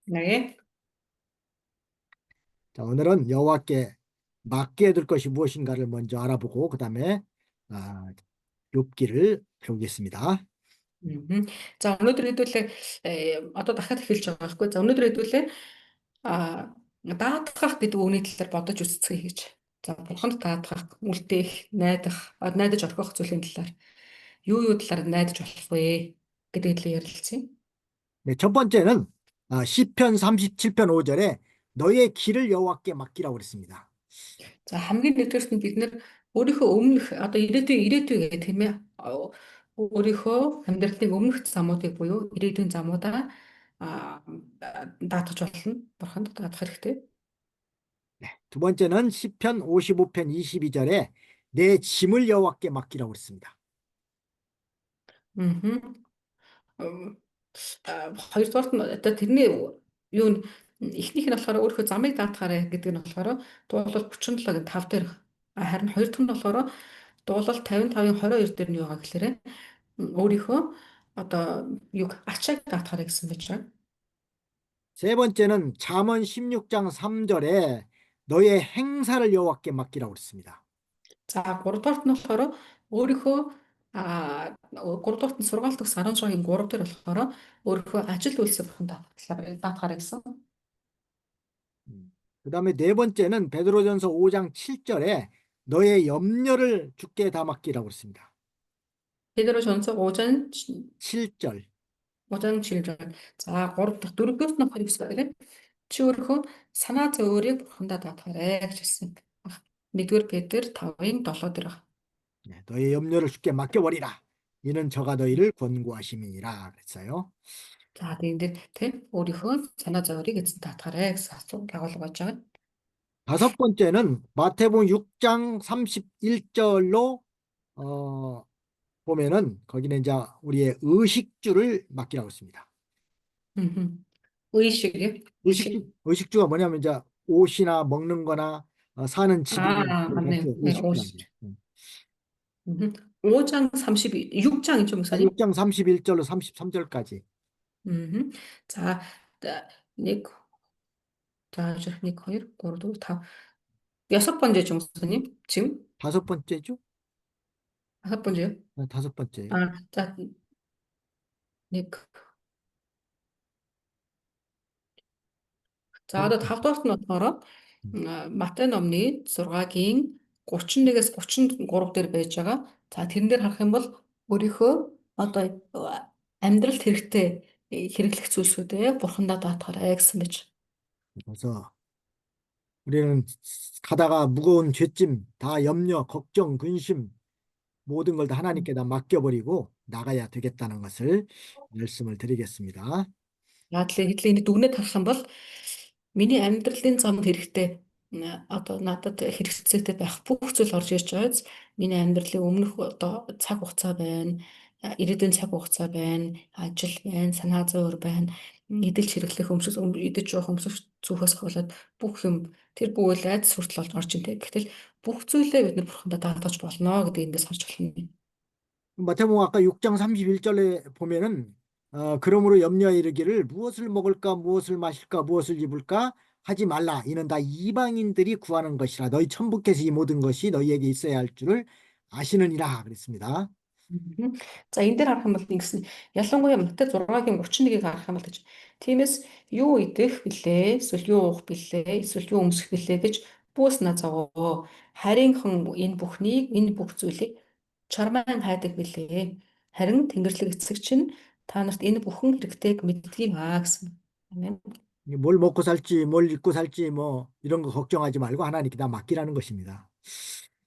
네. 자, 오늘은 여호와께 맡겨야 될 것이 무엇인가를 먼저 알아보고 그 다음에 욥기를 배우겠습니다. Мгм. За өнөөдөр хэдүүлээ одоо дахиад эхэлж байгаа байхгүй. За өнөөдөр хэдүүлээ даатгах гэдэг үгний талаар бодож үзцгээе гэж. За бурханд даатгах, үлдээх, найдаж орхих зүйлийн талаар юу талаар найдаж болох вэ гэдэг талаар ярилцъя. 네, 첫 번째는 시편 37편 5절에 너의 길을 여호와께 맡기라고 그랬습니다. За хамгийн нэгдүгээрт нь бид нэр өөрийнхөө өмнөх одоо ирээдүй гэх тийм ээ өөрийнхөө амьдралын өмнөх замуудыг буюу ирээдүйн замуудаа даатгаж болно. Бурханд даатгах хэрэгтэй. 네, 두 번째는 시편 55편 22절에 내 짐을 여호와께 맡기라고 그랬습니다. Мгм. Хоёрдугаарт нь одоо тэрний юу н эхнийх нь болохоор өөрийнхөө замыг даатгаарай гэдэг нь болохоор дуулал 37-гийн 5 дээр харин хоёр дахь нь болохоор дуулал 55-ын 22 дээр нь юу байгаа гэхээр өөрийнхөө одоо юг ачааг даатгаарай гэсэн байж байгаа. 세 번째는 잠언 16장 3절에 너의 행사를 여호와께 맡기라고 그랬습니다. За 3 дугаарт нь болохоор өөрийнхөө 3 дугаарт нь сургаалт төгс 16-гийн 3 дээр болохоор өөрийнхөө ажил үйлсээ бурхан даатгаарай гэсэн. 그 다음에 네 번째는 베드로전서 5장 7절에 너의 염려를 주께 다 맡기라고 그랬습니다. Тэдгээр шонцоо 7절. 7. За 3 дахь 4-р нь хоёр хэсгээр чи өөрөө санаа зовоорыг бурхандаа даатгаарай гэж хэлсэн. 1-р Петр 5-ын 7 дээр байна. 네, 너의 염려를 주께 맡겨버리라. 이는 저가 너희를 권고하심이니라 그랬어요. За тийм дээр тийм өөрийнхөө санаа зовоорыг эзэн даатгаарай гэсэн асуулт агуулга болж байгаа. 다섯 번째는 마태복음 6장 31절로 보면은 거기는 이제 우리의 의식주를 맡기라고 했습니다. 의식이요? 의식주가 뭐냐면 이제 옷이나 먹는 거나 사는 집이나 맞네요. 네, 의식주라고. 옷이죠. 5장 32, 6장이죠, 목사님? 6장 31절로 33절까지. 자, нэг За, нэг, хоёр, гурав, дөрөв, тав. 6번째죠, 목사님? 지금? 다섯 번째죠? 5번째요? 다섯 번째요. 자, нэг. За, одоо 5 дугаарт нь болохоор Матай номны 6-гийн 31-ээс 33 дээр байж байгаа. За, тэрэн дээр харах юм бол өөрийнхөө одоо амьдралд хэрэглэх зүйлсүүдээ бурхандаа даатгаарай гэсэн байж. 그래서 우리는 가다가 무거운 죄짐, 다 염려, 걱정, 근심 모든 걸 다 하나님께 다 맡겨버리고 나가야 되겠다는 것을 말씀을 드리겠습니다. Хэдлийн дүгнэлт харах юм бол миний амьдралын замд хэрэгтэй одоо надад хэрэгцээтэй байх бүх зүйл орж ирж байгааз миний амьдралын өмнөх одоо цаг хугацаа байна, ирээдүйн цаг хугацаа байна, ажил байна, санаа зовөр байна, эдэлж хэрэглэх идэж уух өмсөх зүөхөөс болоод бүх юм тэр бүхэл айдас хүртэл орж ин. Гэтэл бүх зүйлээ бид нар бурхандаа даатгаж болно гэдэг эндээс харж болно. 마태복음 아까 6장 31절에 보면은 그러므로 염려에 이르기를 무엇을 먹을까 무엇을 마실까 무엇을 입을까 하지 말라. 이는 다 이방인들이 구하는 것이라. 너희 천부께서 이 모든 것이 너희에게 있어야 할 줄을 아시느니라 그랬습니다. За энэ дээр харах юм бол ингэсэн ялангуяа Матай 6-гийн 31-ийг харах юм бол гэж тиймээс юу идэх билээ эсвэл юу уух билээ эсвэл юу өмсөх билээ гэж бүүснэ зовоо харийнхан энэ бүх зүйлийг чармаан хайдаг билээ харин Тэнгэрлэг эцэг чинь та нарт энэ бүхэн хэрэгтэйг мэддгийм гэсэн. Амен. 뭘 먹고 살지 뭘 입고 살지 뭐 이런 거 걱정하지 말고 하나님께 다 맡기라는 것입니다.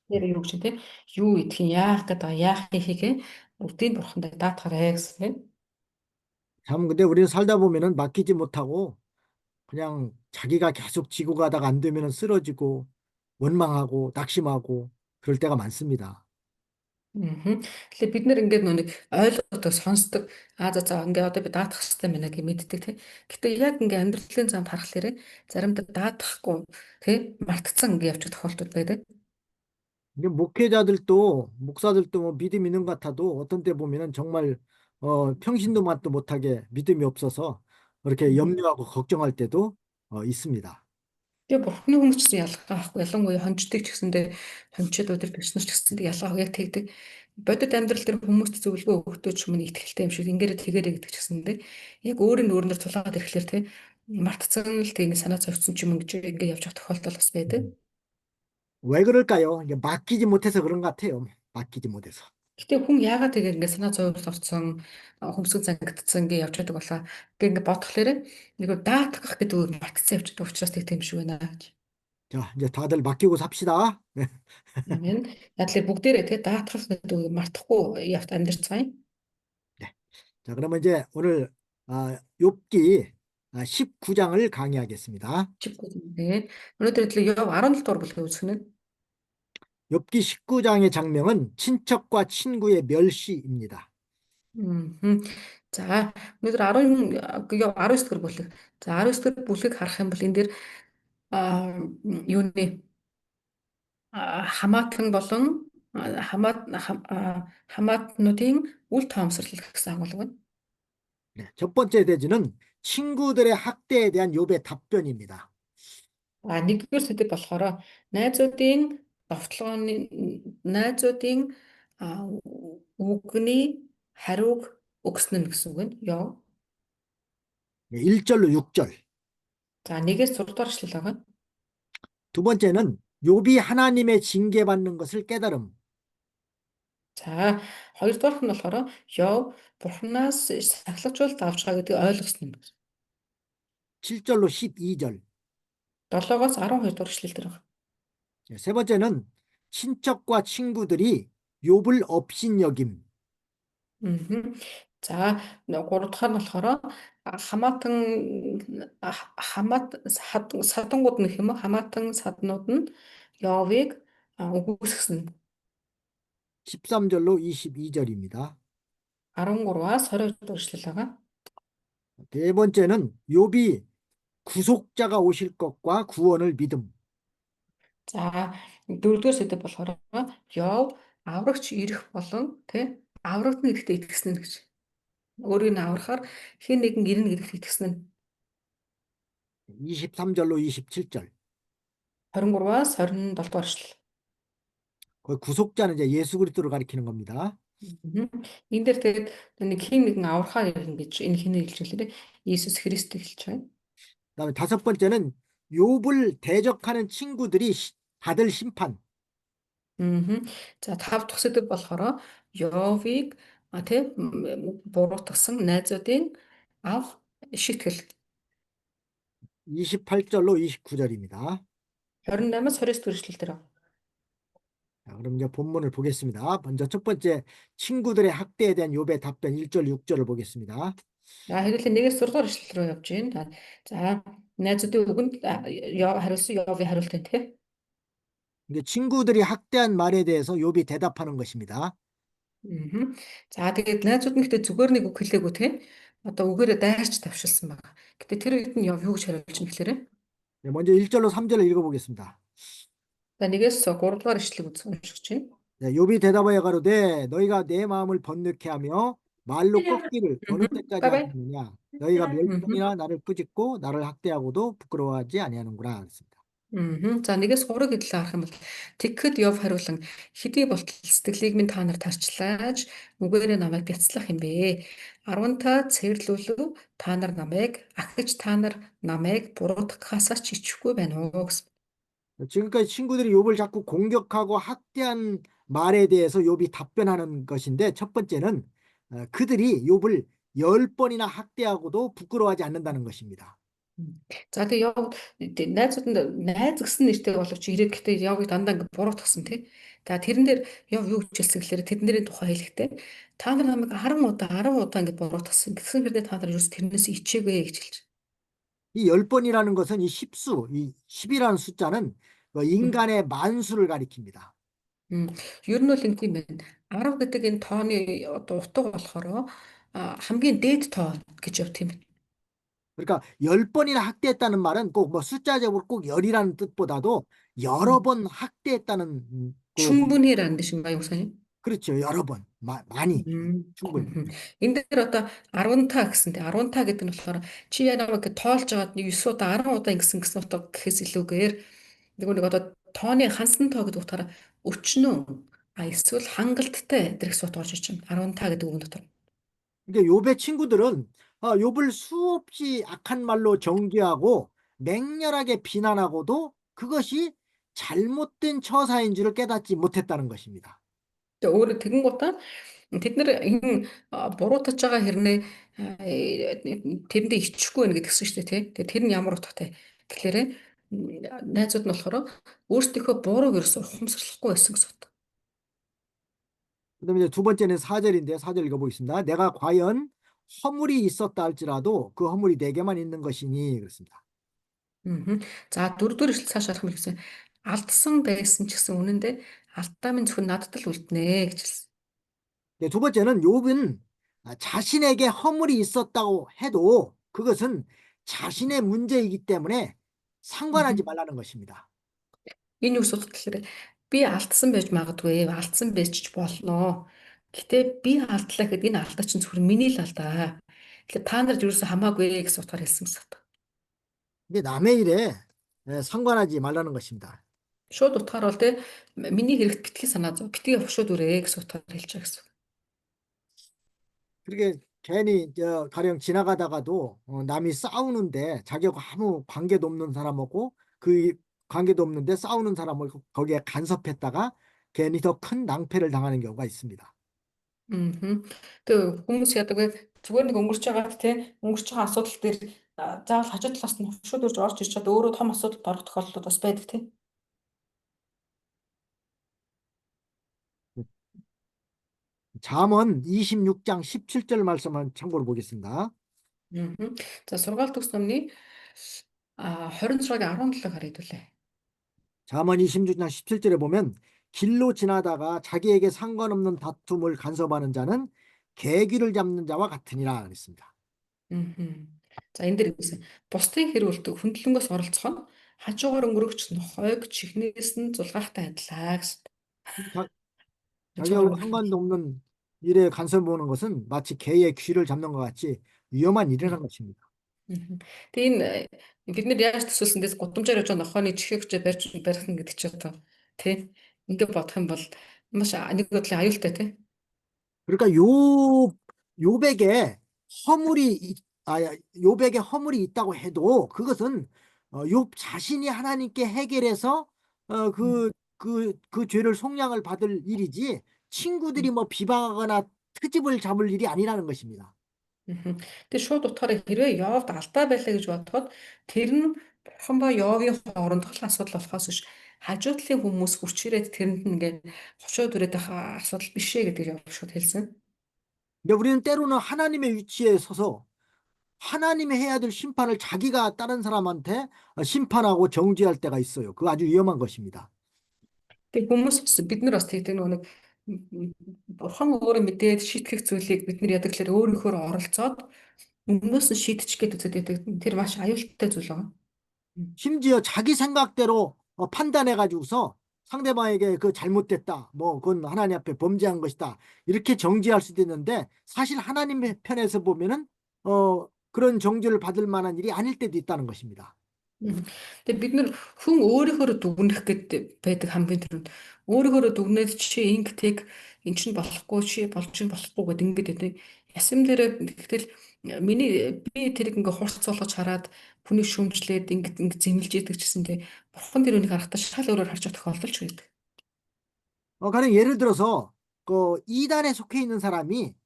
Тэр юу гэж те юу идэх юм яах гэдэг яах хийхээ бүгдийг бурхандаа даатгаарай гэсэн. 참 근데 우리는 살다 보면은 맡기지 못하고 그냥 자기가 계속 지고 가다가 안 되면은 쓰러지고 원망하고 낙심하고 그럴 때가 많습니다. Тэгэхээр бид нэр ингээд нэг ойлгодог, сонсдог. За ингээд одоо би даатгах хэрэгтэй байна гэж мэддэг тий. Гэтэ яг ингээд амьдралын замд харахаар заримдаа даатгахгүй тий мартцсан ингээд явчих тохиолдол байдаг. 이게 목회자들도 목사들도 뭐 믿음 있는 것 같아도 어떤 때 보면은 정말 평신도 맛도 못하게 믿음이 없어서 그렇게 염려하고 걱정할 때도 있습니다. Тэгээ бурхны хүмүүс ч гэсэн ялгаа байхгүй. Ялангуяа хончдыг ч гэсэндээ хончид өдөр төрснөр ч гэсэндээ ялгаа яг тэгдэг. Бодит амьдрал дээр хүмүүст зөвлөгөө өгөхдөө ч юм уу ихтэй юм шиг ингээрэ тэгэрэ гэдэг ч гэсэндээ яг өөрийн өөрнөр тулгаад ирэхлээр те мартцсан л тийм санаа зовцсон ч юм уу гэж ингэ явж байгаа тохиолдол бас байдаг. 왜 그럴까요? 이게 맡기지 못해서 그런 것 같아요. 맡기지 못해서. Гэтэ хүн яагаад тэгээ ингэ санаа зовж орсон хөмсгөн зангидсан ингэ явж байдаг болоо ингэ бодхолоор нэг даатгах гэдэг үг мартцсан явж байгаа учраас тэг тийм шиг байна гэж. 자, 이제 다들 맡기고 삽시다. 네. Амен. Ядлаа бүгдээрээ тэгээ даатгах гэдэг үг мартахгүй явт амьдарцгаая. 네. 자, 그러면 이제 오늘 욥기 19장을 강의하겠습니다. Чиггүй юм бэ. Өнөөдөр хэлээ Йов 17 дугаар бүлгийг үзэх нь. 욥기 19장의 장면은 친척과 친구의 멸시입니다. Мгм. За өнөөдөр 10 Йов 19 дугаар бүлэг. За 19 дугаар бүлгийг харах юм бол энэ дээр юуны хамаатан болон хамаатнуудын үл тоомсорлол гэсэн агуулга байна. 네, 첫 번째 대지는 친구들의 학대에 대한 욥의 답변입니다. Нэгдүгээр сэдэв болохоор найзуудын довтлооны найзуудын үгний хариуг өгсөн нь гэсэн үг нь ёо. 네, 1절로 6절. За 1-ээс 6 дугаар эшлэл байгаа. 두 번째는 욥이 하나님의 징계받는 것을 깨달음. За 2 дугаарх нь болохоор ёо Бурханаас сахилгажуулалт авч байгаа гэдгийг ойлгосон юм. 7절로 12절. 7-оос 12 дугаар эшлэл дээр байгаа. 네, 세 번째는 친척과 친구들이 욥을 업신여김. За 3 дахь нь болохоор хамаатан садангууд нөх юм уу хамаатан саднууд нь Йовыг үгүйсгэсэн 13절로 22절입니다. 13-аас 22 дугаар эшлэл байгаа. 네 번째는 욥이 구속자가 오실 것과 구원을 믿음. За 4-р сэдэв болохоор Йов аврагч ирэх болон тэ аврагдана гэдэгт итгэсэн нь гэж. Өөрийг нь аврахаар хэн нэгэн ирнэ гэдэгт итгэсэн нь 23절로 27절. 23-аас 27 дугаар эшлэл. 그 구속자는 이제 예수 그리스도를 가리키는 겁니다. Энэ дээр тэгээд нэг хэн нэгэн аврахаар ирнэ гэж энэ хэний хэлж байлээ. Иесус Христийг хэлж байна. 그다음에 다섯 번째는 욥을 대적하는 친구들이 받을 심판. За 5 дахь сэдэв болохоор Йовыг тэ буруутгасан найзуудын авах шийтгэл 28절로 29절입니다. 28-аас 29 дэх эшлэл дээр. 자, 그럼 이제 본문을 보겠습니다. 먼저 첫 번째 친구들의 학대에 대한 욥의 답변 1절 6절을 보겠습니다. За хэдүүлээ 1-ээс 6 дугаар эшлэл рүү явж байна. За найзуудын үгэнд хариулсан Йовын хариултын тэ. 이게 친구들이 학대한 말에 대해서 욥이 대답하는 것입니다. За тэгээд найзууд нь гэхдээ зүгээр нэг үг хэлээгүй тэ. Одоо үгээрээ дайрч тавьшилсан байна. Гэтэ тэр үед нь Йов юу гэж хариулж байна гэхээр 네, 먼저 1절로 3절을 읽어보겠습니다. за 1-ээс 3 дугаар эшлэлийг уншиж байна. 네, 욥이 대답하여 가로되 너희가 내 마음을 번뇌케 하며 말로 꺾기를 어느 때까지 하느냐 너희가 멸종이나 나를 꾸짖고 나를 학대하고도 부끄러워하지 아니하는구나 그랬습니다. За 1-ээс 3-ыг хэдлээ харах юм бол тэгэхэд Йов хариулан хэдий болтол сэтгэлийг минь та нар тарчлааж үгээрээ намайг бяцлах юм бэ. 10-та цэвэрлүүлв та нар намайг ахиж та нар намайг буруутгахаас ч ичихгүй байна уу гэсэн. 지금까지 친구들이 욥을 자꾸 공격하고 학대한 말에 대해서 욥이 답변하는 것인데 첫 번째는 그들이 욥을 10번이나 학대하고도 부끄러워하지 않는다는 것입니다. За тэгээ Йов найзууд найз гэсэн нэртэй боловч ирээд гэхдээ Йовыг дандаа ингэ буруутгасан тий. За тэрэн дээр Йов юу гэж хэлсэн гэхээр тэдний тухай хэлэхдээ та нар намайг 10 удаа ингэ буруутгасан. Гэсэн хэрнээ та нар юу ч тэрнээс ичээгүй гэж хэлж. 이 10번이라는 것은 이 10수, 이 10이라는 숫자는 인간의 만수를 가리킵니다. Ер нь бол энэ тийм байна. 10 гэдэг энэ тооны одоо утга болохоор хамгийн дээд тоо гэж яв тийм байна. 그러니까 10번이나 학대했다는 말은 꼭 뭐 숫자적으로 꼭 10이라는 뜻보다도 여러 번 학대했다는 충분히라는 뜻인가요, 목사님? 그렇죠. 여러 번. 많이 음. 충분히. Энэ дээр одоо 10 та гэсэн. Тэгээ 10 та гэдэг нь болохоор чи яа намайг тоолж агаад 9 удаа 10 удаа ингэсэн утга гэхээс илүүгээр нэг одоо тооны хансан тоо гэдэг утгаараа өчнөө эсвэл хангалттай гэдэг сут орж иж чинь 10 та гэдэг үг дотор. 그러니까 욥의 친구들은 욥을 수없이 악한 말로 정죄하고 맹렬하게 비난하고도 그것이 잘못된 처사인 줄을 깨닫지 못했다는 것입니다. Тэгээ өөрө тэгэн гутаа тэд нэр энэ буруутаж байгаа хэрнээ тэрэндээ ичихгүй байх гэдгсэн шүү дээ тий. Тэгээ тэр нь ямар утгатай. Тэгэхээр найзууд нь болохоор өөрсдийнхөө бурууг ерөөсө ухамсарлахгүй байсан гэсэн үг. 그다음에 이제 두 번째는 4절인데 4절 읽어보겠습니다. 내가 과연 허물이 있었다 할지라도 그 허물이 내게만 있는 것이니 그렇습니다. Аа. За дөрөвдүгээр эшлэл цааш харах юм гэсэн алдсан байсан ч гэсэн үнэндээ алдаа минь зөвхөн надад л үлднэ гэж хэлсэн. 네, 두 번째는 욥은 자신에게 허물이 있었다고 해도 그것은 자신의 문제이기 때문에 상관하지 Аа. 말라는 것입니다. Энэ юу асуудал гэхээр би алдсан байж магадгүй, алдсан байж ч болно. Гэтэ би алдлаа гэхэд энэ алдаа чинь зөвхөн миний л алдаа. Тэгэхээр та нарт юу ч хамаагүй гэсэн утгаар хэлсэн гэсэн үг. 이게 남의 일에 상관하지 말라는 것입니다. Шууд утгаар бол тэ миний хэрэгт битгий санаа зов, битгий хушууд үрээ гэсэн утгаар хэлж байгаа гэсэн. 그렇게 괜히 가령 지나가다가도 남이 싸우는데 자기하고 아무 관계도 없는 사람하고 그 관계도 없는데 싸우는 사람을 거기에 간섭했다가 괜히 더 큰 낭패를 당하는 경우가 있습니다. Аа. Тэгээ хүмүүс яадаг вэ? Зүгээр нэг өнгөрч байгаад те өнгөрч байгаа асуудал дээр заавал хажуу талаас нь хушууд үрж орж ирч чад өөрөө том асуудалд орох тохиолдлууд бас байдаг те. 잠언 26장 17절 말씀을 참고로 보겠습니다. Аа. За сургаалт төгс номны 26-гийн 17 харъя хэдүүлээ. 잠언 26장 17절에 보면 길로 지나다가 자기에게 상관없는 다툼을 간섭하는 자는 개귀를 잡는 자와 같으니라 그랬습니다. Аа. За энэ дэр гэсэн бусдын хэрүүлдэг хөндлөнгөөс оролцох нь хажуугаар өнгөрөгч нохойг чихнээс нь зулгаахтай адилаа гэсэн. 자, Хажуугаар 자기하고 өнгөрөх. 상관도 없는 일에 간섭 보는 것은 마치 개의 귀를 잡는 것 같이 위험한 일이라는 것입니다. Тэгээ энэ бид нар яаж төсөөлсөндөөс гудамжаар явж байгаа нохойны чихэгч барих нь гэдэг чи одоо тий ингээд бодох юм бол маш нэг бодлын аюултай тий. 그러니까 욥에게 욥에게 허물이 있다고 해도 그것은 욥 자신이 하나님께 해결해서 그 죄를 속량을 받을 일이지 친구들이 뭐 비방하거나 트집을 잡을 일이 아니라는 것입니다. Тэгээ шууд утгаараа хэрвээ Йовд алдаа байлаа гэж бодоход тэр нь бурхан ба Йовын хоорондох асуудал болохоос биш хажуу талын хүмүүс хүч ирээд тэрэнд нь ингээд хошоо дүрээд байгаа асуудал биш ээ гэдгийг Йов шууд хэлсэн. 근데 우리는 때로는 하나님의 위치에 서서 하나님이 해야 될 심판을 자기가 다른 사람한테 심판하고 정죄할 때가 있어요. 그거 아주 위험한 것입니다. Тэгээ хүмүүс бид нар бас тэгдэг нэг бурхан өөрөө мэдээд шийтгэх зүйлийг бид нар яадаг гэхээр өөрийнхөө оролцоод өмнөөс нь шийдчих гээд үзээд байдаг. Тэр маш аюултай зүйл байгаа. 심지어 자기 생각대로 판단해가지고서 상대방에게 그 잘못됐다, 뭐 그건 하나님 앞에 범죄한 것이다 이렇게 정죄할 수도 있는데 사실 하나님의 편에서 보면은 그런 정죄를 받을 만한 일이 아닐 때도 있다는 것입니다. Тэгээ бид нар хүн өөрийнхөө дүгнэх гэдэг байдаг хамгийн түрүүнд өөрийнхөө дүгнээд чи ингэдэг эн чинь болохгүй чи болж чинь болохгүй гэдэг ингээд байдаг. Ясам дээр тэгтэл би тэрийг ингээ хурц болгож хараад хүний шүүмжлээд ингэ зэмлж идэг гэсэндээ бурхан тэр үнийг харахтаа шал өөрөөр харж байгаа тохиолдол ч байдаг. 가령 예를 들어서 그 이단에 속해 있는 사람이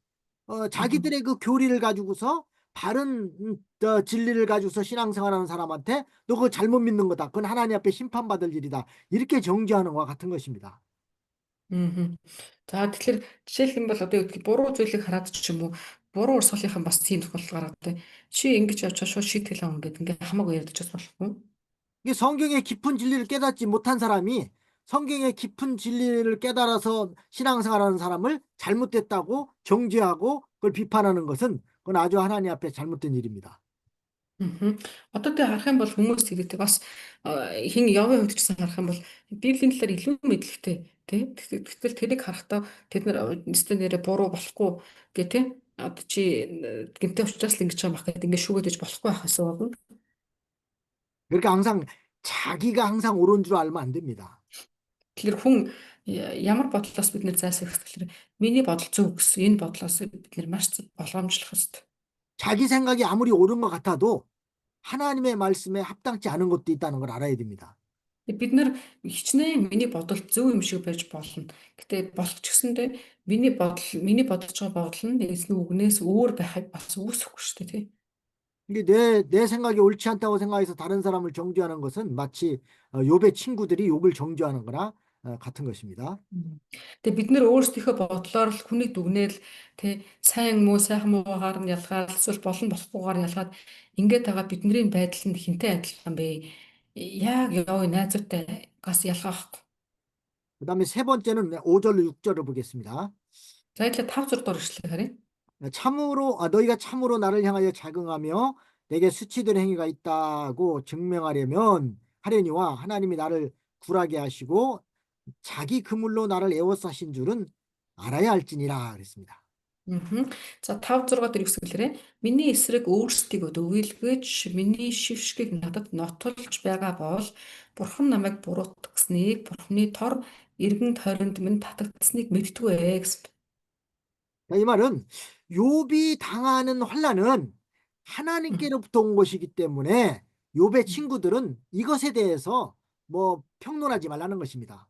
자기들의 그 교리를 가지고서 바른 진리를 가지고서 신앙생활하는 사람한테 너 그거 잘못 믿는 거다. 그건 하나님 앞에 심판받을 일이다. 이렇게 정죄하는 것과 같은 것입니다. Аа. За тэгэхээр жишээлх юм бол одоо юу гэдгийг буруу зүйлийг хараад ч юм уу буруу урсгалынхан бас тийм тохиолдол гараад те чи ингэж явж шууд шийтгэл авах ингээд ингээ хамаагүй ярьдаж болохгүй. 이게 성경의 깊은 진리를 깨닫지 못한 사람이 성경의 깊은 진리를 깨달아서 신앙생활하는 사람을 잘못됐다고 정죄하고 그걸 비판하는 것은 그건 아주 하나님 앞에 잘못된 일입니다. Мгм. Одоо тэг харах юм бол хүмүүс тэгээд бас хин Явын хувьд ч гэсэн харах юм бол Библийн талаар илүү мэдлэгтэй тий. Тэгтэл тэрийг харахтаа тэд нар өстө нэрээ буруу болохгүй гэ тий. Одоо чи гинтээ учраас л ингэж байгаа юм байх гэдэг ингээд шүүгэж болохгүй байх гэсэн үг. 그러니까 항상 자기가 항상 옳은 줄 알면 안 됩니다. Тэгэхээр хүн ямар бодлоос бид нэр зайлсхийх гэхээр миний бодол зөв гэсэн энэ бодлоос бид нэр маш болгоомжлох хэрэгтэй. 자기 생각이 아무리 옳은 것 같아도 하나님의 말씀에 합당치 않은 것도 있다는 걸 알아야 됩니다. Бид нар хичнээн миний бодол зөв юм шиг байж болно. Гэтэ болох ч гэсэндээ миний бодож байгаа бодол нь эзний үгнээс өөр байхыг бас үүсэхгүй шүү дээ, тий. 이게 내 생각이 옳지 않다고 생각해서 다른 사람을 정죄하는 것은 마치 욥의 친구들이 욥을 정죄하는 거나 같은 것입니다. Тэгээ бид нар өөрсдийнхөө бодлоор л хүнийг дүгнээл тий сайн муу сайхан муугаар нь ялгаад эсвэл болон болохгүйгээр ялгаад ингээд байгаа бидний байдал нь хинтээ адилхан бэ? Яг яваа найзуудтайгаас ялгаах. 그다음에 세 번째는 5절로 6절을 보겠습니다. За ийлээ 5 6 дугаар ишлэгийг харъя. 참으로 너희가 참으로 나를 향하여 자긍하며 내게 수치된 행위가 있다고 증명하려면 하려니와 하나님이 나를 굴하게 하시고 자기 그물로 나를 에워싸신 줄은 알아야 할지니라 그랬습니다. Мгм. За 5 6 дээр үсгэлээрээ миний эсрэг өөрсдийгөө дүгийлгэж миний шившгийг надад нотолж байгаа бол бурхан намайг буруутгсныг бурханы тор эргэн тойронд минь татагдсныг мэдтгүй ээ гэсэн. 이 말은 욥이 당하는 환난은 하나님께로부터 온 것이기 때문에 욥의 친구들은 이것에 대해서 뭐 평론하지 말라는 것입니다.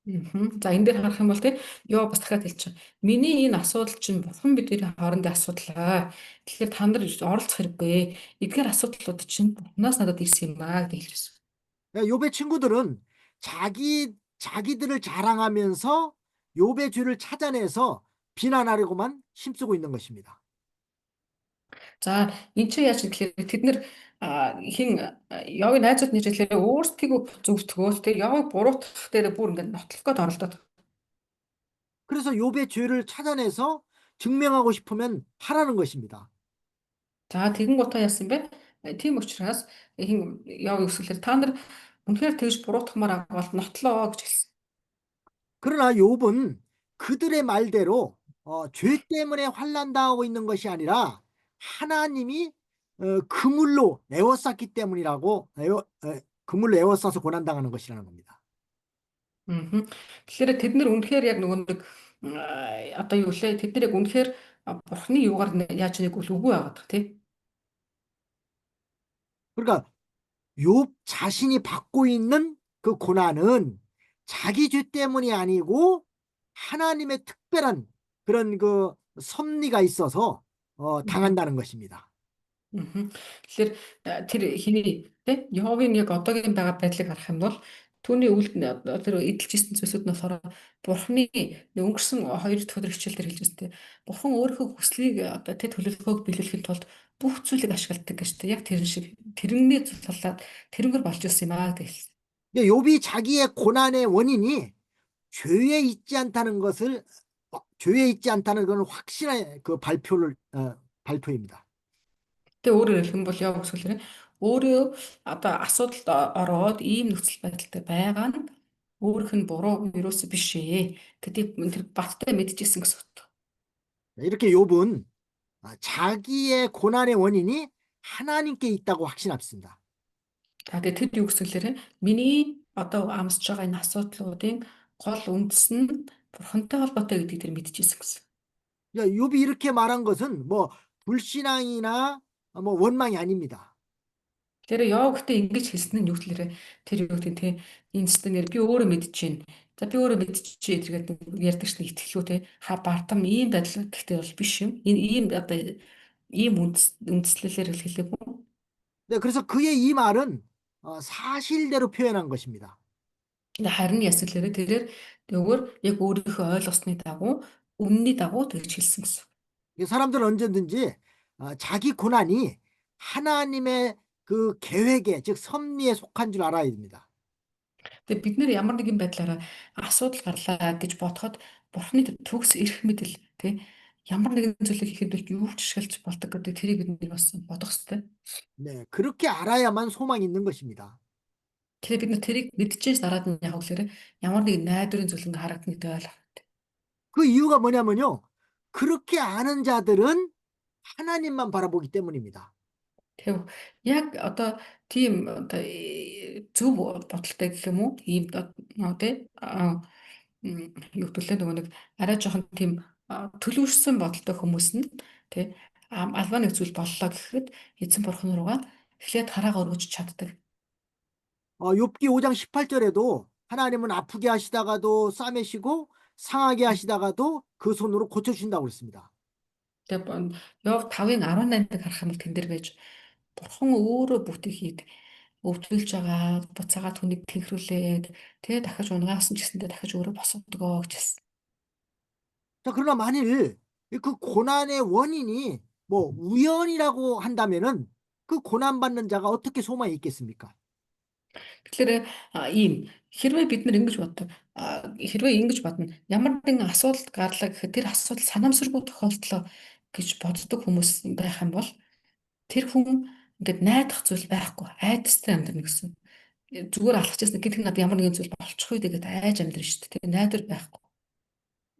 Мгм. За энэ дээр харах юм бол тий ёо бас дахиад хэлчих. Миний энэ асуудал чинь бурхан бидний хоорондын асуудал аа. Тэгэхээр та нар оролцох хэрэггүй. Эдгээр асуудлууд чинь бурханаас надад ирсэн юм аа гэж хэлсэн. 욥의 친구들은 자기들을 자랑하면서 욥의 죄를 찾아내서 비난하려고만 힘쓰고 있는 것입니다. За энэ чинь яаж гэхээр тэд нэр хин Явын найзууд нэрчлээ өөрсдийгөө зөвтгөөс тэгээ Явыг буруутгах дээр бүр ингээд нотлох гээд оролдоод. 그래서 욥의 죄를 찾아내서 증명하고 싶으면 하라는 것입니다. За тэгэн гутаа яасан бэ? Тийм учраас хин Явыг өсгөлөөр та нар үнэхээр тэгж буруутгахмаар байгаа бол нотлоо гэж хэлсэн. 그러나 욥은 그들의 말대로 죄 때문에 환난 당하고 있는 것이 아니라 하나님이 그물로 에워쌌기 때문이라고 그물로 에워싸서 고난 당하는 것이라는 겁니다. Мгм. Тэгэхээр тэд нар үнэхээр яг нөгөө нэг одоо юу лээ тэд нар яг үнэхээр бурхны юугаар яаж нэг үл үгүй байгаад тий. 그러니까 욥 자신이 받고 있는 그 고난은 자기 죄 때문이 아니고 하나님의 특별한 그런 그 섭리가 있어서 당한다는 것입니다. Мгм. Тэгэхээр тэр хиний тий Йовын яг одоогийн байгаа байдлыг харах юм бол түүний тэр эдэлж исэн зүйлсүүд нь болохоор Бурхны өнгөрсөн 2 дахь өдөр хичээл дээр хэлж байсан тий. Бурхан өөрийнхөө хүслийг одоо тий төлөвлөгөөг биелүүлэхийн тулд бүх зүйлийг ашигладаг гэж тий. Яг тэрэн шиг тэрнээ цуглаад тэрнгээр болж ирсэн юм аа гэж хэлсэн. 근데 욥이 자기의 고난의 원인이 죄에 있지 않다는 것을 죄에 있지 않다는 그런 확신의 그 발표입니다. Тэгээ өөрөөр хэлэх юм бол яг үсгэлэр өөрөө одоо асуудалд ороод ийм нөхцөл байдалтай байгаа нь өөрөх нь буруу юуроос биш ээ гэдгийг тэр баттай мэдчихсэн гэсэн үг. 이렇게 욥은 자기의 고난의 원인이 하나님께 있다고 확신합니다. Тэгээ тэр юу гэсгэлэр миний одоо амсж байгаа энэ асуудлуудын гол үндэс нь бурхантай холбоотой гэдгийг тэр мэдчихсэн гэсэн. 욥이 이렇게 말한 것은 뭐 불신앙이나 뭐 원망이 아닙니다. Тэр йогтэй ингэж хэлсэн нь юу гэхээр тэр юу гэдэг те энэ стенэр би өөрөө мэдчихээн. За би өөрөө мэдчихээ тэргээд ярьдаг чинь итгэлгүй те бартам ийм байдал гэхдээ бол биш юм. Энэ ийм одоо ийм үндслэлээр хэлээгүй. 네, 그래서 그의 이 말은 사실대로 표현한 것입니다. Харин ясэлэрэ тэрээр нөгөө яг өөрийнхөө ойлгосны дагуу үнний дагуу тэгж хэлсэн гэсэн. 사람들은 언제든지 자기 고난이 하나님의 그 계획에 즉 섭리에 속한 줄 알아야 됩니다. Тэгээ бид нэр ямар нэгэн байдлаараа асуудал гарлаа гэж бодоход бурхны төгс эрх мэдэл тий ямар нэгэн зүйлийг хийхэд юу ч ашиглаж болдог гэдэг тэрийг бид нэг бас бодох хэрэгтэй. 네, 그렇게 알아야만 소망이 있는 것입니다. Тэгэхээр бид нар тэрийг мэдчихээс дараад нь яг үлээрээ ямар нэгэн найдварын зүйл ингээ харагдана гэдэг ойлгох. 그 이유가 뭐냐면요. 그렇게 아는 자들은 하나님만 바라보기 때문입니다. Тэг яг одоо тийм одоо зөв бодолтой гэх юм уу? Ийм тий юу төлөө нөгөө нэг арай жоохон тийм төлөвшсөн бодолтой хүмүүс нь тий альва нэг зүйл боллоо гэхэд эзэн бурхан руугаа эхлээд хараагаа өргөж чаддаг. 욥기 5장 18절에도 하나님은 아프게 하시다가도 싸매시고 상하게 하시다가도 그 손으로 고쳐주신다고 그랬습니다. Тэгээ Йов 5-ын 18-ыг харах юм бол тэн дээр байж бурхан өөрөө бүгдийг хийдэг. Өвдөлж байгаа буцаага түүнийг тэнхрүүлээд тэгээ дахиж унгаасан ч гэсэндээ дахиж өөрөө босгодгоо гэж хэлсэн. 자, 그러나 만일 그 고난의 원인이 뭐 우연이라고 한다면은 그 고난받는 자가 어떻게 소망이 있겠습니까? Тэгэхээр ийм хэрвээ бид нар ингэж боддог хэрвээ ингэж бодно ямар нэгэн асуудал гарлаа гэхэд тэр асуудал санамсаргүй тохиолдлоо гэж боддог хүмүүс байх юм бол тэр хүн ингээд найдах зүйл байхгүй айдастай амьдрна гэсэн. Зүгээр алхажсэн гэдэг нь ямар нэгэн зүйл болчих үү гэдэг айж амьдрна шүү дээ. Тэгээ найдвар байхгүй.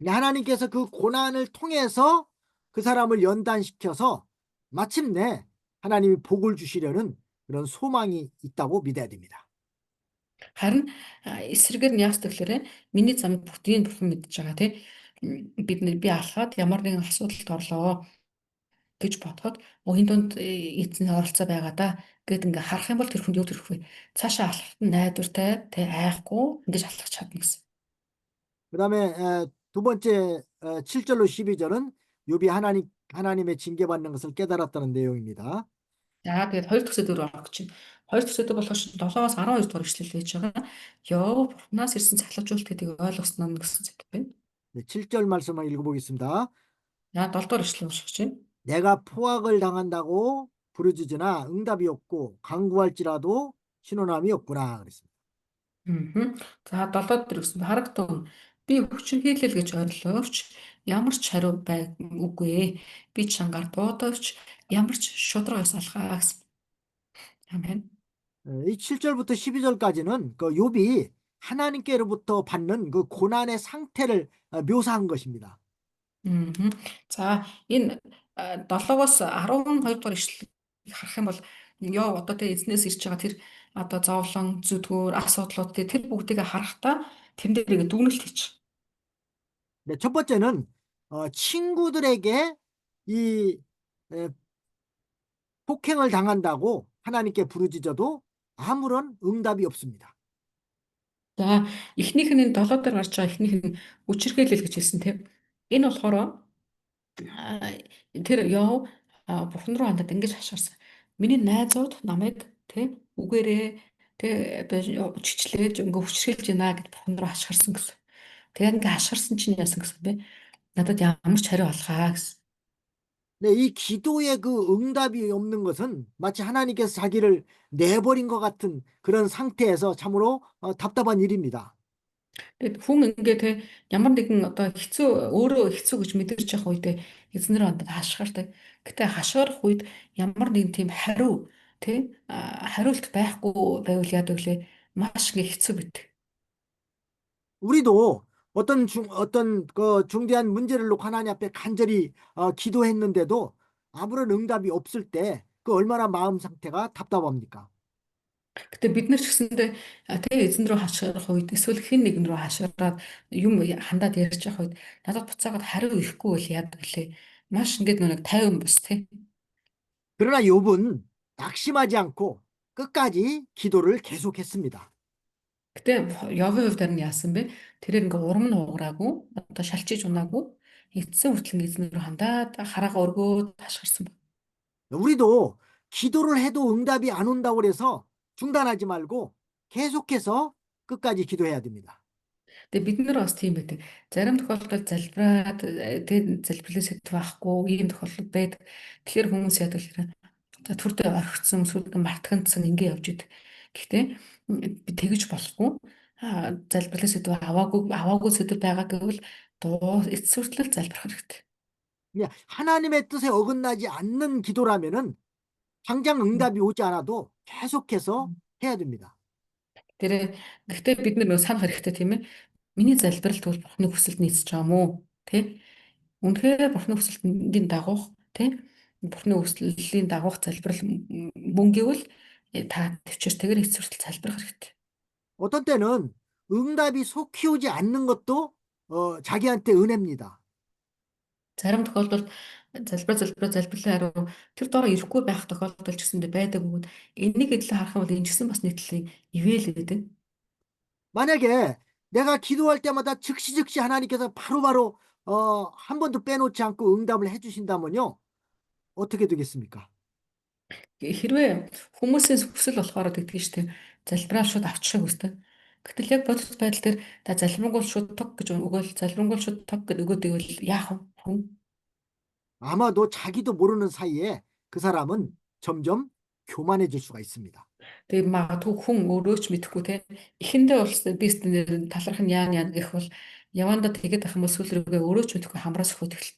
근데 하나님께서 그 고난을 통해서 그 사람을 연단시켜서 마침내 하나님이 복을 주시려는 그런 소망이 있다고 믿어야 됩니다. Харин эсрэгээр нь яас тэгэхээр миний замыг бүгдийг бурхан мэдж байгаа тий. Бид нэр би алхаад ямар нэгэн асуудалд орлоо гэж бодоход өхийн дунд эзний оролцоо байгаа да гэд ингээ харах юм бол тэр хүнд юу төрөх вэ? Цаашаа алхахад нь найдвартай тий айхгүй ингэж алхах чадна гэсэн. 그다음에 두 번째 7절로 12절은 욥이 하나님의 징계받는 것을 깨달았다는 내용입니다. За тэгээд хоёр дахь сэдвээр орох гэж байна. Хоёр дахь сэдв болохоор 7-аас 12 дугаар ишлэл байж байгаа. Йов бурхнаас ирсэн цахилгаажуулалт гэдгийг ойлгосноо гэсэн сэдв байна. 네, 7절 말씀을 읽어보겠습니다. За 7 дугаар ишлэл уншиж байна. 내가 포악을 당한다고 부르짖으나 응답이 없고 간구할지라도 신원함이 없구나 그랬습니다. За 7 дээр гэсэн харагтун би хүчин хийлэл гэж ориловч ямар ч хариу үгүй. Би чангаар буудавч ямар ч шударгаас алхаа гэсэн. Амен. 이 7절부터 12절까지는 그 욥이 하나님께로부터 받는 그 고난의 상태를 묘사한 것입니다. За энэ 7-оос 12 дугаар ишлэлийг харах юм бол ёо одоо тэ эзнээс ирж байгаа тэр одоо зовлон зүдгүүр асуудлууд тэр бүгдийг харахтаа тэн дээр дүгнэлт хийчих. 네, 첫 번째는 친구들에게 이 폭행을 당한다고 하나님께 부르짖어도 아무런 응답이 없습니다. За эхнийх нь энэ 7 дээр гарч байгаа эхнийх нь үчирхээлэл гэж хэлсэн тийм. Энэ болохоор тэр ёо бурхан руу хандаад ингэж хашгирсан. Миний найзууд намайг тийм үгээрээ тийм чичлээж ингээ хүчрхийлж байна гэд бурхан руу хашгирсан гэсэн. Тэгээ ингээ хашгирсан чинь яасан гэсэн бэ? Надад ямар ч хариу олгоо гэсэн. 네, 이 기도의 그 응답이 없는 것은 마치 하나님께서 자기를 내버린 것 같은 그런 상태에서 참으로 답답한 일입니다. Тэгээд хүн ингээ те ямар нэгэн одоо хэцүү өөрөө хэцүү гэж мэдэрч явах үед эзнэр ондод хашгирдаг. Гэтэ хашгирах үед ямар нэгэн тийм хариу те хариулт байхгүй байвал яадаг лээ маш их хэцүү бит. 우리도 어떤 그 중대한 문제를 놓고 하나님 앞에 간절히 기도했는데도 아무런 응답이 없을 때 그 얼마나 마음 상태가 답답합니까? Гэтэ бид нар ч гэсэндээ тэгээ эзэн рүү хашгирах үед эсвэл хэн нэгэн рүү хашгираад юм хандаад ярьж явах үед надад буцаагаад хариу ирэхгүй бол яадаг лээ. Маш ингээд нэг тайван бус те. 그러나 욥은 낙심하지 않고 끝까지 기도를 계속했습니다. Гэтэ Йовын хувьд нь яасан бэ? Тэрээр ингээ урам нь уугараагүй, одоо шалчиж унаагүй, эцсийн хүртэл ингээ эзэн рүү хандаад хараага өргөөд хашгирсан. 우리도 기도를 해도 응답이 안 온다고 그래서 중단하지 말고 계속해서 끝까지 기도해야 됩니다. Тэгээ бид нар бас тийм байдаг. Зарим тохиолдолд залбираад тэгээд залбирлаа сэдв байхгүй, ийм тохиолдол байдаг. Тэгэхээр хүмүүс яадаг хэрэг түрдээ орхицсан, сүрдэн мартагцсан ингээ явж идэг. Гэхдээ би тэгэж болохгүй. Залбирлаа сэдв аваагүй сэдв байгаа гэвэл дуу эцсүртэл залбирах хэрэгтэй. 그냥 하나님의 뜻에 어긋나지 않는 기도라면은 당장 응답이 오지 않아도 계속해서 해야 됩니다. Тэр гэхдээ бид нар нөө санах хэрэгтэй тийм ээ. Миний залбирал тэгвэл Бурхны хүсэлд нийцэж байгаа мó? Тэ? Үнэхээр Бурхны хүсэлтийн дагуух, тэ? Бурхны хүслийн дагуух залбирал мөн гэвэл та төвчээр тэгэр эцсүртэл залбирах хэрэгтэй. 어떤 때는 응답이 속히 오지 않는 것도 자기한테 은혜입니다. Зарим тохиолдолд залбирлын хариу тэр дороо ирэхгүй байх тохиолдол ч гэсэндээ байдаг бөгөөд энийг эдлээ харах юм бол энэ ч гэсэн бас нийтлэлийн ивэл гэдэг. 만약에 내가 기도할 때마다 즉시 하나님께서 바로바로 한 번도 빼놓지 않고 응답을 해주신다면요. 어떻게 되겠습니까? Хэрвээ хүмүүсийн хүсэл болохоор тэгдэг шүү дээ. Залбираа шууд авчихыг хүсдэг. Гэтэл яг бодит байдал дээр та залбирангуул шууд тог гэж өгөөл залбирангуул шууд тог гэж өгөөд ивэл яах вэ? Хүн 아마도 자기도 모르는 사이에 그 사람은 점점 교만해질 수가 있습니다. тэгээ магадгүй хүн өөрөө ч мэдэхгүй те эхэндээ бол бизнес таларх нь яа гэх бол явандаа тэгээд ах юм бол сүүл рүүгээ өөрөө ч мэдэхгүй хамраас өхөд эхэл.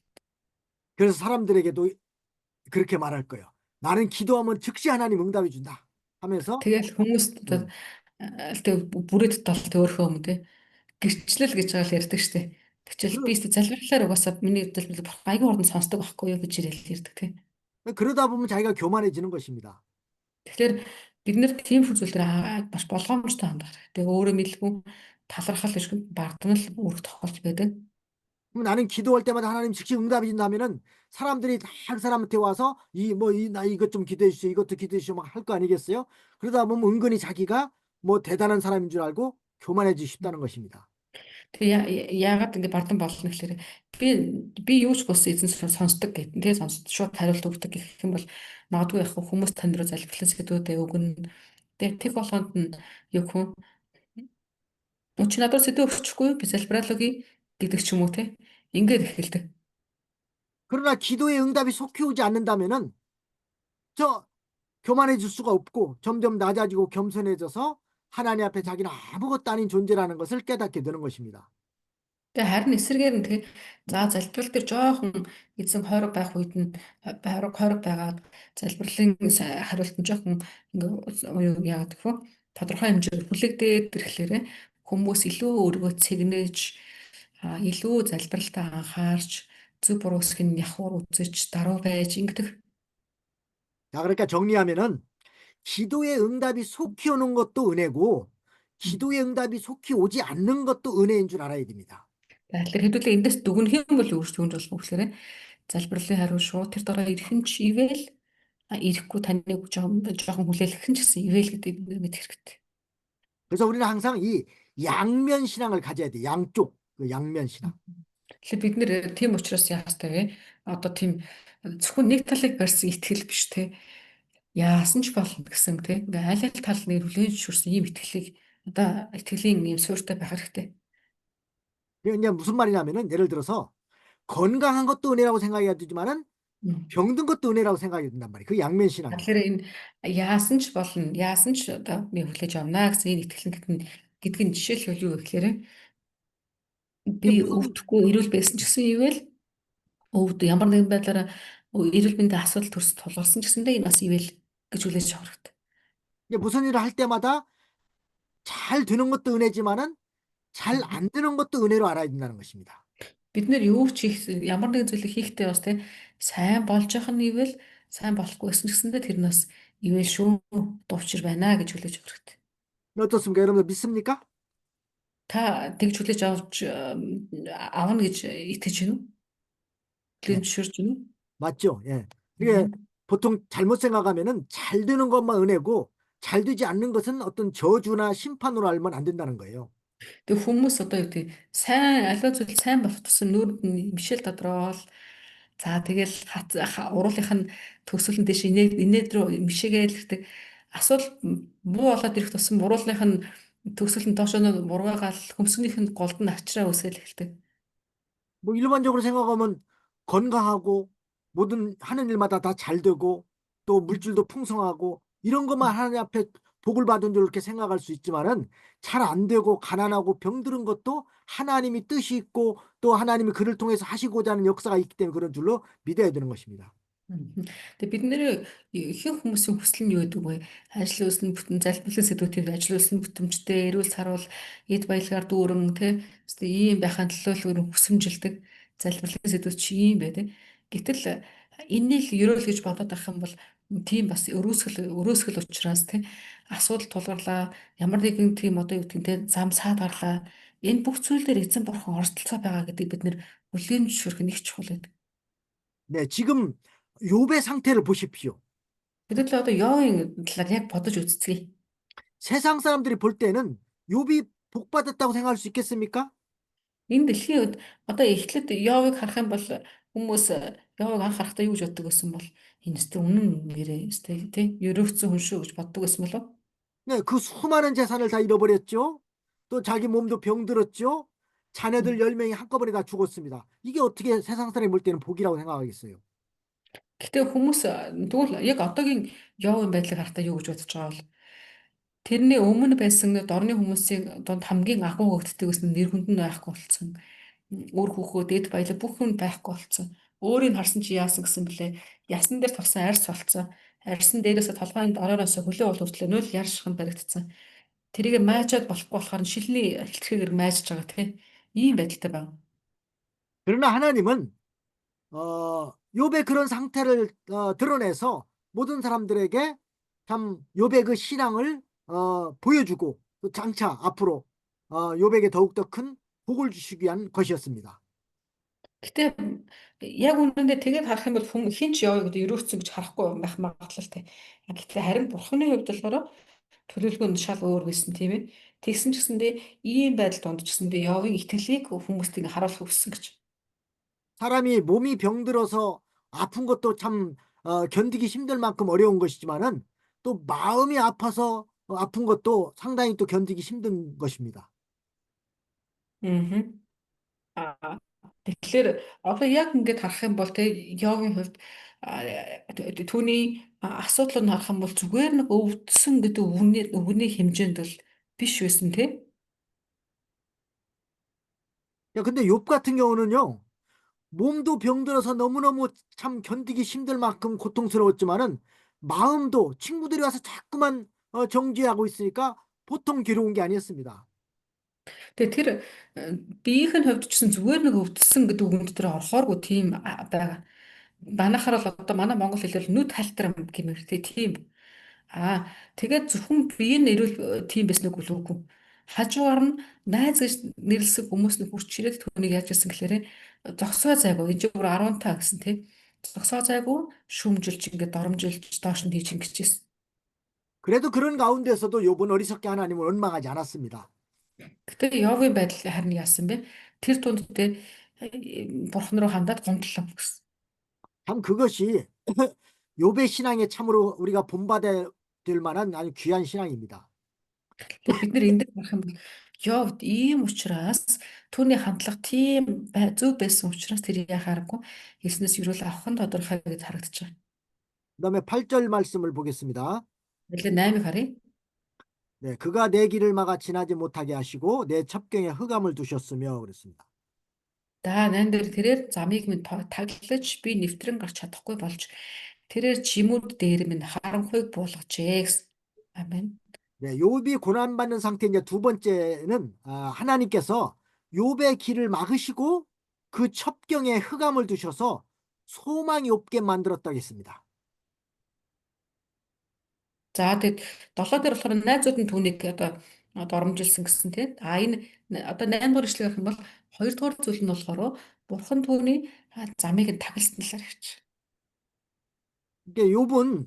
그래서 사람들에게도 그렇게 말할 거예요. 나는 기도하면 즉시 하나님 응답해 준다 하면서 Тэгэл хүмүүс 음, тэг бүрээд тал төөрхөө юм те гэрчлэл гэж байгаа л ярьдаг штеп. Тэгвэл би 그, залбирлаар угаасаа миний хөдөлмөл бурхан аягүй хурдан сонсдог байхгүй юу гэж ярьдаг те. 그러다 보면 자기가 교만해지는 것입니다. Тэгэхээр бид нэр тийм хүзүйл дээр маш болгоомжтой хандах хэрэгтэй. Өөрөө мэдлгүй талархал гэж бардамнал үүрэх тохиолж байдаг. 그럼 나는 기도할 때마다 하나님 즉시 응답해 준다면은 사람들이 다 한 사람한테 와서 나 이것 좀 기도해 주세요. 이것도 기도해 주세요. 막 할 거 아니겠어요? 그러다 보면 은근히 자기가 뭐 대단한 사람인 줄 알고 교만해지고 싶다는 것입니다. Тэгээ яагаад ингэ бардам болно гэхээр би юу ч бус эзэн сонсдог гэдэг. Тэгээ сонсдог шууд хариулт өгдөг гэх юм бол магадгүй яг хүмүүс тань руу залбирлын сэдвүүдээ өгнө. Тэгээ тэг болгонд нь юу хүн чи надад сэдв өгчихгүй би залбирал өгье гэдэг ч юм уу те. Ингээд эхэлдэг. 그러나 기도의 응답이 속히 오지 않는다면은 저 교만해질 수가 없고 점점 낮아지고 겸손해져서 하나님 앞에 자기는 아무것도 아닌 존재라는 것을 깨닫게 되는 것입니다. Тэгээ харин эсрэгээр нь тэгээ за залбирал дээр жоохон эзэн хойрог байх үед нь хойрог байгаад залбирлын хариулт нь жоохон ингээ яагаад гэвэл тодорхой хэмжээгээр хүлэгдээд ирэхлээр хүмүүс илүү өөрийгөө цэгнэж илүү залбиралтаа анхаарч зөв буруу эсхийг явахаар үзэж даруй байж ингэдэг. 자, 그러니까 정리하면은 기도의 응답이 속히 오는 것도 은혜고 기도의 응답이 속히 오지 않는 것도 은혜인 줄 알아야 됩니다. Тэгэхээр хэдүүлээ эндээс дүгнэх юм бол өөрчлөгдөж болох гэхээр залбирлын хариу шууд тэр дараа ирэх нь ч ивэл ирэхгүй таныг жоохон хүлээлгэх нь ч гэсэн ивэл гэдэг мэд хэрэгтэй. 그래서 우리는 항상 이 양면 신앙을 가져야 돼. 양쪽 그 양면 신앙. Тэгэхээр бид нэр тийм учраас яах ёстой вэ? Одоо тийм зөвхөн нэг талыг барьсан итгэл биш те. Яасан ч болно гэсэн те. Ингээ аль аль талны хүлээн зөвшөөрсөн ийм итгэлийг одоо итгэлийн ийм суурьтай байх хэрэгтэй. 그게 무슨 말이냐면은 예를 들어서 건강한 것도 은혜라고 생각해야 되지만은 병든 것도 은혜라고 생각해야 된단 말이에요. 그 양면 신앙이에요. Тэгэхээр энэ яасан ч болно, яасан ч одоо би хүлээж авнаа гэсэн энэ итгэл гэдг нь жишээлбэл юу гэхээр би 이게 무슨 өвдөхгүй эрүүл байсан ч гэсэн ивэл өвд ямар нэгэн байдлаар эрүүл мэндийн асуудал тулгарсан ч гэсэндээ энэ бас ивэл гэж хүлээж авах хэрэгтэй. 이게 무슨 일을 할 때마다 잘 되는 것도 은혜지만은 잘 안 되는 것도 은혜로 알아야 된다는 것입니다. Бид нэр юу ч хийх ямар нэгэн зүйлийг хийхдээ бас тийм сайн болж явах нь ивэл сайн болохгүй гэсэн ч гэсэндээ тэр нас ивэл шүү дуучир байна гэж хүлээж авах хэрэгтэй. 어떻습니까? 여러분들 믿습니까? Та тэгж хүлээж авч авна гэж итгэж байна уу? 예, Хүлээн зөвшөөрч байна уу? 맞죠? 예. 이게 보통 잘못 생각하면은 잘 되는 것만 은혜고 잘 되지 않는 것은 어떤 저주나 심판으로 알면 안 된다는 거예요. Тэг хүмүүс одоо юу гэдэг сайн аливаа зүйл сайн болох тусам нүүрд нь мишэл тодорхойл. За тэгэл уруулынх нь төгсөлн дэш инээд рүү мишээгээл гэдэг асуудал муу болоод ирэх тусам уруулынх нь төгсөлн доошоо мургаагаал хөмсгнийх нь голд нь авчраа үсгээл эхэлдэг. 뭐 일반적으로 생각하면 건강하고 모든 하는 일마다 다 잘 되고 또 물질도 풍성하고 이런 것만 하나님 앞에 복을 받은 줄 이렇게 생각할 수 있지만은 잘 안 되고 가난하고 병들은 것도 하나님이 뜻이 있고 또 하나님이 그를 통해서 하시고자 하는 역사가 있기 때문에 그런 줄로 믿어야 되는 것입니다. Тэгээ бид нэр ихэнх хүмүүсийн хүсэл нь юу гэдэг вэ? Ажил үйлс нь бүтэн залбирлын сэдвүүдийг ажил үйлс нь бүтэмжтэй, эрүүл саруул, эд баялгаар дүүрэн тэ ийм байхын төлөө л хүсэмжилдэг залбирлын сэдвүүд чи ийм бай тэ. Гэтэл энэ л ерөөл гэж бодоод байх юм бол тийм бас өрөөсгөл учраас тэ асуудал тулгарлаа ямар нэгэн тийм одоо юу гэдэг нь тэ зам саад гарлаа. Энэ бүх зүйл дээр эзэн бурхан оролцоо байгаа гэдэг бид нэр хүлээн зөвшөөрөх нь их чухал гэдэг. 네, 지금 욥의 상태를 보십시오. Гэтэл одоо Йовын талаар яг бодож үзье. 세상 사람들이 볼 때는 욥이 복 받았다고 생각할 수 있겠습니까? Энэ дэлхийн үед одоо эхлээд Йовыг харах юм бол хүмүүс Йовыг анх харахдаа юу гэж боддог байсан бол энэ өстө үнэн нэрээ өстө тий ерөөцсөн хүн шүү гэж боддог байсан болов. 네, 그 수많은 재산을 다 잃어버렸죠. 또 자기 몸도 병들었죠. 자녀들 10명이 한꺼번에 다 죽었습니다. 이게 어떻게 세상 사람이 볼 때는 복이라고 생각하겠어요? Гэтэ хүмүүс тэгвэл яг одоогийн Йовын байдлыг харахтаа юу гэж бодож байгаа бол тэрний өмнө байсан дорны хүмүүсийн донд хамгийн агуу хөгддөг гэсэн нэр хүнд нь байхгүй болсон. Өөр хүүхүүд эд баялаг бүх юм байхгүй болсон. Өөрийг харсан чи яасан гэсэн блэ? Ясан дээр тавсан арьс болцсон. Арьсан дээрээсээ толгойн дорооноос хөлөө бол хүртлээ нөл яр шиханд баригдсан. Тэрийг майжаад болохгүй болохоор шилний хэлтрэгээр майжж байгаа тийм. Ийм байдалтай байна. 그러나 하나님은 욥의 그런 상태를 드러내서 모든 사람들에게 참 욥의 그 신앙을 보여주고 또 장차 앞으로 욥에게 더욱더 큰 복을 주시기 위한 것이었습니다. Гэтэ яг үнэндээ тэгээд харах юм бол хүн хин ч яваа гэдэг өрөөцсөн гэж харахгүй байх магадлалтай. Гэтэ харин бурхны хувьд болохоор төлөвлөгөө нь шал өөр байсан тийм ээ. Тэгсэн ч гэсэндээ ийм байдал донд ч гэсэндээ Йовын итгэлийг хүмүүст ингэ харуулах өгсөн гэж. 사람이 몸이 병들어서 아픈 것도 참 견디기 힘들 만큼 어려운 것이지만은 또 마음이 아파서 아픈 것도 상당히 또 견디기 힘든 것입니다. Аа. Тэгэхээр одоо яг ингээд харах юм бол те Йовын хувьд түүний асуудал нь харах юм бол зүгээр нэг өвдсөн гэдэг үгний хэмжээнд л биш байсан те. 야, 근데 욥 같은 경우는요, 몸도 병들어서 너무너무 참 견디기 힘들 만큼 고통스러웠지만은 마음도 친구들이 와서 자꾸만 정죄하고 있으니까 보통 괴로운 게 아니었습니다. Тэгээ тэр биеийнх нь хувьд ч гэсэн зүгээр нэг өвдсөн гэдэг үгэнд дээр орохооргүй тийм байгаа. Манайхаар бол одоо манай монгол хэлээр нүд хальтрам гэмээр тийм. Тэгээд зөвхөн бие нь эрүүл тийм байсныг үлээгүй. Хажуугаар нь найз гэж нэрлсэн хүмүүс нь хурц чирээд түүнийг яаж гэсэн гэхээр зогсоо зайгүй энэ ч бүр 10 та гэсэн тийм. Зогсоо зайгүй шүмжилж ингээд доромжилж доош нь хийж ингэчихсэн. 그래도 그런 가운데서도 욥은 어리석게 하나님을 원망하지 않았습니다. Гэтэ Йовын байдал харин яасан бэ? Тэр тунд тэ бурхан руу хандаад гомдлоо гэсэн. 참 그것이 욥의 신앙에 참으로 우리가 본받아야 될 만한 아주 귀한 신앙입니다. Тэгээд бид нэр энэ дээр харах юм бол Йовд ийм учраас түүний хандлага тийм зөв байсан учраас тэр яхааргүй хэлснээс юрэл авах нь тодорхой гэж харагдаж байгаа. 그다음에 8절 말씀을 보겠습니다. Нэлээ 8-ыг харъя. 네, 그가 내 길을 막아 지나지 못하게 하시고 내 첩경에 흑암을 두셨으며 그랬습니다. За 8 дээр тэрээр замыг минь таглаж би нэвтрэн гарч чадахгүй болж тэрээр чимүүд дээр минь харанхуйг буулгажээ гэсэн. Амен. 네, 욥이 고난받는 상태 이제 두 번째는 하나님께서 욥의 길을 막으시고 그 첩경에 흑암을 두셔서 소망이 없게 만들었다고 했습니다. За тэгэд 7 дээр болохоор найзууд нь түүнийг одоо доромжилсан гэсэн тийм. Энэ одоо 8 дугаар ишлэг гэх юм бол 2 дугаар зүйл нь болохоор бурхан түүний замыг нь тагласан талаар ярьж. 이게 욥은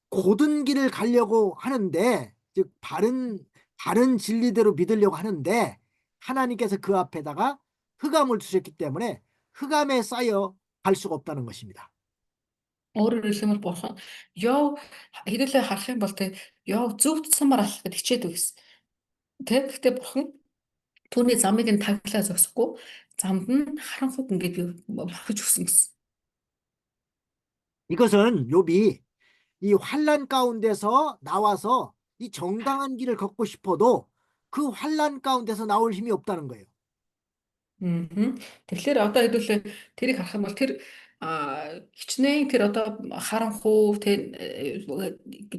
고든 길을 가려고 하는데 즉 바른 진리대로 믿으려고 하는데 하나님께서 그 앞에다가 흑암을 두셨기 때문에 흑암에 쌓여 갈 수가 없다는 것입니다. Өөрөөр хэлбэл бурхан Йов хэдүүлээ харах юм бол тэг Йов зөвхт самар алах гэж хичээдэг гэсэн. Тэг гэхдээ бурхан түүний замыг нь таглаа зогсохгүй замд нь харанхуй ингээд бүрхэж өгсөн гэсэн. 이것은 욥이 이 환란 가운데서 나와서 이 정당한 길을 걷고 싶어도 그 환란 가운데서 나올 힘이 없다는 거예요. Мгм. Тэгэхээр одоо хэдүүлээ тэрийг харах юм бол тэр хичнээн тэр одоо харанхуу тэр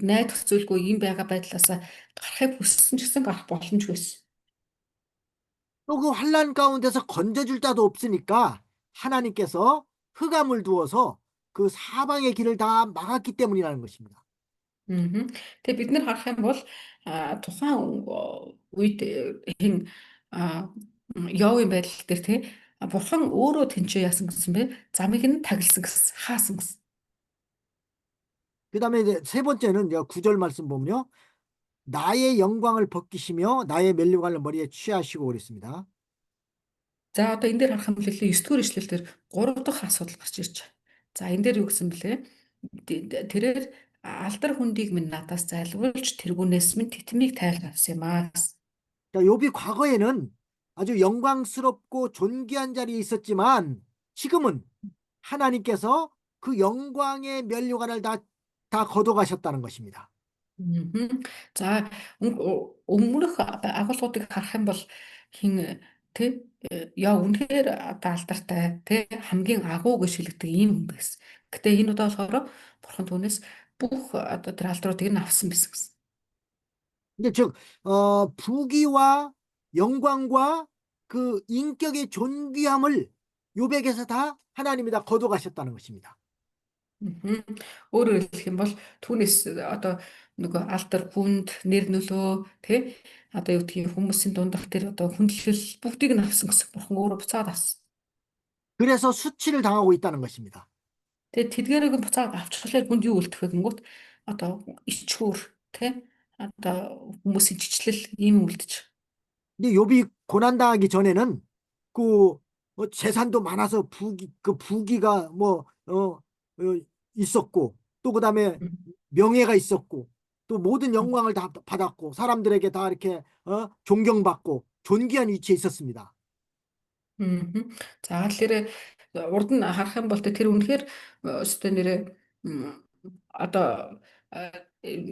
найдах зүйлгүй юм байгаа байдлаас гарахыг хүссэн ч гэсэн гарах боломжгүйсэн. 또 그 환란 가운데서 건져줄 자도 없으니까 하나님께서 흑암을 두어서 그 사방의 길을 다 막았기 때문이라는 것입니다. Мгм. Тэгээ бид нар харах юм бол тухайн үед хэн Йовын байдал дээр тий бурхан өөрөө тэнцээ яасан гэсэн бэ? Замыг нь тагласан гэсэн, хаасан гэсэн. 그다음에 이제 세 번째는 이제 9절 말씀 보면요. 나의 영광을 벗기시며 나의 면류관을 머리에 취하시고 그랬습니다. За одоо энэ дээр харах юм бол 9-р ишлэлээр 3 дахь асуудал гарч ирж байна. За энэ дээр юу гэсэн бэлээ? Тэрээр алдар хүндийг минь надаас зайлуулж тэргүүнээс минь титмийг тайлгавсан юм аа гэсэн. 자, 욥이 과거에는 아주 영광스럽고 존귀한 자리에 있었지만 지금은 하나님께서 그 영광의 면류관을 다 걷어가셨다는 것입니다. Мгм. За өмнөх агуулгуудыг харах юм бол хин тэ яа үнэхээр одоо алдартай тэ хамгийн агуу гэж хэлэгдэг ийм хүн байсан. Гэтэ энэ удаа болохоор бурхан түүнээс бүх одоо тэр алдруудыг нь авсан байсан гэсэн. 근데 즉, 부귀와 영광과 그 인격의 존귀함을 요백에서 다 하나님이 다 거둬가셨다는 것입니다. Мгм. Өөрөөр хэлэх юм бол түүнээс одоо нөгөө алдар хүнд нэр нөлөө тэ одоо юу гэдгийг хүмүүсийн дундах тэр одоо хүндлэл бүгдийг нь авсан гэсэн. Бурхан өөрөө буцаад авсан. 그래서 수치를 당하고 있다는 것입니다. Тэгээд тэдгээрийг нь буцаад авчихлаар хүнд юу үлдэх вэ гингүүт одоо ичхүр тий одоо хүмүүсийн чичлэл ийм үлдэж. 근데 욥이 고난당하기 전에는 그 재산도 많아서 그 부귀가 있었고 또 그다음에 명예가 있었고 또 모든 영광을 다 받았고 사람들에게 다 이렇게 존경받고 존귀한 위치에 있었습니다. Мгм. За тэгэхээр урд нь харах юм бол тэр үнэхээр өстой нэрээ одоо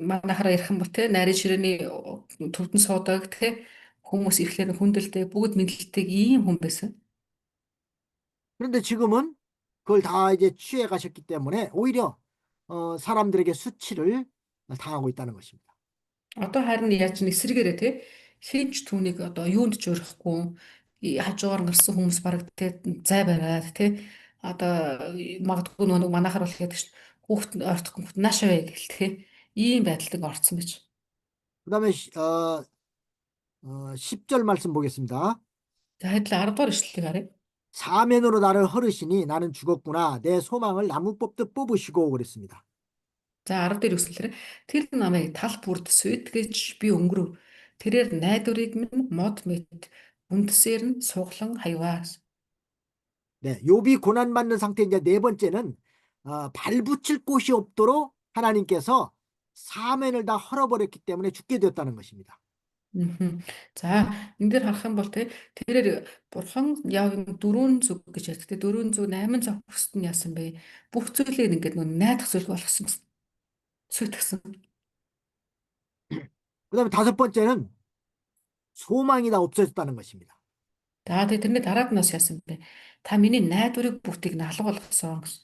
манайхаараа ярих юм бол те нарийн ширээний төвдөн суудаг те хүмүүс ирэхлээр хүндэлдэг бүгд мэдлэлтэй ийм хүн байсан. 그런데 지금은 그걸 다 이제 취해 가셨기 때문에 오히려 사람들에게 수치를 당하고 있다는 것입니다. Одоо харин яаж нэг эсрэгээрээ те хинч түүнийг одоо юунд ч өрөхгүй хажуугаар гарсан хүмүүс бараг те зай бариад те одоо магадгүй нэг манахаар бол гэдэг чинь хүүхд ойртохгүй хүүхд наашаа вэ гэл те ийм байдалд орцсон байж. 그다음에 10절 말씀 보겠습니다. За хэдл 10 дугаар ишлэлийг харъя. 사면으로 나를 허르시니 나는 죽었구나. 내 소망을 나무 뽑듯 뽑으시고 그랬습니다. За 10 дээр үслэлээр тэр намайг тал бүрд сүйтгэж би өнгөрөв. Тэрээр найдварыг минь мод мэд үндэсээр нь суглан хаяа. 네, 욥이 고난받는 상태 이제 네 번째는 발붙일 곳이 없도록 하나님께서 사면을 다 헐어버렸기 때문에 죽게 되었다는 것입니다. Мгм. За энэ дээр харах юм бол тэрээр бурхан яг юм дөрвөн зүг гэж ярьдаг. Дөрвөн зүг 8 цаг бүсд нь яасан бэ? Бүх зүйлийг ингээд нөө найдах зүйл болгосон гэсэн. Сүйтгэсэн. 그다음에 다섯 번째는 소망이 다 없어졌다는 것입니다. За тэрний дараад нь бас яасан бэ? Та миний найдварыг бүгдийг нь алга болгосон гэсэн.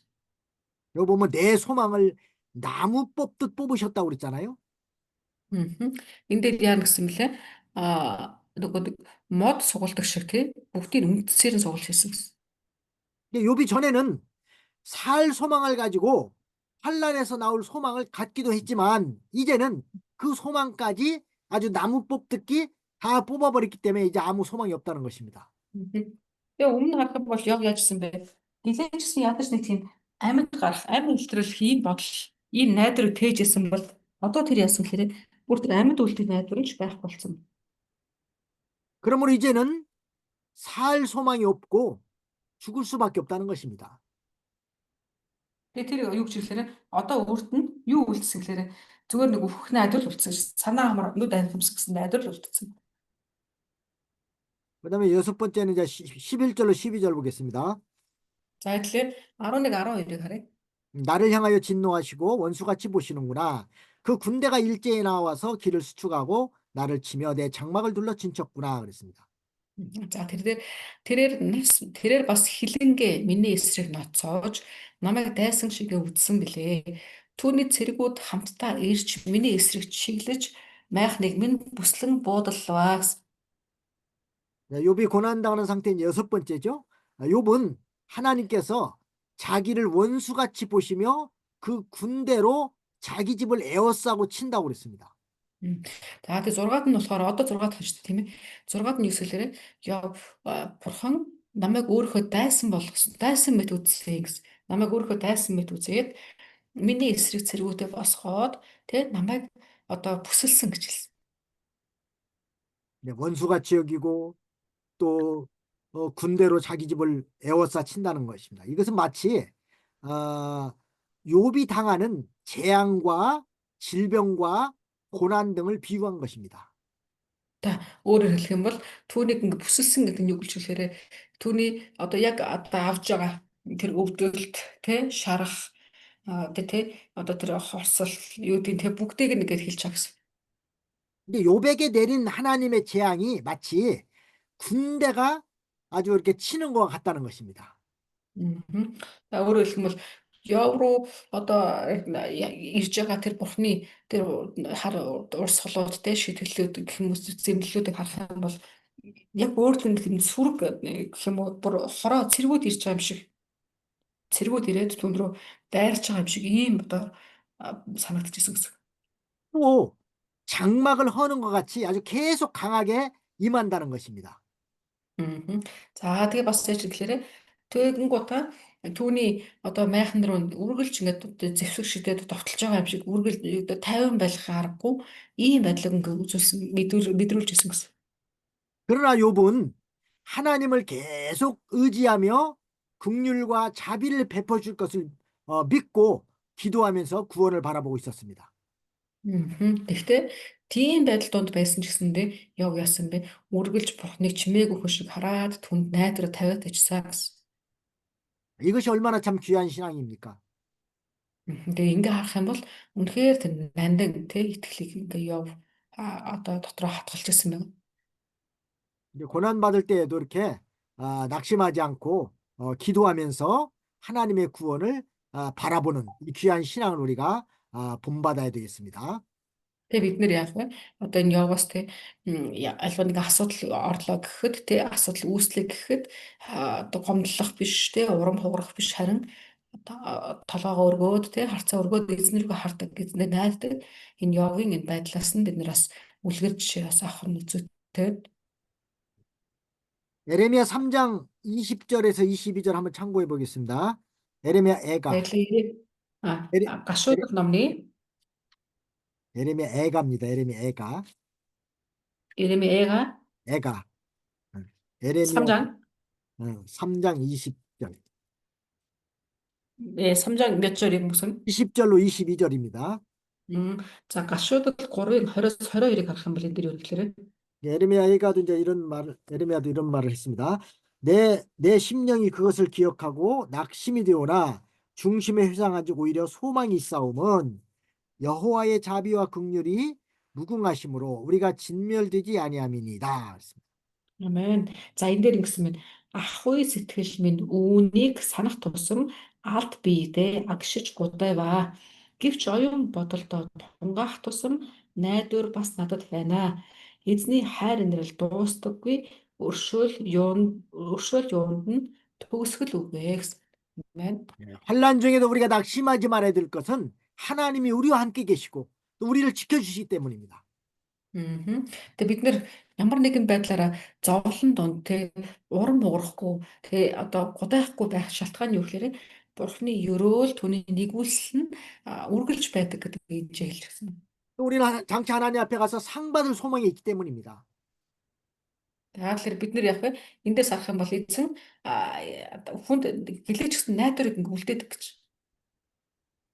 여기 보면 내 소망을 나무 뽑듯 뽑으셨다고 그랬잖아요. Мгм. Энэ дээр яа гэсэн бэлээ? Нөгөө мод сугалдаг шиг тий бүгдийг үндсээр нь сугалж хийсэн гэсэн. 근데 욥이 전에는 살 소망을 가지고 환란에서 나올 소망을 갖기도 했지만 이제는 그 소망까지 아주 나무 뽑듯이 다 뽑아버렸기 때문에 이제 아무 소망이 없다는 것입니다. Мгм. Тэгээ өмнө харах юм бол яг яажсэн бэ? Гэлэн гэсэн ядаж нэг тийм амьд гарах, амьд үлтрэл ийм бодол, ийм найдварыг тээжсэн бол одоо тэр яасан гэхээр бүр тэр амьд үлтрэх найдвар нь ч байх болсон. 그러므로 이제는 살 소망이 없고 죽을 수밖에 없다는 것입니다. Тэгээ тэр юу гэж хэлэхээр одоо өөрт нь юу үлдсэн гэхээр зүгээр нэг өөх найдвар үлдсэн. Санаа хамаар нүд амьсгсан гэсэн найдвар үлдсэн. 그다음에 여섯 번째는 이제 11절로 12절 보겠습니다. За тэгэхээр 11 12-ыг харъя. 나를 향하여 진노하시고 원수같이 보시는구나. 그 군대가 일제에 나와서 길을 수축하고 나를 치며 내 장막을 둘러 진쳤구나 그랬습니다. За тэрээр бас хилэнгээ миний эсрэг ноцоож намайг дайсан шигээ үдсэн билээ. Түүний цэргүүд хамтдаа ирж миний эсрэг чиглэж майхныг минь бүслэн буудаллаа гэсэн. 욥이 고난당하는 상태인 여섯 번째죠. 욥은 하나님께서 자기를 원수같이 보시며 그 군대로 자기 집을 에워싸고 친다고 그랬습니다. За тэгээ 6-ад нь болохоор одоо 6-ад хань шүү дээ тийм ээ. 6-ад нь юу гэсэлэрэ яв бурхан намайг өөрийнхөө дайсан болгосон. Дайсан мэт үзсэн гэсэн. Намайг өөрийнхөө дайсан мэт үзээд миний эсрэг цэргүүтэй босгоод тэгээ намайг одоо бүсэлсэн гэж хэлсэн. 원수같이 여기고 또 군대로 자기 집을 에워싸 친다는 것입니다. 이것은 마치 욥이 당하는 재앙과 질병과 고난 등을 비유한 것입니다. Та өөрөөр хэлэх юм бол түүнийг ингээ бүсэлсэн гэдэг нь юу гэж хэлэхээр түүний одоо яг одоо авж байгаа тэр өвдөлт тэ шарах тэ одоо тэр хорсол юу гэдэг тэ бүгдийг нэгээд хэлж байгаа гэсэн. 근데 욥에게 내린 하나님의 재앙이 마치 군대가 아주 이렇게 치는 것 같다는 것입니다. За өөрөөр хэлэх юм бол Йов руу одоо ирж байгаа тэр бурхны тэр хар урс холоодтэй шийтгэлүүд гэх юм уу зэмлэлүүдийг харах юм бол яг өөртөө нэг юм сүрэг гэх юм уу бүр хороо цэргүүд ирж байгаа юм шиг цэргүүд ирээд түн рүү дайрч байгаа юм шиг ийм одоо санагдчихсэн гэсэн. 또 장막을 허는 것 같이 아주 계속 강하게 임한다는 것입니다. За тэгээ бас яаж гэхээр тэгэн гутаа түүний одоо майхан руу үргэлж ингээд зэвсэг шидэд довтолж байгаа юм шиг үргэлж одоо 50 байх аргагүй ийм байдлыг ингээд үзүүлсэн мэдрүүлж ирсэн гэсэн. 그러나 욥은 하나님을 계속 의지하며 긍휼과 자비를 베풀 줄 것을 믿고 기도하면서 구원을 바라보고 있었습니다. Гэхдээ тийм байдал донд байсан ч гэсэндээ яг яасан бэ? Үргэлж бурхныг чимээг өгөх шиг хараад түнд найдраа тавиад ажилласан гэсэн. 이것이 얼마나 참 귀한 신앙입니까? Тэгээ ингээ харах юм бол үнэхээр тэр нандин тэ итгэлийг ингээ яв одоо дотроо хатгалж ирсэн байна. 이제 고난 받을 때에도 이렇게 낙심하지 않고 기도하면서 하나님의 구원을 바라보는 이 귀한 신앙을 우리가 본받아야 되겠습니다. Тэгээ бид нэр яах вэ? Одоо энэ яваас тэ альва нэг асуудал орлоо гэхэд тэ асуудал үүслэх гэхэд одоо гомдлох биш тэ урам хугарах биш харин толгоогоо өргөөд тэ харцаа өргөөд эзнэр рүү хардаг эзнэр найддаг энэ явын энэ байдлаас нь бид нэр бас үлгэр жишээ бас авах нь зүйтэй. 에레미야 3장 20절에서 22절 한번 참고해 보겠습니다. 에레미야 애가 Гашуудаг номны 에레미야 애가입니다. 에레미야 애가 Иеремиэ가 애가 에레미야 3장 3장 20절 3장 몇 절이 무슨 20절로 22절입니다. За гашуудад 3-ын 20-с 22-ыг харах юм бол энэ дэр юу гэхээр 에레미야 애가도 이제 에레미야도 이런 말을 했습니다. 내 심령이 그것을 기억하고 낙심이 되오나 중심에 회상하지 오히려 소망이 있사옴은 여호와의 자비와 긍휼이 무궁하심으로 우리가 진멸되지 아니함이니이다. Амен. За энэ дээр ингэсэн байна. Ахуй сэтгэл минь үүнийг санах тусам алт биедээ агшиж гудайваа. Гэвч оюун бодолдоо тунгаах тусам найдвар бас надад байна. Эзний хайр инрэл дуустдаггүй өршөөл юунд нь төгсгөл үгүй гэсэн. Амен. 환난 중에도 우리가 낙심하지 말아야 될 것은 하나님이 우리와 함께 계시고 또 우리를 지켜주시기 때문입니다. Тэгээ бид нэр ямар нэгэн байдлаараа зовлон донд те урам уурахгүй те одоо гудайхгүй байх шалтгаан нь юу гэхээр Бурхны өрөөл түүний нэгүүлсэл нь үргэлж байдаг гэдэг энэ хэлчихсэн. 또 우리는 장차 하나님 앞에 가서 상 받을 소망이 있기 때문입니다. Тэгэхээр бид нэр яг эндээс харах юм бол эзэн хүнд гэлээч гэсэн найдварыг үлдээдэг гэж.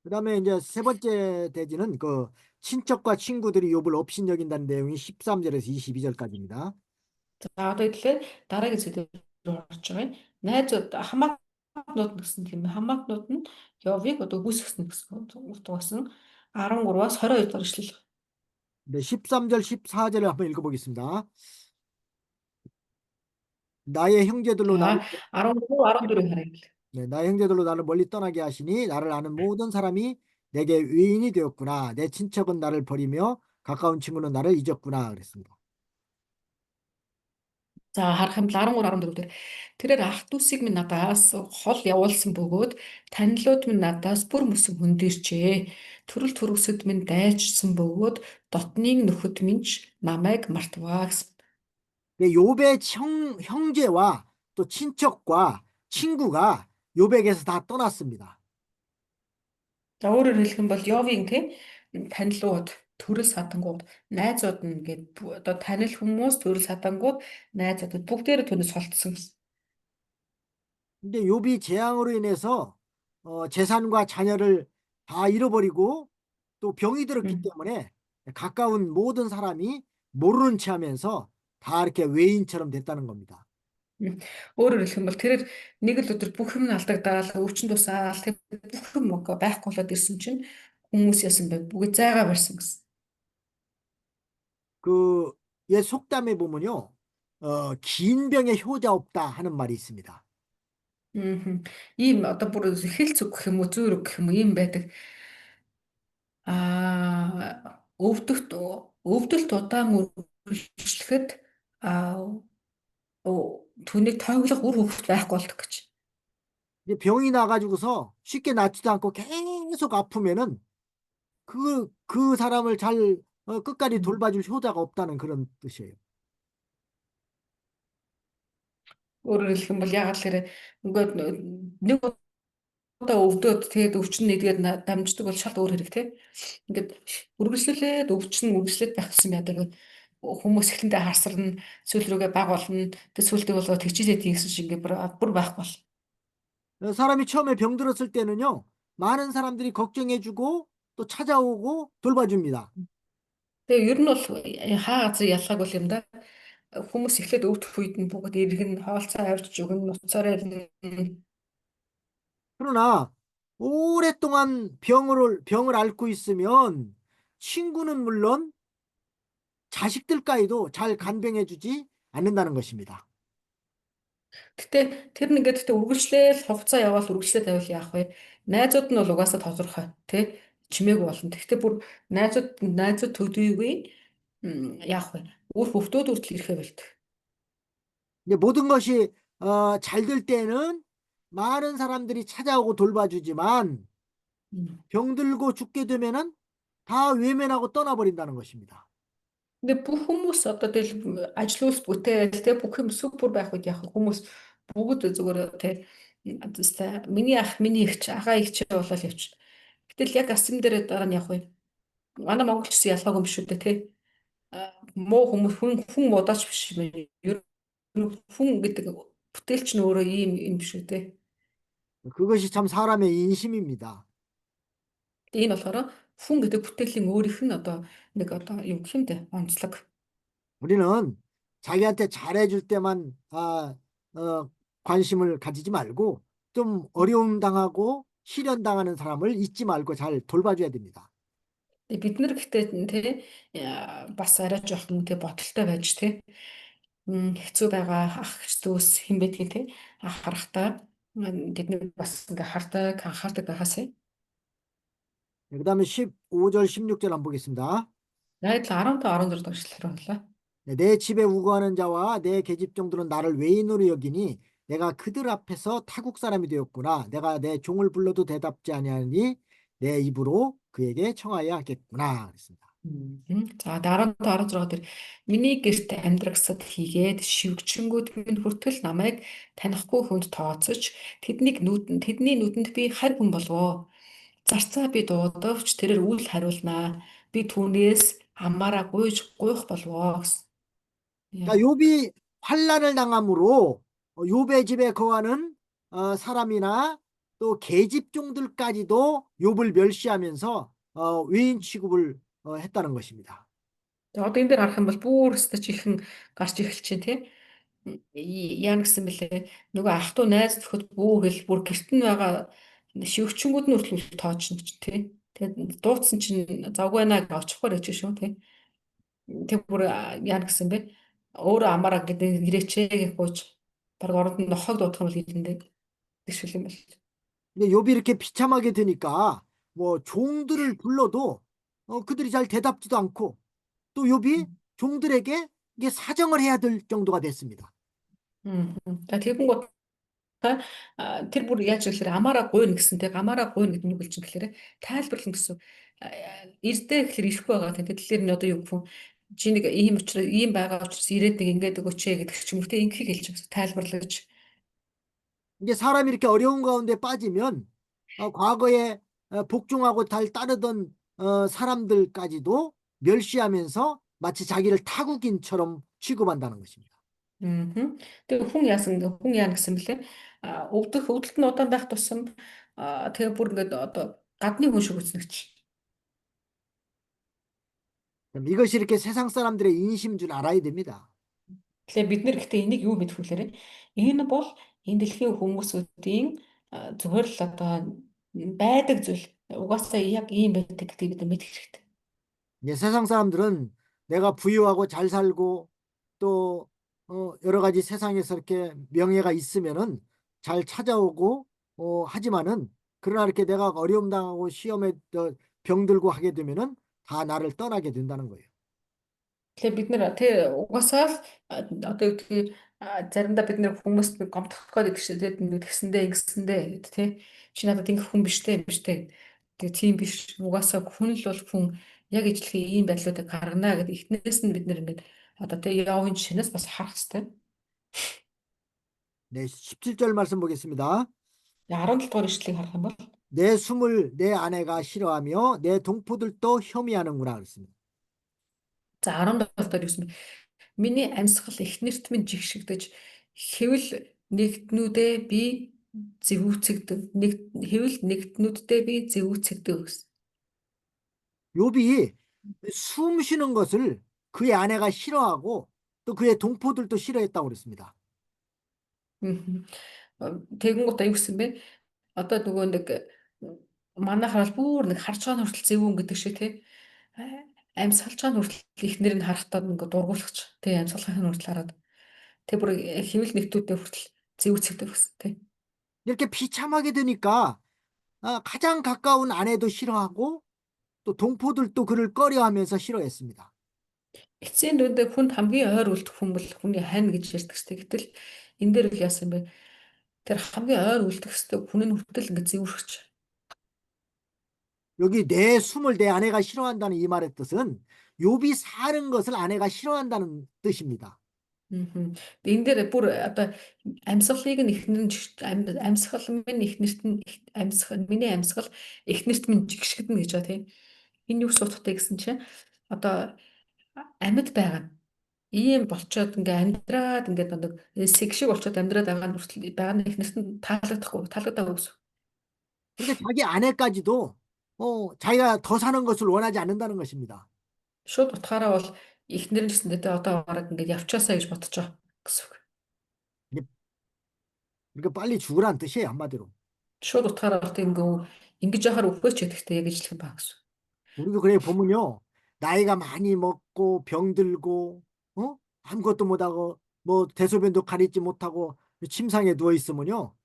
그다음에 이제 세 번째 대지는 그 친척과 친구들이 욥을 업신여긴다는 내용이 13절에서 22절까지입니다. За одоо идлээ дараагийн зүйлээр орж байгаа юм. Найзууд хамаагүй хамаатнууд гэсэн тийм хамаатнууд нь Йовыг одоо үүсгэсэн гэсэн утгасан 13-аас 22 дугаар ишлэл. 네, 13절, 14절을 한번 읽어보겠습니다. 나의 형제들로 나를 За 13, 14 харъя. 네, 나의 형제들로 나를 멀리 떠나게 하시니 나를 아는 모든 사람이 내게 외인이 되었구나. 내 친척은 나를 버리며 가까운 친구는 나를 잊었구나. 그랬습니다. За харах юм бол 13, 14 дээр тэрээр ах дүүсийг минь надаас хол явуулсан бөгөөд танилуд минь надаас бүр мөсөн хөндөрчээ. Төрөл төрөсөд минь дайчсан бөгөөд дотны нөхөд минь ч намайг мартваа гэсэн. 네, 욥의 형제와 또 친척과 친구가 욥에게서 다 떠났습니다. За өөрөөр хэлэх юм бол Йовын тийм танилуд, төрөл садангууд, найзууд нь ингээд одоо танил хүмүүс, төрөл садангууд, найзууд бүгдээрээ түүнээс холтсон гэсэн. 근데 욥이 재앙으로 인해서 재산과 자녀를 다 잃어버리고 또 병이 들었기 음. 때문에 가까운 모든 사람이 모르는 체 하면서 다 이렇게 외인처럼 됐다는 겁니다. М. Өөрөөр хэлэх юм бол тэрээр нэг л өдөр бүх юм нь алдагдаал, өвчин тусаал, тэг бүх юм байхгүй болоод ирсэн чинь хүмүүс яасан бэ? Бүгд зайгаа барьсан гэсэн. 그 옛 속담에 보면요, 긴 병에 효자 없다 하는 말이 있습니다. Мгм. Ийм одоо бүр хэлц үг гэх юм уу, зүүр үг гэх юм уу, ийм байдаг. Өвдөлт өвдөлт удаан үргэлжлэхэд аа түүнийг тойглох үр хөвгт байхгүй болдог гэж. 이제 병이 나가지고서 쉽게 낫지도 않고 계속 아프면은 그 사람을 잘 끝까지 음. 돌봐줄 효자가 없다는 그런 뜻이에요. Өөрөөр хэлэх юм бол яагаад гэхээр ингээд нэг удаа өвдөөд тэгээд өвчин нэгдгээд дамждаг бол шал өөр хэрэг тий. Ингээд үргэлжлүүлээд өвчин үргэлжлээд байх гэсэн яадаг хүмүүс эхлэндээ харсарна, сүүл рүүгээ баг болно. Тэгээд сүүлдээ болоо тэгчилээд хийсэн шиг ингээд бүр байхгүй бол. 사람이 처음에 병들었을 때는요, 많은 사람들이 걱정해주고 또 찾아오고 돌봐줍니다. Тэгээ ер нь бол хаа газар ялгааг бол юм да. Хүмүүс эхлээд өвдөх үед нь бүгд иргэн хоолцоо авирч өгнө, нуцаарай. 그러나 오랫동안 병을 앓고 있으면 친구는 물론 자식들까지도 잘 간병해주지 않는다는 것입니다. Гэтэ тэр нэгээд гэтэ үргэлжлээл хувцас яваал үргэлжлээд байвал яах вэ? Найзууд нь бол угаасаа тодорхой тий чимээгүй болно. Гэхдээ бүр найзууд төдийгүй яах вэ? Үр хөвгтүүд хүртэл ирэхэ болдог. 이제 모든 것이 잘 될 때는 많은 사람들이 찾아오고 돌봐주지만 음. 병들고 죽게 되면은 다 외면하고 떠나버린다는 것입니다. 근데 бүх хүмүүс одоо тэгэл ажилуулс бүтээл тий бүх юм супер байх үед яах вэ? Хүмүүс бүгд зүгээр тий одоо миний ах, миний эгч, агаа эгчээ болол явчих. Гэтэл яг асам дээр дараа нь явах вэ? Манай монголчууд ялгаагүй юм шүү дээ тий. Муу хүмүүс хүн удаач биш юм. Ер нь хүн гэдэг бүтээлч нь өөрөө ийм юм шүү дээ. 그것이 참 사람의 인심입니다. Тэгээ энэ болохоор хүн гэдэг бүтээлийн өөрийнх нь одоо нэг одоо юу гэх юм бэ? Онцлог. 우리는 자기한테 잘해줄 때만 관심을 가지지 말고 좀 어려움 당하고 시련 당하는 사람을 잊지 말고 잘 돌봐줘야 됩니다. Тэгээ бид нар гэхдээ тий бас арай жоохон тий бодолтой байж тий хэцүү байгаа ах дүүс хэн байдгийг тий ах харахтаа тэдний бас ингээ хардаг анхаардаг байхаас. 그 다음에 15절, 16절 한번 보겠습니다. Яг л 15, 16 дахь эшлэлээр боллоо. 내 집에 우거하는 자와 내 계집종들은 나를 외인으로 여기니 내가 그들 앞에서 타국 사람이 되었구나. 내가 내 종을 불러도 대답지 아니하니 내 입으로 그에게 청하여야 하겠구나. 그랬습니다. За 15, 16 дээр миний гэрт амьдрагсад хийгээд шивгчэнгүүд минь хүртэл намайг танихгүй хүнд тооцож тэдний нүдэнд би харь хүн болов. Зарцаа би дуудавч тэрээр үл хариулнаа. Би түүнээс амаараа гуйх болов гэсэн. 자, 욥이 환난을 당함으로 욥의 집에 거하는 사람이나 또 계집종들까지도 욥을 멸시하면서 외인 취급을 했다는 것입니다. За одоо энэ дээр харах юм бол бүр өстөж ихэн гарч эхэлж чинь тий. яа гэсэн бэлээ. Нөгөө ах トゥ найз нөхөд бүү хэл бүр гэрт нь байгаа шивгчэнгүүд нь хүртэл тоочно ч тий. Тэгээд дууцсан чинь завгүй наа гэж очихоор яж шүү тий. Тэг бүр яа гэсэн бэ? Өөрөө амаараа гэдэг ирээчээ гэх гуйж баг оронд нь нохойг дуудах юм бол хийдэнтэй тэгшүүл юм бол. 근데 욥이 이렇게 비참하게 되니까 뭐 종들을 불러도 그들이 잘 대답지도 않고 또 욥이 종들에게 이게 사정을 해야 될 정도가 됐습니다. За тэгэн гут тэр бүр яаж гэхээр амаараа гуйна гэсэнтэй амаараа гуйна гэдэг нь юу болж юм гэхээр тайлбарлана гэсэн. Ирдээ гэхээр ирэхгүй байгаа. Тэгээд тэгэхээр нь одоо юу гэх юм чи нэг ийм учраас ийм байгаа учраас ирээд нэг ингээд өгөөч гэдэг ч юм уу те ингэхийг хэлж байгаа тайлбарлаж. 이제 사람이 이렇게 어려운 가운데 빠지면 과거에 복종하고 잘 따르던 사람들까지도 멸시하면서 마치 자기를 타국인처럼 취급한다는 것입니다. Тэгээ хүн яана гэсэн бэлээ. Өвдөлт нь удаан байх тусам тэгээ бүр ингээд одоо гадны хүн шиг үзнэгч. 이것이 이렇게 세상 사람들의 인심인 줄 알아야 됩니다. Тэгэхээр бид нэр гэхдээ энийг юу мэдэх вүлээрэ? Энэ бол энэ дэлхийн хүмүүсүүдийн зүгээр л одоо байдаг зүйл. Угаасаа яг ийм байдаг гэдгийг бид мэдэх хэрэгтэй. 이제 세상 사람들은 내가 부유하고 잘 살고 또 여러 가지 세상에서 이렇게 명예가 있으면은 잘 찾아오고 하지만은 그러나 이렇게 내가 어려움 당하고 시험에 병들고 하게 되면은 다 나를 떠나게 된다는 거예요. Тэгэхээр бид нэр тий угаасаа л одоо юу гэдгийг заримдаа бид нэр хүмүүст нэг гомдох гээд гэшээд тэгсэндээ ингэсэндээ тий чи надад ингэх хүн биш дээ биш дээ. Тэгээ тийм биш угаасаа хүн л бол хүн яг ижлэхий ийм байдлуудыг гаргана гэдэг ихнээс нь бид нэр ингээд одоо тий явын шинээс бас харах хэрэгтэй. 네, 17절 말씀 보겠습니다. 17 дугаар ишлэгийг харах юм бол 내 숨을 내 아내가 싫어하며 내 동포들도 혐의하는구나 그랬습니다. за 17 дахь юу гэсэн бэ? Миний амьсгал эхнэрт минь жигшигдэж хэвэл нэгтнүүдээ би зэвүүцэгдэв. Хэвэл нэгтнүүддээ би зэвүүцэгдэв гэсэн. 욥이 숨 쉬는 것을 그의 아내가 싫어하고 또 그의 동포들도 싫어했다고 그랬습니다. Тэгэн гут аюу гэсэн бэ? Одоо нөгөө нэг манайхаар бүр нэг харж байгаа хүртэл зэвүүн гэдэг шиг тий. Амьсгалж байгаа хүртэл ихнэр нь харахтаа ингээ дургуулагч тий амьсгалахын хүртэл хараад тэг бүр хэвэл нэгтүүдээ хүртэл зэвүүцэгдэг гэсэн тий. 이렇게 비참하게 되니까 가장 가까운 아내도 싫어하고 또 동포들도 그를 꺼려하면서 싫어했습니다. Эцсийн дүндээ хүнд хамгийн ойр үлдэх хүн бол хүний хань гэж ярьдаг шүү дээ. Гэтэл энэ дээр л яасан бэ? Тэр хамгийн ойр үлдэх хэвээр хүн нь хүртэл ингээ зэвүүрч. 여기 내 숨을 내 아내가 싫어한다는 이 말의 뜻은 욥이 사는 것을 아내가 싫어한다는 뜻입니다. Энэ дээр бүр одоо амьсгалыг нь эхнэр нь амьсгал минь эхнэрт нь миний амьсгал эхнэрт минь жигшгдэнэ гэж байгаа тийм. Энэ юу суудахтай гэсэн чинь одоо амьд байгаа. Ийм болчоод ингээ амьдраад ингээд нэг сэг шиг болчоод амьдраад байгаа нь хүртэл байгаа нь эхнэрт нь таалагдаагүй гэсэн. 그러니까 자기 아내까지도 자기가 더 사는 것을 원하지 않는다는 것입니다. Шууд утгаараа бол эхнэр нь гэсэндээ одоо бараг ингээд явчаасаа гэж бодож байгаа гэсэн үг. 그러니까 빨리 죽으라는 뜻이에요, 한마디로. Шууд утгаараа бол ингэж яхаар өгөөч гэдэгтэй яг ижлэх юм байна гэсэн. 우리도 그래 보면요. 나이가 많이 먹고 병들고 아무것도 못하고 뭐 대소변도 가리지 못하고 침상에 누워 있으면요.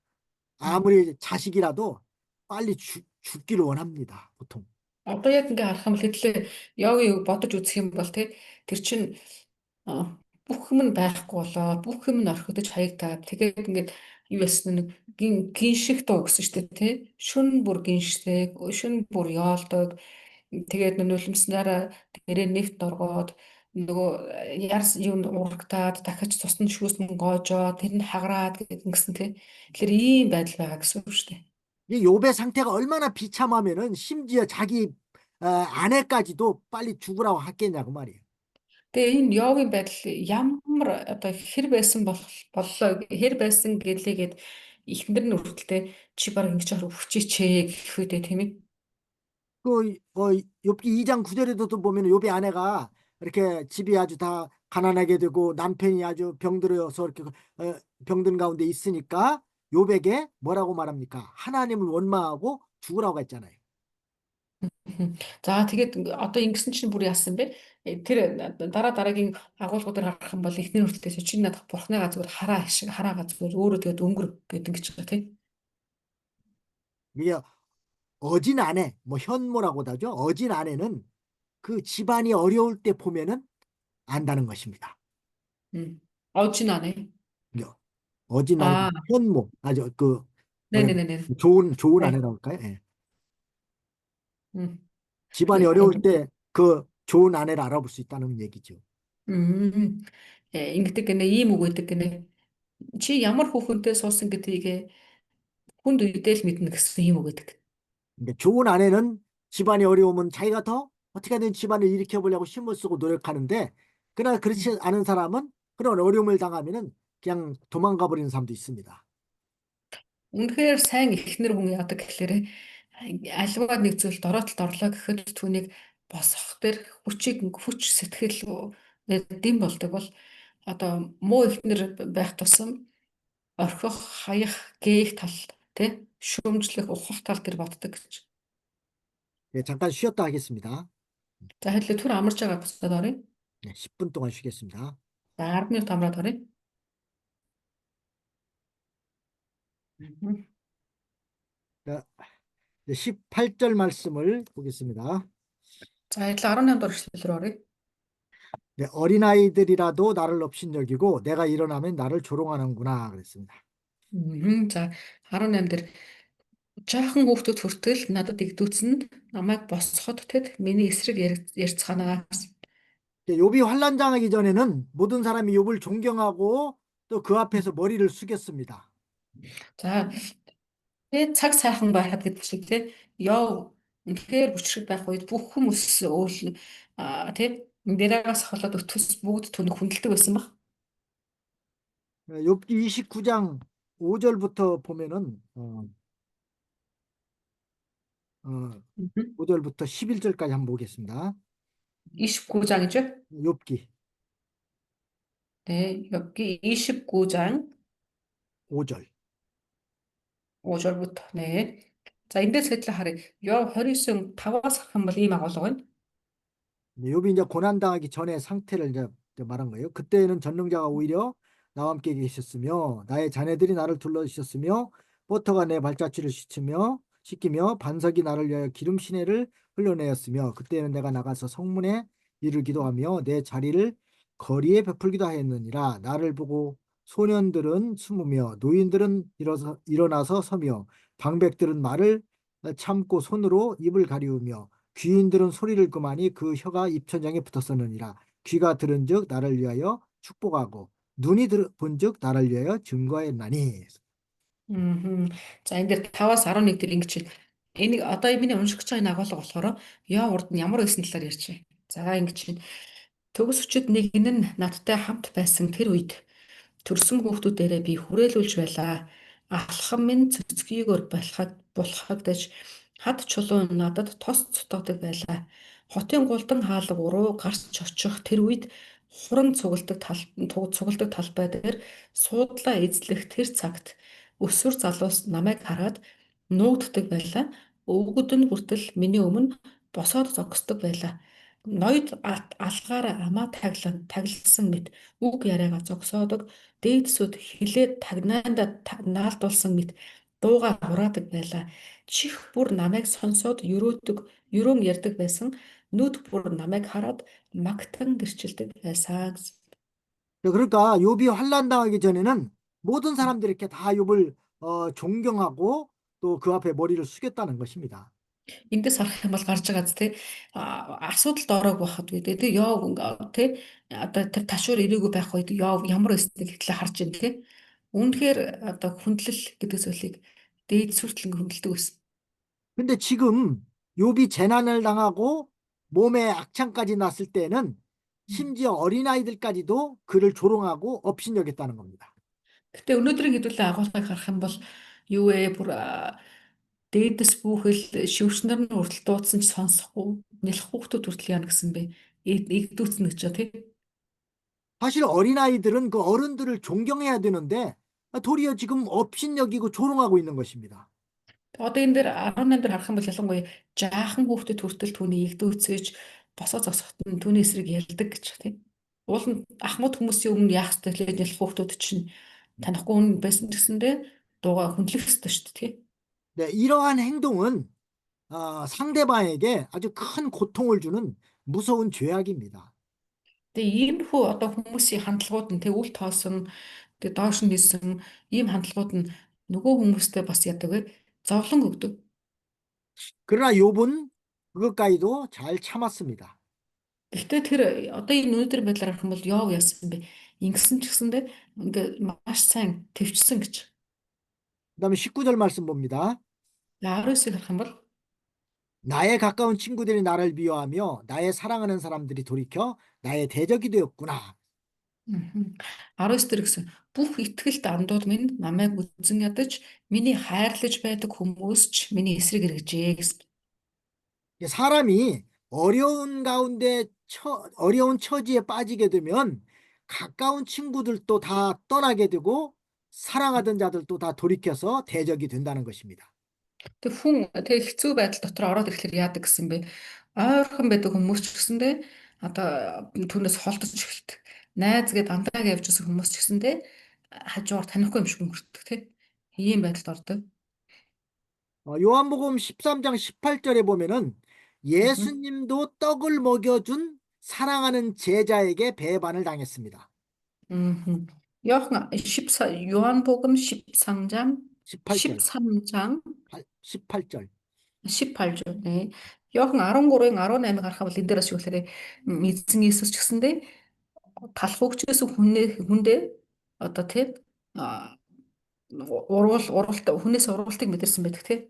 아무리 자식이라도 빨리 죽기를 원합니다. 보통. Одоо яг ингээ харах юм л хэдлээ яг бодож үзэх юм бол тэр чинь бүх юм нь байхгүй болоо бүх юм нь орхидож хаягдаад тэгээд ингээд юу ясна нэг гинших дуу гэсэн шүү дээ тий шүн бүр гиншдэг шүн бүр яолдог тэгээд нулимснараа дээрээ нефт оргоод нөгөө ярс юу урагтаад дахиж цусны шүүсэн гоожоо тэр нь хагараад гэсэн тий тэгэхээр ийм байдал байгаа гэсэн үг шүү дээ. 이 욥의 상태가 얼마나 비참하면은 심지어 자기 아내까지도 빨리 죽으라고 했겠냐고 말이에요. Тэгээ энэ йогийн байдал ямар одоо хэр байсан боллоо хэр байсан гэлээгээд ихнэр нь хүртэлтэй чи баг ингэж өвчээчээ гэх үедээ тийм ээ. 그 욥기 2장 9절에도 보면 욥의 아내가 이렇게 집이 아주 다 가난하게 되고 남편이 아주 병들어서 이렇게 병든 가운데 있으니까 욥에게 뭐라고 말합니까? 하나님을 원망하고 죽으라고 했잖아요. За тэгээд одоо ингэсэн чинь бүр яасан бэ? Тэр дараагийн агуулгуудаар харах юм бол эхнэр хүртлээс чи надад бурхныгаа зүгээр хараа шиг хараагаа зүгээр өөрөө тэгээд өнгөр гэдэг ингэж байгаа тийм. 이게 어진 아내, 뭐 현모라고도 하죠. 어진 아내는 그 집안이 어려울 때 보면은 안다는 것입니다. 어진하네. 이게 어진 아내, 아, 현모, 아주 그 뭐냐 네네네네. 좋은 네. 아내라고 할까요? 예. 음, 집안이 예, 어려울 때 그 좋은 아내를 알아볼 수 있다는 얘기죠. ингэдэг гинэ, ийм үг өгдөг гинэ. Чи ямар хүүхэнтэй суусан гэдгийг хүнд үедээ л мэднэ гэсэн ийм үг өгдөг. 근데 좋은 아내는 집안이 어려우면 자기가 더 어떻게든 집안을 일으켜 보려고 힘을 쓰고 노력하는데 그러나 그렇지 않은 사람은 그런 어려움을 당하면은 그냥 도망가 버리는 사람도 있습니다. Үнэхээр сайн эхнэр хүн яадаг гэхлээр аливаа нэг зүйлд ороотлолд орлоо гэхэд түүнийг босгох тэр хүч сэтгэл дэм болдог бол одоо муу эхнэр байх тусам орхих, хаях, гээх тал тий шүүмжлэх, ухах тал дээр боддог гэж. 네, 잠깐 쉬었다 하겠습니다. За хэрлээ түр амарч байгаа буцаад оръё. 네, 10분 동안 쉬겠습니다. За 10 минут амраад оръё. Мгм. 자, 18절 말씀을 보겠습니다. За адил 18 дугаар эшлэл рүү оръё. 네, 어린아이들이라도 나를 업신여기고 내가 일어나면 나를 조롱하는구나 그랬습니다. За 18 дээр жаахан хүүхдүүд хүртэл надад игдүүцэн намайг босгоход тэд миний эсрэг ярьцгаанаа. 욥이 환난 당하기 전에는 모든 사람이 욥을 존경하고 또 그 앞에서 머리를 숙였습니다. За тэгээд цаг сайхан байхад гэдэг шиг тий ёо үнэхээр хүчрэг байх үед бүх хүмүүс тий дээрээс холоод өтөс бүгд түүнийг хүндэлдэг байсан баг. 욥기 29장 5절부터 보면은 5절부터 11절까지 한번 보겠습니다. 29 장 гэж. 욥기 네, 여기 29장 5절. 5절부터. 네. За эндээс хэдлээ харъя. Ёв 29 5-аас харах юм бол ийм агуулга байна. 욥이 이제 고난 당하기 전에 상태를 이제 말한 거예요. 그때는 전능자가 오히려 나와 함께 계셨으며 나의 자네들이 나를 둘러주셨으며 포터가 내 발자취를 씻기며 반석이 나를 위하여 기름 시내를 흘려내었으며 그때는 내가 나가서 성문에 이르기도 하며 내 자리를 거리에 베풀기도 하였느니라. 나를 보고 소년들은 숨으며 노인들은 일어나서 서며 방백들은 말을 참고 손으로 입을 가리우며 귀인들은 소리를 그마니 그 혀가 입천장에 붙었었느니라. 귀가 들은즉 나를 위하여 축복하고 눈이 본즉 나를 위하여 증거했나니. Мгм. За энэ дээр 5-аас 11 дээр ингэж байна. Энийг одоо миний уншиж байгаа энэ агуулга болохоор ёо урд нь ямар байсан талаар ярьж байна. За ингэж байна. Төгс өчид нэг нь надтай хамт байсан тэр үед төрсөн хүүхдүүдээрээ би хүрээлүүлж байлаа. Алхам минь цөцгийгөр булхагдаж хад чулуун надад тос цутгадаг байлаа. Хотын гулдан хаалга уруу гарч очих тэр үед хуран цугладаг талбай дээр суудлаа эзлэх тэр цагт өсвөр залуус намайг хараад нуугддаг байлаа. Өвгөд нь хүртэл миний өмнө босоод зогсдог байлаа. Ноёд алгаар амаа тагласан мэт үг яриагаа зогсоодог, дээдсүүд хилээд тагнаандаа наалдуулсан мэт дуугаар хураадаг байлаа. Чих бүр намайг сонсоод юрөөн ярьдаг байсан. Нүд бүр намайг хараад магтан гэрчилдэг байсан гэсэн. 그러니까 욥이 환난 당하기 전에는 모든 사람들이 이렇게 다 욥을 존경하고 또 그 앞에 머리를 숙였다는 것입니다. Эндээс харах юм бол гарч байгаа зү асуудалд ороог байхад үү тий ёо тий одоо тэр ташуур ирээгүй байх үед ёо ямар өснийг хэтлээ харж байна тий үнэхээр одоо хүндлэл гэдэг зүйлийг дээд сүртэл ингэ хүндэлдэг байсан. 근데 지금 욥이 재난을 당하고 몸에 악창까지 났을 때는 심지어 어린아이들까지도 그를 조롱하고 업신여겼다는 겁니다. Гэтэ өнөөдрийн хэдүүлээ агуулгыг харах юм бол юу вэ бүр дээдэс бүхэл шившнэр нь хүртэл дуудсан ч сонсохгүй нэлэх хүүхдүүд хүртэл яана гэсэн бэ игдүүцнэ гэж тий. 사실 어린아이들은 그 어른들을 존경해야 되는데 도리어 지금 업신여기고 조롱하고 있는 것입니다. Одоо энэ дээр 18 дээр харах юм бол ялангуяа жаахан хүүхдэд хүртэл түүний игдүү эцгэж босоо зогсоход нь түүний эсрэг ялдаг гэж тийм. Уул нь ахмад хүмүүсийн өмнө яах ёстой вэ? Ялах хүүхдүүд чинь танихгүй хүн байсан ч гэсэндээ дуугаа хүндлэх ёстой шүү дээ тийм. 네, 이러한 행동은 상대방에게 아주 큰 고통을 주는 무서운 죄악입니다. Тэгээ иймэрхүү одоо хүмүүсийн хандлагууд нь тэг үл тоосон тэг доош нь нисэн ийм хандлагууд нь нөгөө хүмүүстэй бас яадаг вэ? Зовлон өгдөг. 그러나 욥은 그것까지도 잘 참았습니다. Гэхдээ тэр одоо энэ өнөөдөр байдлаар харах юм бол Йов яасан бэ? Ингэсэн ч гэсэндээ ингээ маш сайн төвчсөн гэж. 그다음에 19절 말씀 봅니다. 19-ыг харах юм бол 나의 가까운 친구들이 나를 미워하며 나의 사랑하는 사람들이 돌이켜 나의 대적이 되었구나. 19 дээр гэсэн бүх ихтгэлд андууд минь намайг үзэн ядаж миний хайрлаж байдаг хүмүүс ч миний эсрэг эргэжээ гэсэн. 사람이 어려운 처지에 빠지게 되면 가까운 친구들도 다 떠나게 되고 사랑하던 자들도 다 돌이켜서 대적이 된다는 것입니다. Тэг хүн тэг хэцүү байдал дотор ороод ирэхлээр яадаг гэсэн бэ? Ойрхон байдаг хүмүүс ч гэсэндээ одоо түүнээс холдож эхэлдэг. Найз гээд дандаа явж исэн хүмүүс ч гэсэндээ хажуугаар танихгүй юм шиг өнгөртдөг тийм. Ийм байдалд ордог. 요한복음 13장 18절에 보면은 Мгм. 예수님도 떡을 먹여준 사랑하는 제자에게 배반을 당했습니다. Мгм. Yohan 복음 13장 18절, 13장 18절. 18절. 네. Йохан 13-ын 18-ыг харахад бол энэ дээрээс юу гэхээр эзэн Иесус ч гэсэндээ талах өгчөөс хүндээ одоо тийм а, уралт хүнээс уралтыг мэдэрсэн байдаг тийм.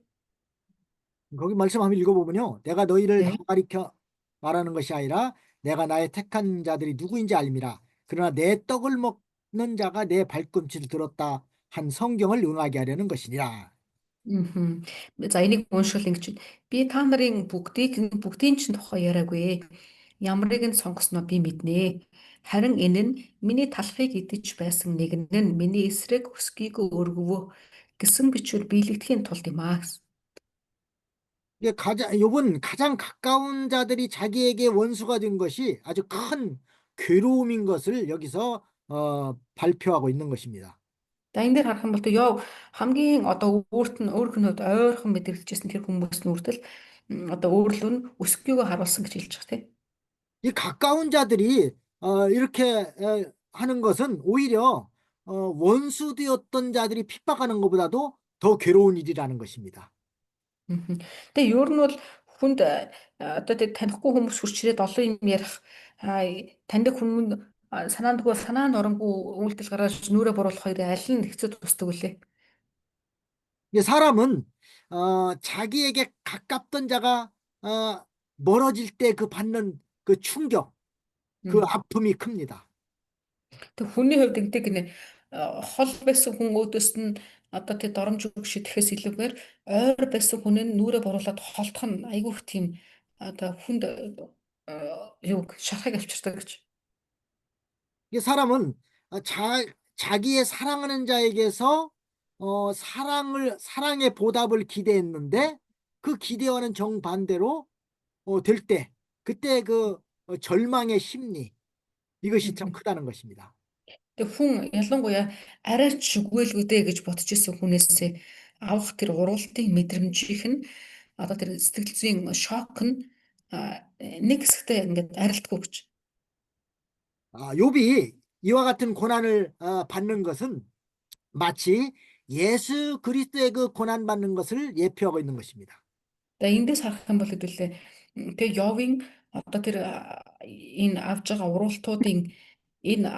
거기 말씀 한번 읽어보면요. 내가 너희를 다 네. 가리켜 말하는 것이 아니라 내가 나의 택한 자들이 누구인지 알미라. 그러나 내 떡을 먹는 자가 내 발꿈치를 들었다 한 성경을 응하게 하려는 것이니라. Мгм. За энийг уншвал ингэж байна. Би та нарын бүгдийн чинь тухай яриагүй. Ямарыг нь сонгосноо би мэднэ. Харин энэ нь миний талхыг идэж байсан нэгэн нь миний эсрэг өсгийгөө өргөвөө гэсэн бичвэр биелэгдэхийн тулд юм аа гэсэн. 욥은 가장 가까운 자들이 자기에게 원수가 된 것이 아주 큰 괴로움인 것을 여기서 발표하고 있는 것입니다. За энэ дээр харах юм бол Йов хамгийн одоо өөр хөнөөд ойрхон мэдрэгдэжсэн тэр хүмүүсийн үрдэл одоо өөрлөө нь өсгийгөө харуулсан гэж хэлж байгаа тийм. 이 가까운 자들이 이렇게 하는 것은 오히려 원수되었던 자들이 핍박하는 것보다도 더 괴로운 일이라는 것입니다. Мгм. Тэгээ ер нь бол хүнд одоо тэг танихгүй хүмүүс хурч ирээд олон юм ярих таньдаг хүн санаандгүй санаанд оронгүй үйлдэл гаргаж нүрэ буруулах хоёрын аль нь хэцүү тусдаг үлээ. 이게 사람은 자기에게 가깝던 자가 멀어질 때 그 받는 그 충격, 그 아픔이 큽니다. Тэг хүний хувьд ингэдэг нэ хол байсан хүн өөдөөс нь одоо тэг доромж үг шидэхээс илүүгээр ойр байсан хүн нь нүрэ буруулаад холдох нь айгүй их тийм одоо хүнд юуг шархаг авчирдаг гэж. 이게 사람은 자기의 사랑하는 자에게서 사랑의 보답을 기대했는데 그 기대와는 정반대로 될 때, 그때 그 절망의 심리, 이것이 참 크다는 것입니다. Тэг хүн ялангуяа арайч шүгвэлгүй дээ гэж бодож исэн хүнээсээ авах тэр уруултын мэдрэмжийнх нь одоо тэр сэтгэл зүйн шок нь нэг хэсэгтээ ингээд арилдаггүй гэж. 욥이 이와 같은 고난을 받는 것은 마치 예수 그리스도의 그 고난 받는 것을 예표하고 있는 것입니다. Тэгээ эндээс харах юм бол хэдүүлээ тэг Йовын одоо тэр энэ авж байгаа уруултуудын энэ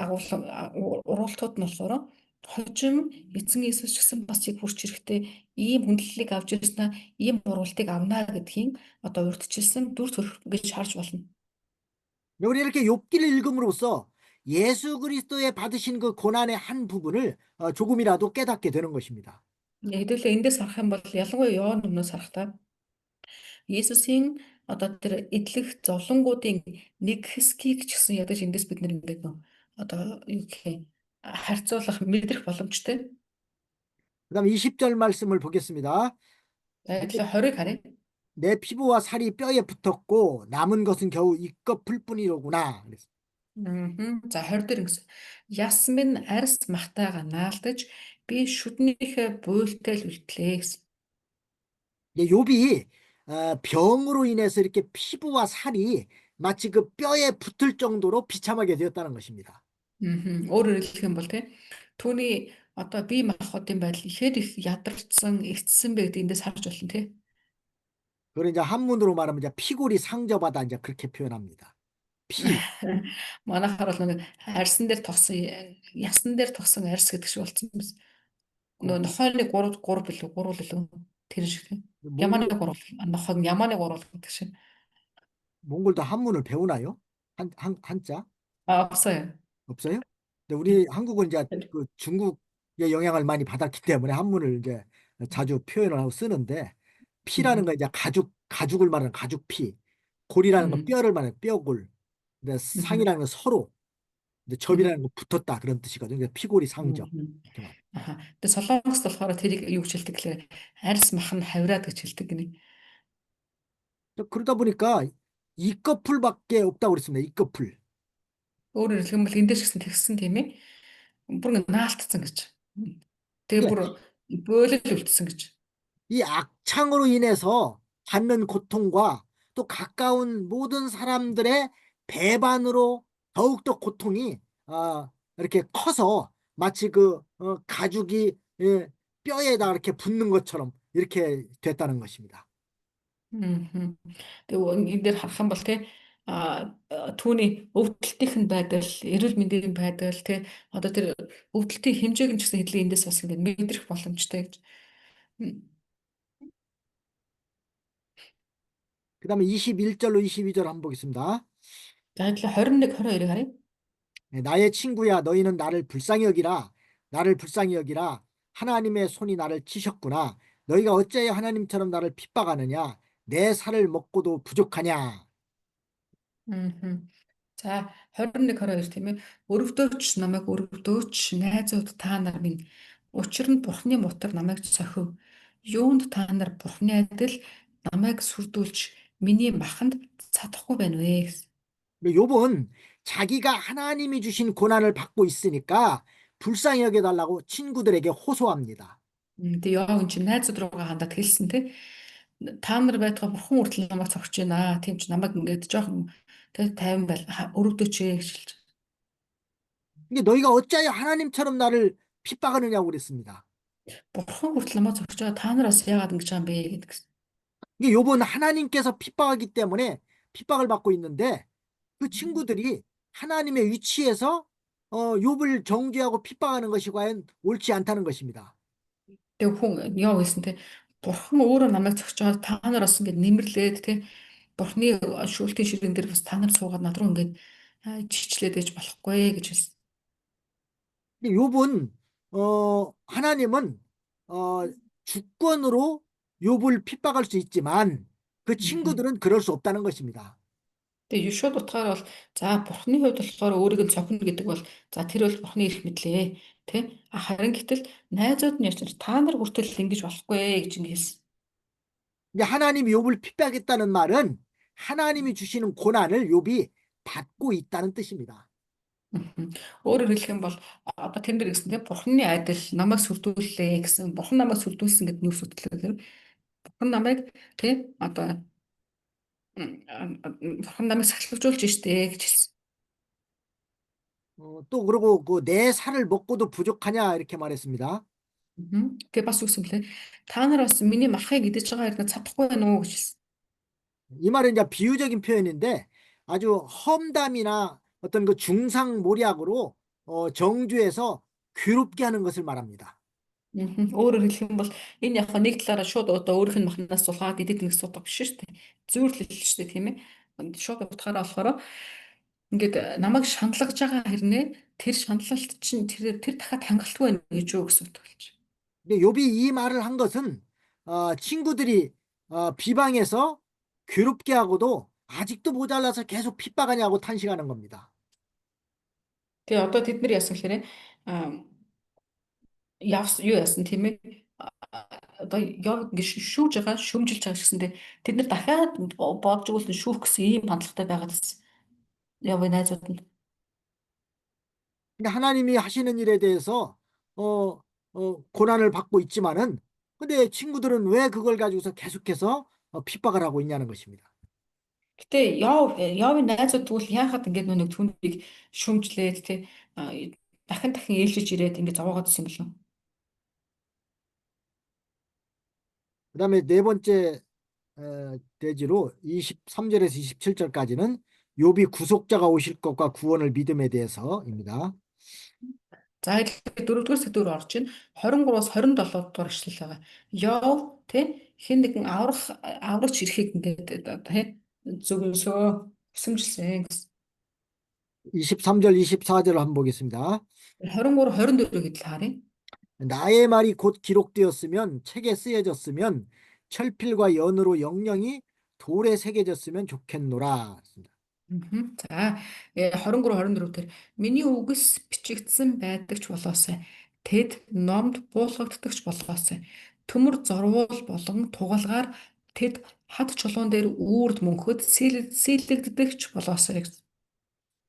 уруултууд нь болохоор хожим эзэн Иесус ч гэсэн бас яг хурц ирэхдээ ийм хүндлэлийг авч ирсэн ийм уруултыг авна гэдгийг одоо урьдчилсан дүр төрх гэж харж болно. 우리 이렇게 욥기를 읽음으로써 예수 그리스도의 받으신 그 고난의 한 부분을 조금이라도 깨닫게 되는 것입니다. Хэдүүлээ эндээс харах юм бол ялангуяа Иоанн өмнөөс харахтаа Иесусийн одоо тэр эдлэх зовлонгуудын нэг хэсгийг ч гэсэн ядаж эндээс бид нэг одоо юу гэх юм, харьцуулах мэдрэх боломжтой. 그다음 20절 말씀을 보겠습니다. За 내, тэгэхээр 20-ыг харъя. 내 피부와 살이 뼈에 붙었고 남은 것은 겨우 이껍풀 뿐이로구나. 그랬어요. За 20 дээр ингэсэн. Яс минь арьс махтайгаа наалдаж би шүднийхээ буйлтай л үлдлээ гэсэн. 이제 욥이 병으로 인해서 이렇게 피부와 살이 마치 그 뼈에 붙을 정도로 비참하게 되었다는 것입니다. Өөрөөр хэлэх юм бол түүний одоо бие махбодын байдал ихээр их ядарсан, эцсэн бэ гэдэг эндээс харж болно тий. 그걸 이제 한문으로 말하면 이제 피골이 상접하다 이제 그렇게 표현합니다. 피. Манайхаар бол нэг арьсан дээр тогсон, ясан дээр тогсон арьс гэдэг шиг болсон юм байна. 어, Нохойны 3 билүү 3 билүү тэр шиг. Ямааны 몽골 3 нохойг ямааны 3 гэдэг шиг. 몽골도 한문을 배우나요? 한자 없어요. 없어요? 근데 우리 한국은 이제 그 중국의 영향을 많이 받았기 때문에 한문을 이제 자주 표현을 하고 쓰는데 피라는 건 음, 이제 가죽을 말하는 가죽피, 골이라는 건 음, 뼈를 말하는 뼈골, 근데 음, 상이라는 건 서로, 근데 접이라는 음, 건 붙었다 그런 뜻이거든요. 그래서 피골이 상접 음. 이렇게 말. Аха. Тэгээ Солонгост болохоор тэрийг юу гэж хэлдэг гэхээр арьс мах нь хавраад гэж хэлдэг гинэ. 그러다 보니까 이꺼풀밖에 없다고 그랬습니다. 이꺼풀. Өөрөөр хэлэх юм бол эндээс гисэн тэгсэн тийм ээ. Бүр ингэ наалтцсан гэж. Тэгээ бүр бөөлөл үлдсэн гэж. 이 악창으로 인해서 받는 고통과 또 가까운 모든 사람들의 배반으로 더욱더 고통이 이렇게 커서 마치 그 가죽이 뼈에다 이렇게 붙는 것처럼 이렇게 됐다는 것입니다. Мгм. Тэгээ энэ дээр харах юм бол түүний өвдөлтийн байдал, эрүүл мэндийн байдал одоо тэр өвдөлтийн хэмжээг нь ч гэсэн хэдлийн эндээс бас ингэ мэдрэх боломжтой гэж. М. 그다음에 21절로 22절 한번 보겠습니다. За тэгэхээр 21, 22-ыг харъя. 나의 친구야 너희는 나를 불쌍히 여기라 하나님의 손이 나를 치셨구나 너희가 어찌하여 하나님처럼 나를 핍박하느냐 내 살을 먹고도 부족하냐. Мгм. За 21, 22 тийм ээ. Өрөвдөөч намайг өрөвдөөч найзууд та нар минь. Учир нь Бурхны мотор намайг цохив. Юунд та нар Бурхны адил намайг сүрдүүлж миний маханд цадахгүй байна вэ гэсэн. 욥은 자기가 하나님이 주신 고난을 받고 있으니까 불쌍히 여겨달라고 친구들에게 호소합니다. Тэгээ яав эн чинь найзууд руугаа хандаад хэлсэн тий. Та нар байтугай бурхан хүртэл намайг цогч байна. Тийм ч намайг ингээд жоохон тайван байл өрөвдөөч гэж хэлж. 이게 너희가 어찌하여 하나님처럼 나를 핍박하느냐고 그랬습니다. Бурхан хүртэл намайг цогч байгаа та нараас яагаад ингэж байгаа юм бэ гэдэг. 이게 욥은 하나님께서 핍박하기 때문에 핍박을 받고 있는데 그 친구들이 하나님의 위치에서 욥을 정죄하고 핍박하는 것이 과연 옳지 않다는 것입니다. Тэгээ хүн яав гэсэн тий. Бурхан өөрөө намайг цогч байгаа та нараас ингээд нэмэрлээд тий. Бурханы шүүлтийн ширээн дээр бас та нар суугаад над руу ингээд чичлээд ээж болохгүй гэж хэлсэн. 근데 욥은 하나님은 주권으로 욥을 핍박할 수 있지만 그 친구들은 그럴 수 없다는 것입니다. Тэгээ Юшуд утгаар бол за Бурханы хувьд болохоор өөрийг нь цохино гэдэг бол за тэр бол Бурханы эрх мэдлээ тий. Харин гэтэл найзууд нь ярьж та нар хүртэл ингэж болохгүй гэж ингэ хэлсэн. 이제 하나님이 욥을 핍박했다는 말은 하나님이 주시는 고난을 욥이 받고 있다는 뜻입니다. Мгм. Өөрөөр хэлэх юм бол одоо тэн дээр гэсэн тий Бурханы адил намайг сүрдүүллээ гэсэн Бурхан намайг сүрдүүлсэн гэдэг нь юу сүрдлээ. Бурхан намайг тий одоо Бурхан намайг сахилгажуулж штэ гэж хэлсэн. 또 그러고 그 내 살을 먹고도 부족하냐 이렇게 말했습니다. Тэгээ бас юу гэсэн блэ? Та нар бас миний махыг идэж байгаа хэрнээ чадахгүй байна уу гэж хэлсэн. 이 말은 이제 비유적인 표현인데 아주 험담이나 어떤 그 중상모략으로 정죄해서 괴롭게 하는 것을 말합니다. Өөрөөр хэлэх юм бол энэ яг нэг талаараа шууд одоо өөрийнх нь махнаас сулгаад идэх нэг асуудал биш шүү дээ. Зүйрлэл шүү дээ тийм ээ. Шууд утгаараа болохоор ингээд намайг шаналгаж байгаа хэрнээ тэр шаналлалт чинь тэр дахиад хангалтгүй байна гэж юу гэсэн үг болж. 근데 욥이 이 말을 한 것은 친구들이 비방해서 괴롭게 하고도 아직도 모자라서 계속 핍박하냐고 탄식하는 겁니다. Тэгээ одоо тэд нар яасан гэхээр юу яасан тийм ээ. Одоо яг ингэ шүүж байгаа, шүмжилж байгаа гэсэндээ тэд нар дахиад бодж өгүүлсэн шүүх гэсэн ийм хандлагатай байгаад байсан. Яваа найзууд нь. 근데 하나님이 하시는 일에 대해서 고난을 받고 있지만은 근데 친구들은 왜 그걸 가지고서 계속해서 핍박을 하고 있냐는 것입니다. Гэтэ Явын найзууд тэгвэл яахад ингээд нэг түүнийг шүмжлээд тий а, дахин дахин ээлжиж ирээд ингээд зовоогоод ирсэн юм болов. 그다음에 네 번째 대지로 23절에서 27절까지는 욥이 구속자가 오실 것과 구원을 믿음에 대해서입니다. За тэгэхээр дөрөвдүгээр сэдвээр орж ийн 23-аас 27 дугаар ишлэл байгаа. Яв тий хэн нэгэн аврагч ирэхийг ингээд тий зөвөөсөө хүсэмжилсэн гэсэн. 23절, 24절 한번 보겠습니다. 23, 24-ийг л харъя. 나의 말이 곧 기록되었으면 책에 쓰여졌으면 철필과 연으로 영영이 돌에 새겨졌으면 좋겠노라. За 23 24 дээр миний үгс бичигдсэн байдаг ч болоосай. Тэд номд буулгагддагч болоосай. Төмөр зорвол болон тугалгаар тэд хад чулуун дээр үрд мөнхөд сийлэгддэгч болоосай гэсэн.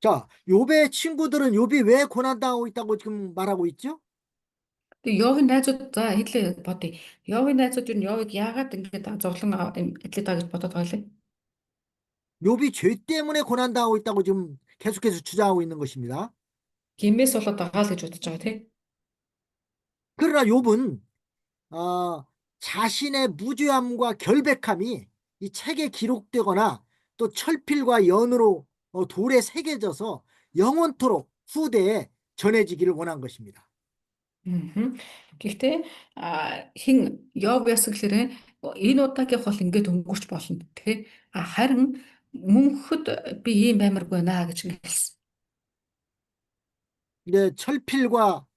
자, 욥의 친구들은 욥이 왜 고난당하고 있다고 지금 말하고 있죠? Тэгээ Йовын найзууд за хэлээ бодъё. Йовын найзууд юу Йовыг яагаад ингэж зовлон адилаа гэж бодоод байгаа лээ. 욥이 죄 때문에 고난당하고 있다고 지금 계속해서 주장하고 있는 것입니다. Гимээс болоод байгаа л гэж бодож байгаа тий. 그러나 욥은 자신의 무죄함과 결백함이 이 책에 기록되거나 또 철필과 연으로 돌에 새겨져서 영원토록 후대에 전해지기를 원한 것입니다. Гэхдээ хин Йов яасан гэхээр энэ удаагийнх бол ингээд өнгөрч болно тий. Харин мөнхөд би ийм баймарг байна гэж хэлсэн. 이제 철필과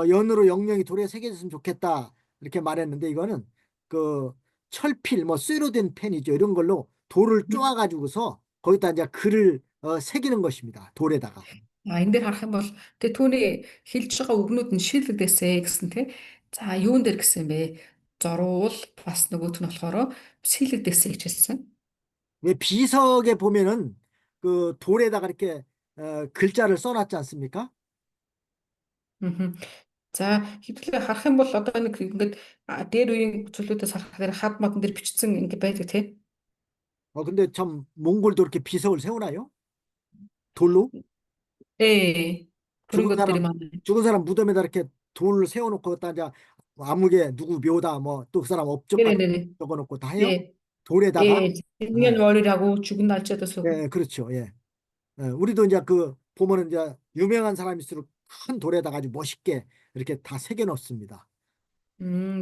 연으로 영영이 돌에 새겨졌으면 좋겠다 이렇게 말했는데 이거는 그 철필 뭐 쇠로 된 펜이죠. 이런 걸로 돌을 쪼아가지고서 거기다 이제 글을 새기는 것입니다. 돌에다가. Энэ дээр харах юм бол тэгээ түүний хэлж байгаа үгнүүд нь шийдэгдээсэ гэсэн тий. За юун дээр гэсэн бэ? Зоруул бас нөгөөт нь болохоор сэлэгдээсэ гэж хэлсэн. 왜 비석에 보면은 그 돌에다가 이렇게 글자를 써놨지 않습니까? Мгм. За хэвлээ харах юм бол одоо нэг ингээд дээр үеийн зүйлүүдээс харах дээр хад модон дээр бичсэн ингээд байдаг тий. 근데 참 몽골도 이렇게 비석을 세우나요? 돌로? 예. 그런 죽은 것들이 사람 많아요. 죽은 사람 무덤에다 이렇게 돌을 세워놓고 거기다 이제 아무개 누구 묘다 뭐 또 그 사람 업적까지 네네네. 적어놓고 다 해요? 예. 돌에다가. 예. 생년월일하고 죽은 날짜도 쓰고. 예, 그렇죠. 예. 우리도 이제 그 보면은 이제 유명한 사람일수록 큰 돌에다가 아주 멋있게 이렇게 다 새겨놓습니다.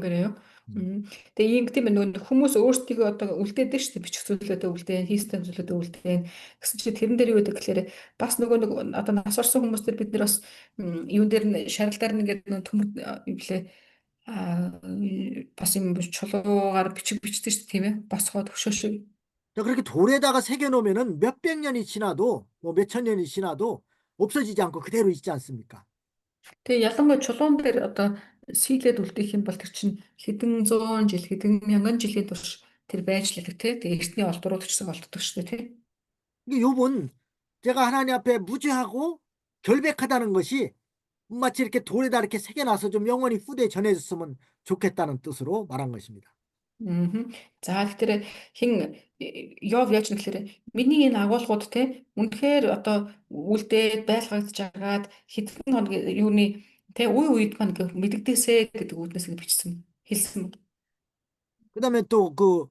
그래요? 음. Тэгээ ийм гэдэг нь нөгөө хүмүүс өөрсдийгөө одоо үлдээдэг шүү дээ. Бичих зүйлүүдээ үлдээн, хийстэй зүйлүүдээ үлдээн. Гэсэн чи тэрэн дээр юу гэдэг гэхээр бас нөгөө нэг одоо нас орсон хүмүүс дээр бид нэр бас юун дээр нь шарилдаар нь ингээд нөгөө төмөр юу блэ бас юм чулуугаар бичдэг шүү дээ тийм ээ. Босгоод хөшөөшөө. 자, 그렇게 돌에다가 새겨놓으면은 몇백 년이 지나도 뭐 몇천 년이 지나도 없어지지 않고 그대로 있지 않습니까? Тэгээ ялангуяа чулуун дээр одоо сийлээд үлдээх юм бол тэр чинь хэдэн зуун жил, хэдэн мянган жилийн турш тэр байж л байдаг тий. Тэгээ эртний олдрууд ч гэсэн олддог шүү дээ тий. 이게 욥은 제가 하나님 앞에 무죄하고 결백하다는 것이 마치 이렇게 돌에다 이렇게 새겨놔서 좀 영원히 후대에 전해졌으면 좋겠다는 뜻으로 말한 것입니다. Аа. За тэгэхээр хин Йов яаж нэхлээр миний энэ агуулгууд те үнэхээр одоо үлдээд байлгагдж агаад хэдэн хоног юуны те үе үед маань мэддэгдээсэ гэдэг үүднээс бичсэн хэлсэн. 그다음에 또 그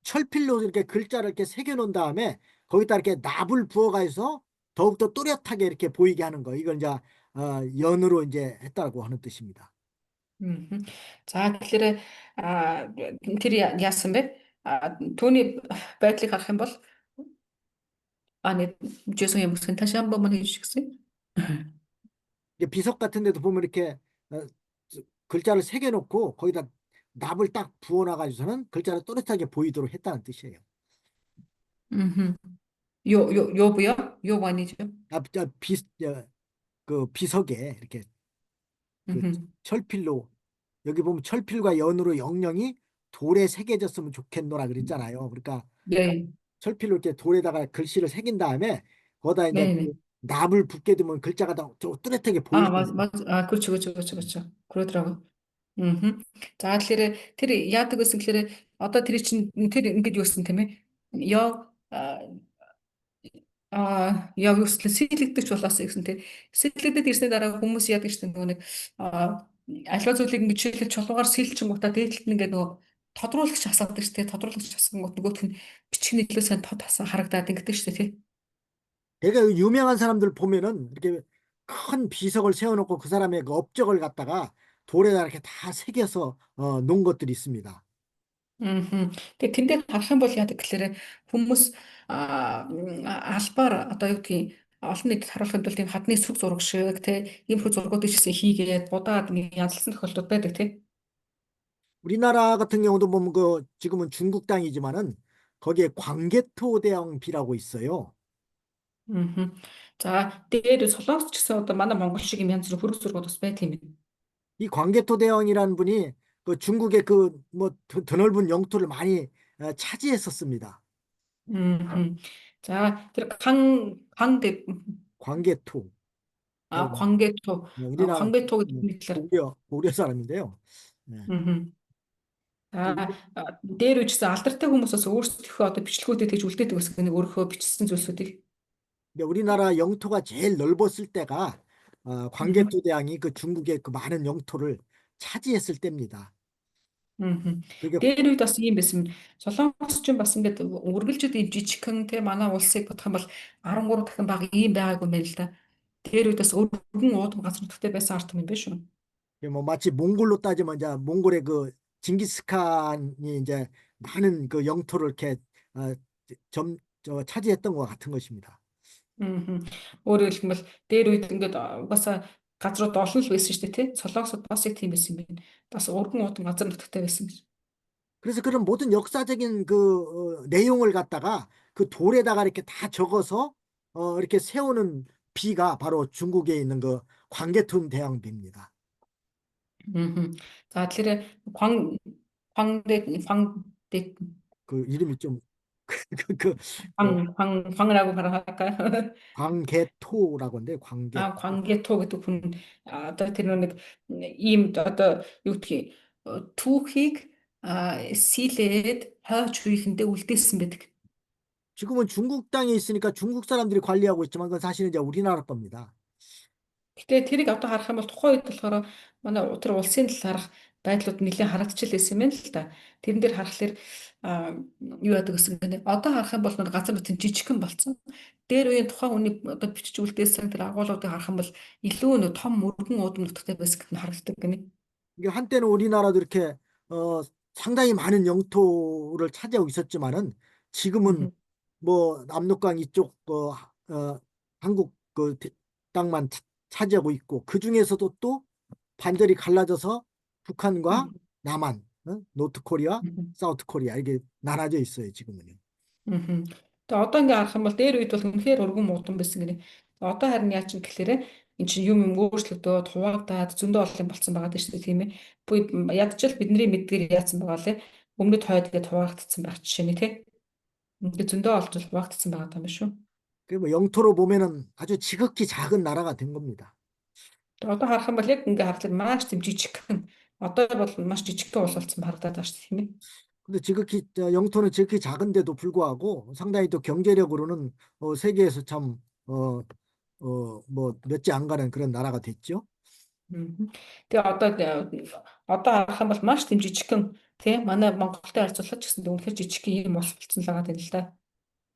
철필로 이렇게 글자를 이렇게 새겨놓은 다음에 거기다 이렇게 납을 부어가서 더욱더 또렷하게 이렇게 보이게 하는 거. 이걸 이제 연으로 이제 했다고 하는 뜻입니다. За тэгэхээр тэр яасан бэ? Түүний байдлыг харах юм бол нэг жисэн юм гэх ташаа бомон хийж гисэн. 이게 비석 같은 데도 보면 이렇게 글자를 새겨놓고 거기다 납을 딱 부어놔가지고서는 글자를 또렷하게 보이도록 했다는 뜻이에요. 요 부요? 요 아니죠? 아, 그 비석에 이렇게 그 음. 철필로 여기 보면 철필과 연으로 영영이 돌에 새겨졌으면 좋겠노라 그랬잖아요. 그러니까 네. 철필로 이렇게 돌에다가 글씨를 새긴 다음에 거기다 이제 네네. 그 납을 붓게 되면 글자가 더 뚜렷하게 아, 보이게 맞아, 맞아. 아, 그렇죠, 그렇죠, 그렇죠, 그렇죠. 그러더라고. 음. За тэгэхээр тэр яадаг гэсэн гэхээр одоо тэр чинь тэр ингэж юу гэсэн тийм ээ. Яв яв юуслэ сэлэгдэж болоос гэсэн тийм. Сэлэгдэд ирсний дараа хүмүүс яадаг гэсэн нөгөө нэг альва зүйлийг ингэж жишээлбэл чулуугаар сэлчихэнгуудаа дээдлэлт нь ингээд нөгөө тодруулагч асуудаг шүү дээ. Тодруулагч асгангууд нөгөөх нь бичиг нийтлээ сайн тод хасан харагдаад ингэдэг шүү дээ тийм. 걔가 유명한 사람들 보면은 이렇게 큰 비석을 세워놓고 그 사람의 그 업적을 갖다가 돌에다 이렇게 다 새겨서 놓은 것들이 있습니다. Мгм. Тэгээ тэндээ харах юм бол яадаг гэхээр хүмүүс албаар одоо юу гэдгийг олон нийтэд харуулахын тулд тийм хадны сүг зураг шиг те иймэрхүү зургуудыг ч гэсэн хийгээд будаад нэг янзлсан тохиолдол байдаг тийм. 우리나라 같은 경우도 보면 그 지금은 중국 땅이지만은 거기에 광개토대왕 비라고 있어요. Мгм. За дээр Солонгос ч гэсэн одоо манай Монгол шиг юм янз бүр хөрөг зургууд бас байт юм байна. 이 광개토대왕이라는 분이 그 중국의 그 뭐 드넓은 영토를 많이 차지했었습니다. Мгм. За тэр хан 광개토 대왕. 광개토 우리나라 광개토 гэдэг нэг талаар. 고려 사람인데요. 네. Мгм. Дээр үжсэн алдартай хүмүүс бас өөрсдийнхөө одоо бичлэгүүдэд тэгж үлдээдэг гэсэн нэг өөрийнхөө бичсэн зүйлсүүдийг. 근데 우리나라 영토가 제일 넓었을 때가 Мгм. 광개토대왕이 그 중국의 그 많은 영토를 차지했을 때입니다. Мгм. 그게 Дээр үед бас ийм байсан. Солонгос ч бас ингээд үргэлжлээд ийм жижигхэн те манай улсыг бодох юм бол 13 дахин бага ийм байгаагүй юм байна л да. Дээр үед бас өргөн уудам газар нутгтай байсан ард юм биш үү? 뭐 마치 몽골로 따지면 이제 몽골의 그 징기스칸이 이제 많은 그 영토를 이렇게 어, 차지했던 것 같은 것입니다. Мгм. Өөрөөр хэлбэл дээр үед ингээд угаасаа газрууд олон л байсан шүү дээ тий. Солонгосод бас их тийм байсан юм байна. Бас өргөн уудам газар нутгтай байсан гэж. 그래서 그런 모든 역사적인 그 내용을 갖다가 그 돌에다가 이렇게 다 적어서 이렇게 세우는 비가 바로 중국에 있는 그 광개토 대왕비입니다. 음. За тэгэхээр 광 광대 그 이름이 좀 그 광이라고 발음할까요? 광개토라고 하는데 아, 광개토. 광개토 гэдэг хүн одоо тэр нэг ийм одоо юу гэдгийг түүхийг сීлээд хойч үеийнхэндээ үлдээсэн байдаг. 지금은 중국 땅에 있으니까 중국 사람들이 관리하고 있지만 그건 사실은 이제 우리나라 겁니다. Гэтэ тэрийг одоо харах юм бол тухайн үед болохоор манай тэр улсын талаарх байдлууд нэлээд харагдчихлээсэн юм байна л да. Тэрэн дээр харахаар юу яадаг гэсэн гэнэ. Одоо харах юм бол нэг газар нутгийн жижигхэн болцсон. Дээр үеийн тухайн хүний одоо бичиж үлдээсэн тэр агуулгуудыг харах юм бол илүү нэг том өргөн уудам нутгтай байсан гэд нь харагддаг гэнэ. 이게 한때는 우리나라도 이렇게 상당히 많은 영토를 차지하고 있었지만은 지금은 음, 뭐 남록강 이쪽 한국 그 땅만 차지하고 있고 그 중에서도 또 반절이 갈라져서 북한과 음, 남한, 노트 코리아, 음. 사우트 코리아 이게 나눠져 있어요, 지금은요. Мгм. Тэгээ одоо ингээ харах юм бол дээр үед бол үнэхээр өргөн муудан байсан гинэ. Одоо харин яа ч гэхээр эн чинь юм өөрчлөгдөөд хуваагдаад зөндөө олон болсон байгаа дэж тийм ээ. Буй ядчил бидний мэдгээр яатсан байгаа лээ. Өмнөд хойд гээд хуваагдсан байх жишээ нь тий. Ингээ зөндөө олж хуваагдсан байгаа юм шүү. 그뭐 영토로 보면은 아주 지극히 작은 나라가 된 겁니다. Тэгээ одоо харах юм бол яг ингээ харахад маш тийм жижигхэн. Одоо бол маш жижигхэн ус болсон харагдаад байна шүү тийм ээ. 근데 지극히 영토는 지극히 작은데도 불구하고 상당히 또 경제력으로는 세계에서 참 뭐 몇지 안 가는 그런 나라가 됐죠. Мгм. Тэгээ одоо харах юм бол маш тийм жижигхэн тий манай Монголтой харьцуулахад ч гэсэн үнэхээр жижигхэн юм ус болсон л байгаа юм л да.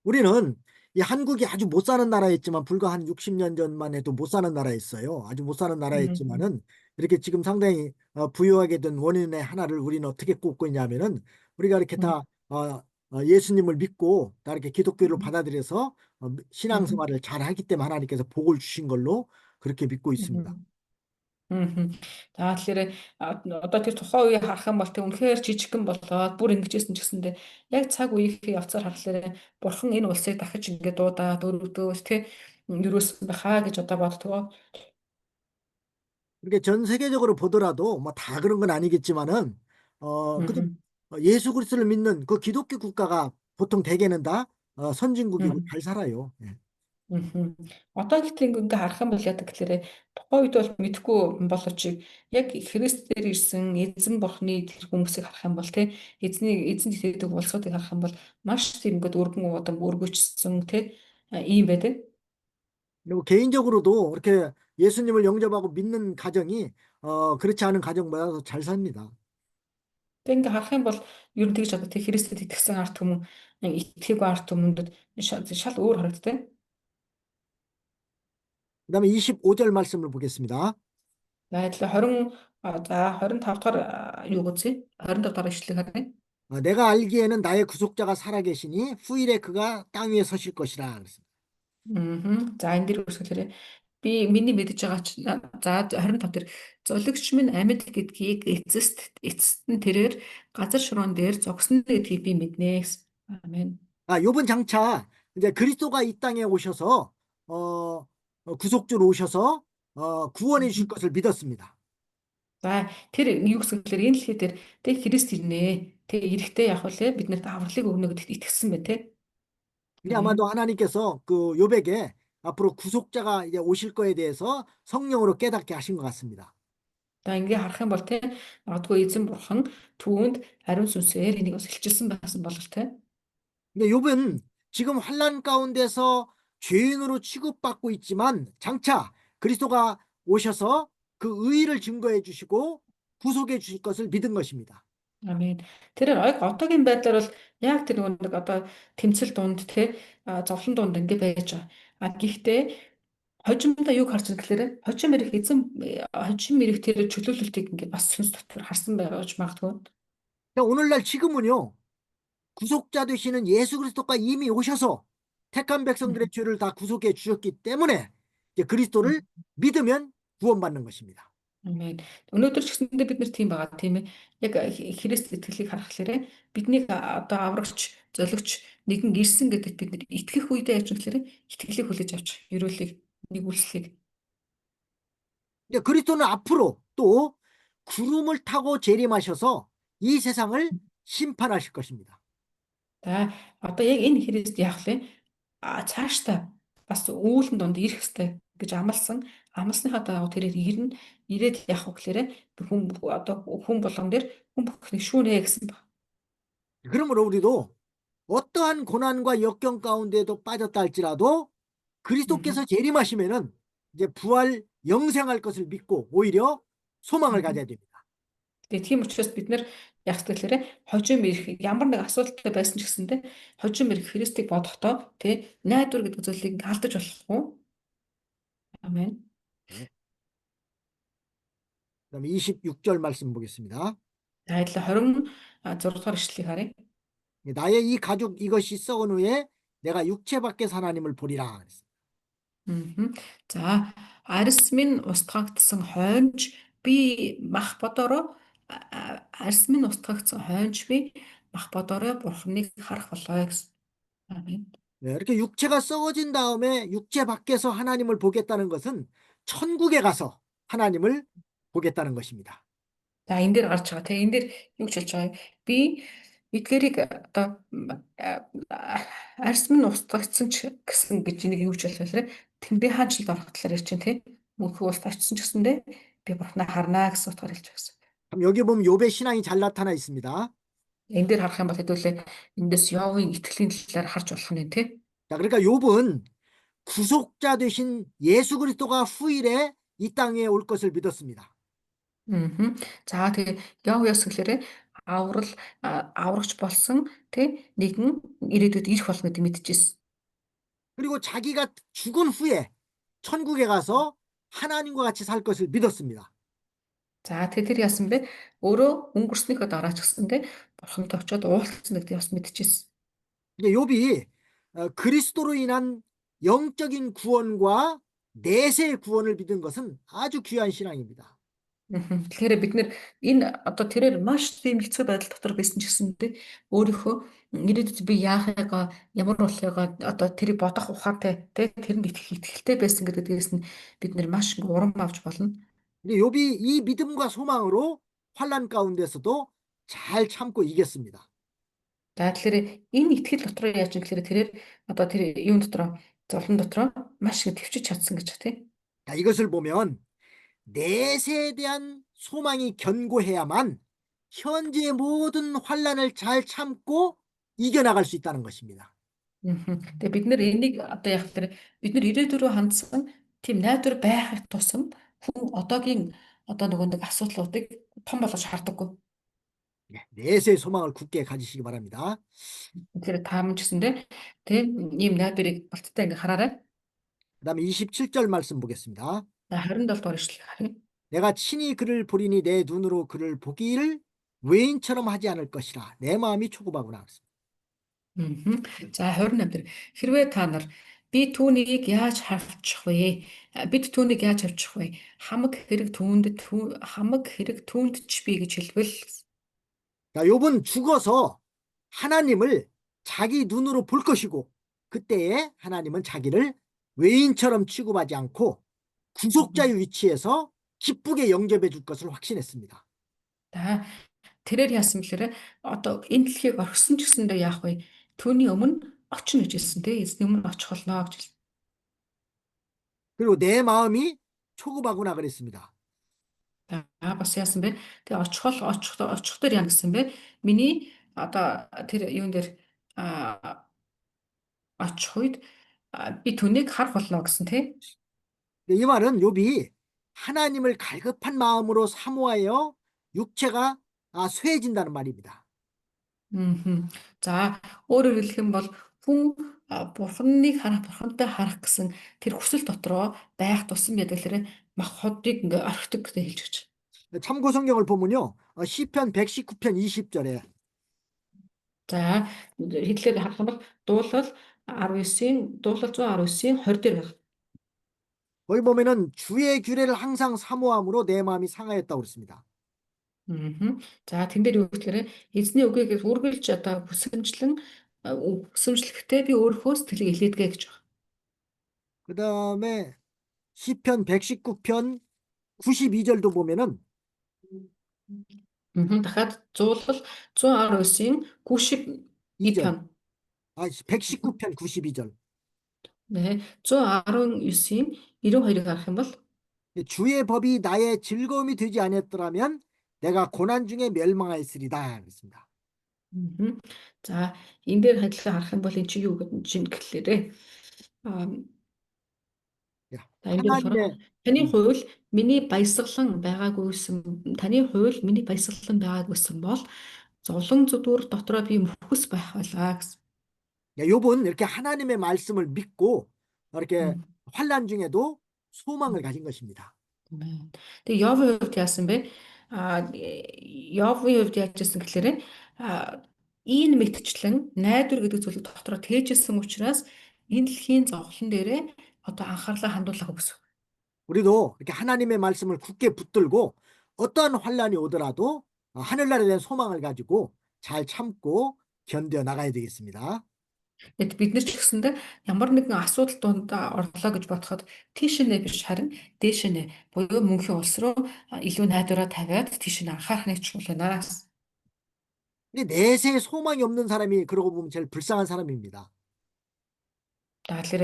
우리는 이 한국이 아주 못 사는 나라였지만 불과 한 60년 전만 해도 못 사는 나라였어요. 아주 못 사는 음, 나라였지만은 이렇게 지금 상당히 부유하게 된 원인의 하나를 우리는 어떻게 꼽고 있냐면은 우리가 이렇게 음, 다 예수님을 믿고 다 이렇게 기독교를 음, 받아들여서 음, 신앙생활을 잘 하기 때문에 하나님께서 복을 주신 걸로 그렇게 믿고 있습니다. 음. Мгм. За тэгэхээр одоо тэр тухайн үеийг харах юм бол тэг үнэхээр жижигхэн болоод бүр ингэжсэн ч гэсэндээ яг цаг үеийнхээ явцаар харахаар бурхан энэ улсыг дахиж ингэ дуудаад өргөдөөс тэг юусэн байхаа гэж одоо боддгоо. 그러니까 전 세계적으로 보더라도 뭐 다 그런 건 아니겠지만은 그래도 음, 예수 그리스도를 믿는 그 기독교 국가가 보통 대개는 다 선진국이고 음. 잘 살아요. 예. Мгм. Одоо гэтэл ингээ харах юм бол яадаг гэхээр тухайн үед бол мэдхгүй боловч яг Христээр ирсэн эзэн бурхны тэр хүмүүсийг харах юм бол те эзэн итгэдэг улсуудыг харах юм бол маш тийм ингээд өргөн удам өргөжсөн те ийм байдаг. 그리고 개인적으로도 이렇게 예수님을 영접하고 믿는 가정이 그렇지 않은 가정보다 더 잘 삽니다. Тэг ингээ харах юм бол ер нь тэгж одоо тэг Христэд итгэсэн ард түмэн итгэхгүй ард түмэндэд шал өөр харагддаг. 그다음에 25절 말씀을 보겠습니다. За адилхан 20 за 25 дахь юу үзье? 25 дахь ишлэг харъя. 내가 알기에는 나의 구속자가 살아계시니 후일에 그가 땅 위에 서실 것이라. 그랬습니다. За энэ дэр үсгэлээрээ би миний мэдж байгаа за 25 дээр золигч минь амьд гэдгийг эцэст нь тэрээр газар шорон дээр зогсно гэдгийг би мэднэ гэсэн. Амен. 요번 장차 이제 그리스도가 이 땅에 오셔서 구속주로 오셔서 구원해 주실 것을 믿었습니다. За тэр юу гэсэн гэхээр энэ дэлхий дээр тэг Христ ирнэ. Тэг эрэхтэй яг үлээ биднэрт авралыг өгнө гэдэгт итгэсэн байна те. 이게 Амен. 아마도 하나님께서 그 요백에 앞으로 구속자가 이제 오실 거에 대해서 성령으로 깨닫게 하신 것 같습니다. За ингээ харах юм бол те магадгүй эзэн бурхан түүнд ариун сүнсээр энийг бас илчилсэн байсан болол те. 근데 욥은 지금 환난 가운데서 죄인으로 취급받고 있지만 장차 그리스도가 오셔서 그 의의를 증거해 주시고 구속해 주실 것을 믿은 것입니다. Амен. Тэр яг одоогийн байдлаар бол яг тэр нэг одоо тэмцэл дунд те зовлон дунд ингээ байж байгаа. Гэхдээ хожимдоо юг харж байгаа гэхээр хожим мэрэг тэр чөлөөлөлтийг ингээ бас сүнс дотор харсан байж магадгүй. 그러니까 오늘날 지금은요. 구속자 되시는 예수 그리스도가 이미 오셔서 택한 백성들의 죄를 다 구속해 주셨기 때문에 이제 그리스도를 믿으면 구원받는 것입니다. Амен. Өнөөдөр ч гэсэндээ бид нар тийм байгаа тийм ээ. Яг Христ итгэлийг харахаар биднийг одоо аврагч, золигч нэгэн ирсэн гэдэгт бид нар итгэх үедээ яаж юм гэхээр итгэлийг хүлээж авч ерөөлийг нэгүслийг. 이제 그리스도는 앞으로 또 구름을 타고 재림하셔서 이 세상을 심판하실 것입니다. За одоо яг энэ Христ яах вэ? Цаашдаа бас үүлэн донд ирэх ёстой гэж амласныхаа дагуу тэрээр ирнэ. Ирээд яах вэ гэхээр хүн одоо хүн болгон дээр хүн бүхнийг шүүнэ гэсэн баг. 그러므로 우리도 어떠한 고난과 역경 가운데도 빠졌다 할지라도 그리스도께서 재림하시면은 이제 부활 영생할 것을 믿고 오히려 소망을 가져야 됩니다. Тэгээ тийм учраас бид нар яг тэгэхээр хожим ирэх ямар нэг асуудалтай байсан ч гэсэндээ хожим ирэх Христийг бодохдоо тий найдвар гэдэг зүйлийг алдаж болохгүй. Амен. 네. 그다음에 26절 말씀 보겠습니다. За адилхан 26 дугаар ишлэлийг харъя. 나의 이 가죽 이것이 썩은 후에 내가 육체 밖에서 하나님을 보리라. Мгм. За арьс минь устгагдсан хойнч би мах бодороо арьс минь устгагдсан хойнч би мах бодороо Бурхныг харах болоо гэсэн. Амен. 네, 이렇게 육체가 썩어진 다음에 육체 밖에서 하나님을 보겠다는 것은 천국에 가서 하나님을 보겠다는 것입니다. За энэ дээр гарч байгаа. Тэгээ энэ дээр юу ч хэлж байгаа юм. Би эдгээрийг одоо арьс минь устгагдсан ч гэсэн гэж энийг юу ч хэлэхээр тэндээ хаанчлалд орох талаар ярьж байна тий. Мөнхөө улс очсон ч гэсэндээ би Бурхнаа харнаа гэсэн утгаар хэлж байгаа. 그럼 여기 보면 욥의 신앙이 잘 나타나 있습니다. Энэ дээр харах юм бол хэдүүлээ эндээс Йовын итгэлийн талаар харж болох нь тий. 자, 그러니까 욥은 구속자 되신 예수 그리스도가 후일에 이 땅에 올 것을 믿었습니다. Мгм. За тэгээ Йов ясгэлээрээ аврал аврагч болсон тий нэгэн ирээдүйд ирэх болно гэдэг мэдчихсэн. 그리고 자기가 죽은 후에 천국에 가서 하나님과 같이 살 것을 믿었습니다. За тэгээ тэр яасан бэ? Өөрөө өнгөрснөөхөө дараа ч гэсэндээ бурхантай очиод уулзсан гэдэг бас мэдчихсэн. 이제 욥이 그리스도로 인한 영적인 구원과 내세의 구원을 믿은 것은 아주 귀한 신앙입니다. Тэгэхээр бид нэр энэ одоо тэрээр маш тийм хэцүү байдал дотор байсан ч гэсэндээ өөрийнхөө ирээдүйд би яахыгаа ямар болохыгаа одоо тэрийг бодох ухаантай тий тэрэнд итгэлтэй байсан гэдгээс нь бид нэр маш урам авч болно. 근데 욥이 이 믿음과 소망으로 환난 가운데서도 잘 참고 이겼습니다. За тэгэхээр энэ итгэл дотор яаж юм гэхээр тэрээр одоо тэр юун дотор зовлон дотор маш их төвчж чадсан гэж тийм. 자, 이것을 보면 내세에 대한 소망이 견고해야만 현재의 모든 환난을 잘 참고 이겨나갈 수 있다는 것입니다. Тэгээ бид нэр энийг одоо яг тэр бид нар ирээдүг рүү хандсан тийм найдвар байхад тусам хүн одоогийн одоо нөгөө нэг асуудлуудыг том болгож хардаггүй. 네, 내세의 소망을 굳게 가지시기 바랍니다. Тэгэхээр тааман ч гэсэндээ тийм ийм найдварыг болттой ингээ хараарай. 그다음에 27절 말씀 보겠습니다. За 27 дугаар ишлэгийг харъя. 내가 친히 그를 보리니 내 눈으로 그를 보기를 외인처럼 하지 않을 것이라 내 마음이 초급하구나. Мгм. За 28 дээр хэрвээ та нар би түүнийг яаж харчих вэ? Бид түүнийг яаж авчих вэ? Хамаг хэрэг түүнд ч би гэж хэлбэл 자, 욥은 죽어서 하나님을 자기 눈으로 볼 것이고 그때에 하나님은 자기를 외인처럼 취급하지 않고 구속자의 위치에서 기쁘게 영접해 줄 것을 확신했습니다. та тэрээр яасан бэхээр одоо энэ дэлхийг орхисон ч гэсэндээ яах вэ? Түүний өмнө очно гэж хэлсэн тий. Эзний өмнө очих болно гэж хэлсэн. 그리고 내 마음이 초급하구나 그랬습니다. За бас яасан бэ? Тэгээ очих дээр яа гэсэн бэ? Миний одоо тэр юун дээр очих үед би түүнийг харах болно гэсэн тий. 이 말은 욥이 하나님을 갈급한 마음으로 사모하여 육체가 쇠해진다는 말입니다. За өөрөөр хэлэх юм бол хүн бурхантай харах гэсэн тэр хүсэл дотроо байх тусам ядгалаараа мах хотыг ингээ орхидог гэж хэлж гэж. 참고 성경을 보면요. 시편 119편 20절에 За хэллээр харах юм бол дуулал 119-ийн 20 дээр байна. 거기 보면은 주의 규례를 항상 사모함으로 내 마음이 상하였다고 그랬습니다. За тэн дээр юу гэхээр эзний үгийг үргэлж одоо хүсэмжлэхдээ би өөрийнхөө сэтгэлийг илээдгээ гэж байна. 그다음에 시편 119편 92절도 보면은 Дахиад зуулал 119-ийн 92 편. 119편 92절. 네, 119ийн 92-ыг харах юм бол 주의 법이 나의 즐거움이 되지 아니었더라면 내가 고난 중에 멸망하였으리다 그랬습니다. за энэ дээр хадлаа харах юм бол эн чи юу гэж юм гэхлээрээ за энэ дээр болохоор 하나님의 таны хууль миний баясгалан байгаагүйсэн бол зовлон зүдүүр дотроо би мөхөс байх байлаа гэсэн. 욥은 이렇게 하나님의 말씀을 믿고 이렇게 음. 환난 중에도 소망을 가진 것입니다. Тэгээ Йовын хувьд яасан бэ? Йовын хувьд яаж ирсэн гэхээр энэ мэтчлэн найдвар гэдэг зүйлийг дотроо тээжсэн учраас энэ дэлхийн зовлон дээрээ одоо анхаарлаа хандуулах гэсэн. 우리도 이렇게 하나님의 말씀을 굳게 붙들고 어떠한 환난이 오더라도 하늘나라에 대한 소망을 가지고 잘 참고 견뎌 나가야 되겠습니다. Бид нар ч гэсэндээ ямар нэгэн асуудал донд орлоо гэж бодоход тийш нэ биш харин дээш нэ буюу мөнхийн улс руу илүү найдвараа тавиад тийш нэ анхаарах нэг чухал байна. 근데 내세에 소망이 없는 사람이 그러고 보면 제일 불쌍한 사람입니다. Тэгэхээр